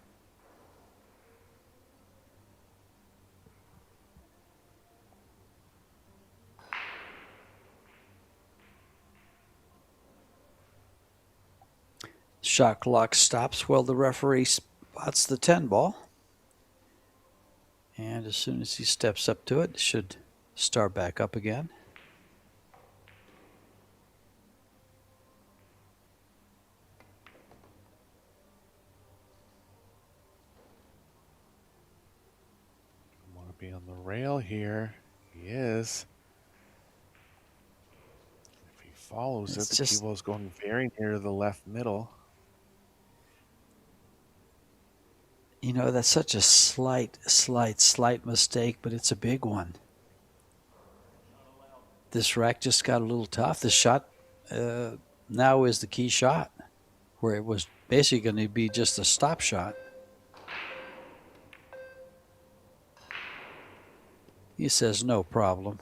Shot clock stops while the referee spots the 10 ball. And as soon as he steps up to it should start back up again. Want to be on the rail here. He is. If he follows It's it, the just- cue ball is going very near the left middle. You know, that's such a slight mistake, but it's a big one. This rack just got a little tough. The shot now is the key shot, where it was basically going to be just a stop shot. He says no problem.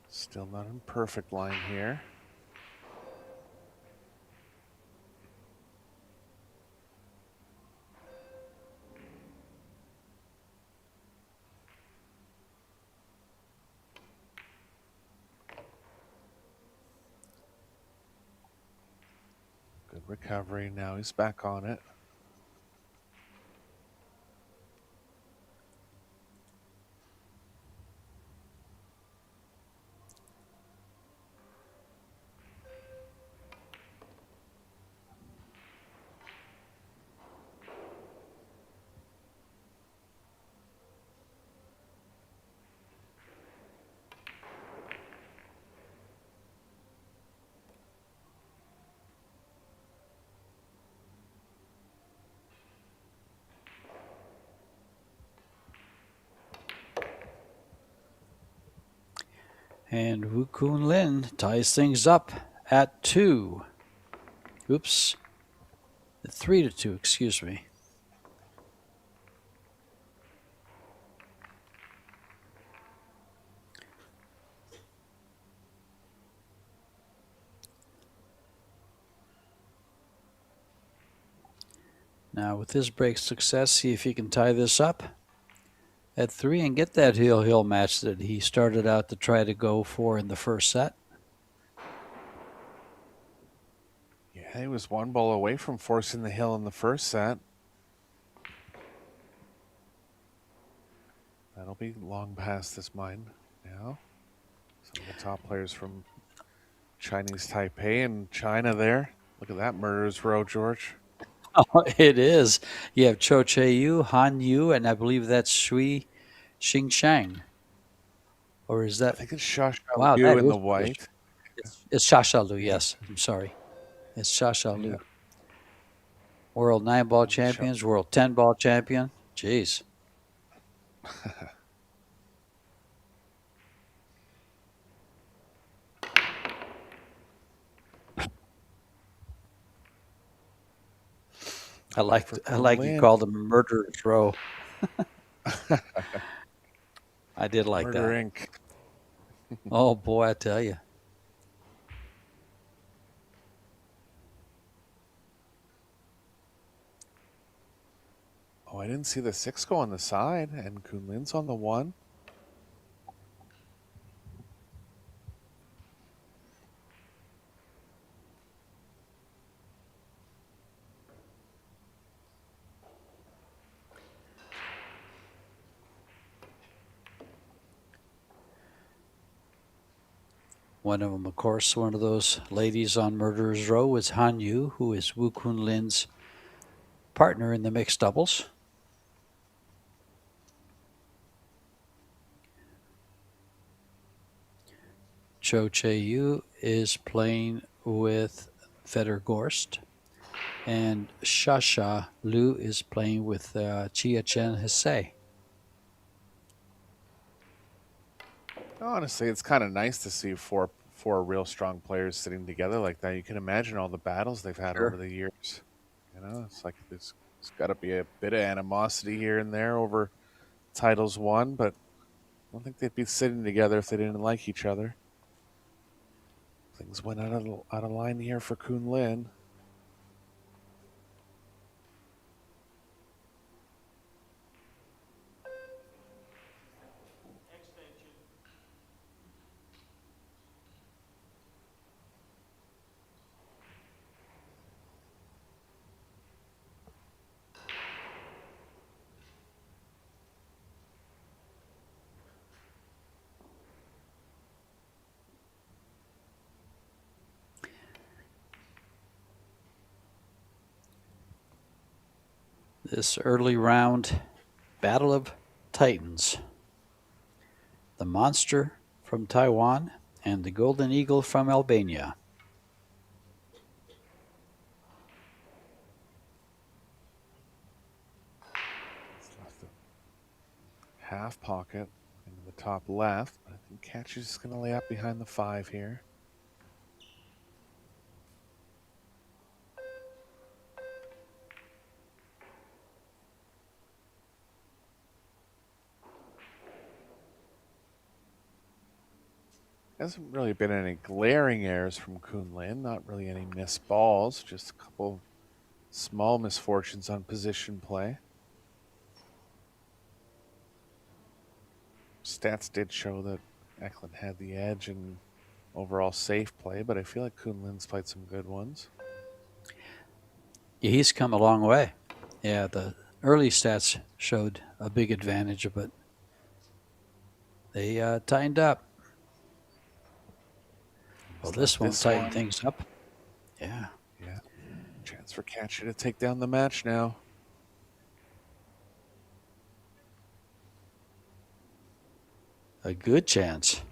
Still not in perfect line here. Good recovery. Now he's back on it. And Wu Kun Lin ties things up at 2. Oops. 3-2, excuse me. Now with his break success, see if he can tie this up at 3 and get that heel-heel match that he started out to try to go for in the first set. Yeah, he was one ball away from forcing the hill in the first set. That'll be long past his mind now. Some of the top players from Chinese Taipei and China there. Look at that murderer's row, George. Oh, it is. You have Cho Che-yu, Han Yu, and I believe that's Shui Xingshang. Or is I that? think it's Xia Wow, Liu that in is. the white. It's Xia Lu, yes. I'm sorry. It's Xia Lu. Yeah. World 9-ball And Xia- champions, world 10-ball champion. Jeez. I like you called them a murderer's row. I did like Murder that. Inc. Oh boy, I tell you. Oh, I didn't see the 6 go on the side, and Kunlin's on the 1. One of them, of course, one of those ladies on Murderer's Row is Han Yu, who is Wu Kun Lin's partner in the mixed doubles. Cho Che-yu is playing with Federgorst, and Xia Lu is playing with Chia Chen Hsei. Honestly, it's kind of nice to see four real strong players sitting together like that. You can imagine all the battles they've had Sure. over the years. You know, it's like there's got to be a bit of animosity here and there over titles won, but I don't think they'd be sitting together if they didn't like each other. Things went out of line here for Kun Lin. This early round Battle of Titans. The Monster from Taiwan and the Golden Eagle from Albania. Half pocket into the top left. I think Catch is going to lay up behind the 5 here. Hasn't really been any glaring errors from Kun Lin. Not really any missed balls. Just a couple small misfortunes on position play. Stats did show that Eklund had the edge in overall safe play, but I feel like Kun Lin's played some good ones. Yeah, he's come a long way. Yeah, the early stats showed a big advantage, but they tightened up. Well, this won't tighten things up. Yeah. Yeah. Chance for Catcher to take down the match now. A good chance.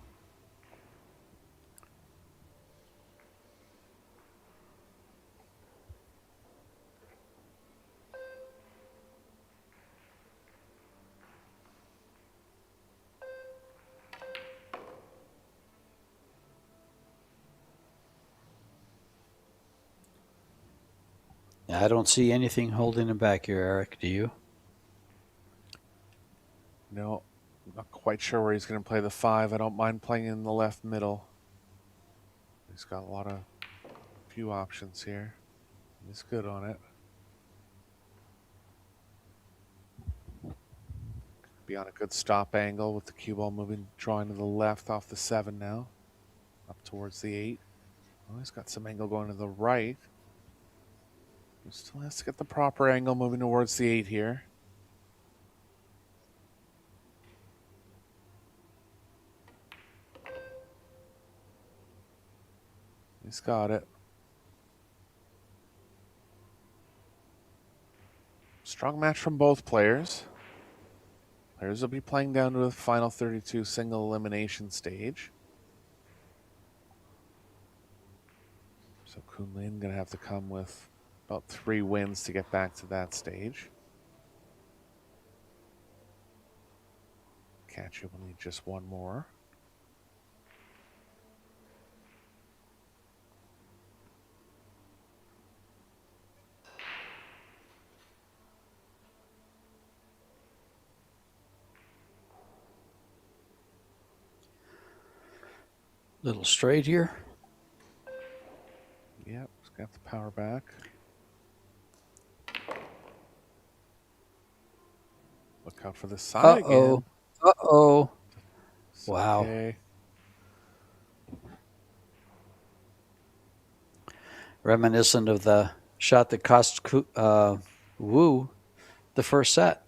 I don't see anything holding him back here, Eric. Do you? No, not quite sure where he's going to play the 5. I don't mind playing in the left middle. He's got few options here. He's good on it. Be on a good stop angle with the cue ball moving, drawing to the left off the 7 now. Up towards the 8. Oh, he's got some angle going to the right. He still has to get the proper angle moving towards the 8 here. He's got it. Strong match from both players. Players will be playing down to the final 32 single elimination stage. So Kunlin going to have to come with about 3 wins to get back to that stage. Katya will need just 1 more. Little straight here. Yep, he's got the power back. Look out for the side again. Uh-oh. It's Wow. Okay. Reminiscent of the shot that cost Wu the first set.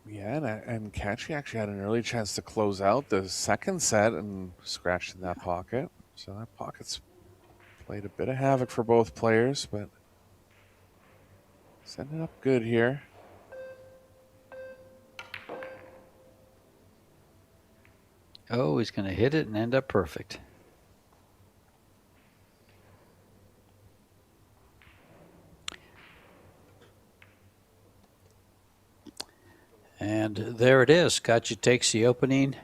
Yeah, and Katya actually had an early chance to close out the second set and scratched in that pocket. So that pocket's played a bit of havoc for both players, but it's ended up good here. Oh, he's going to hit it and end up perfect. And there it is. Katya takes the opening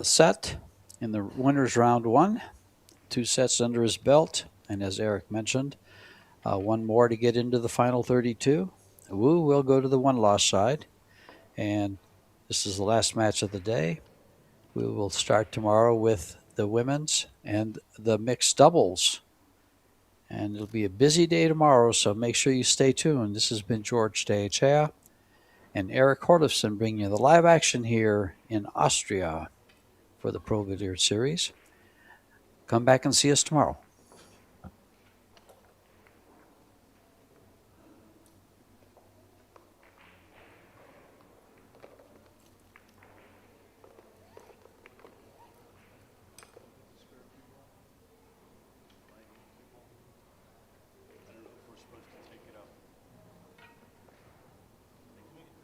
set in the winners round 1. 2 sets under his belt. And as Eric mentioned, 1 more to get into the final 32. Wu will go to the 1-loss side. And this is the last match of the day. We will start tomorrow with the women's and the mixed doubles. And it'll be a busy day tomorrow, so make sure you stay tuned. This has been George Dehechea and Eric Horlifson bringing you the live action here in Austria for the Pro Billiard Series. Come back and see us tomorrow.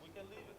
We can leave it.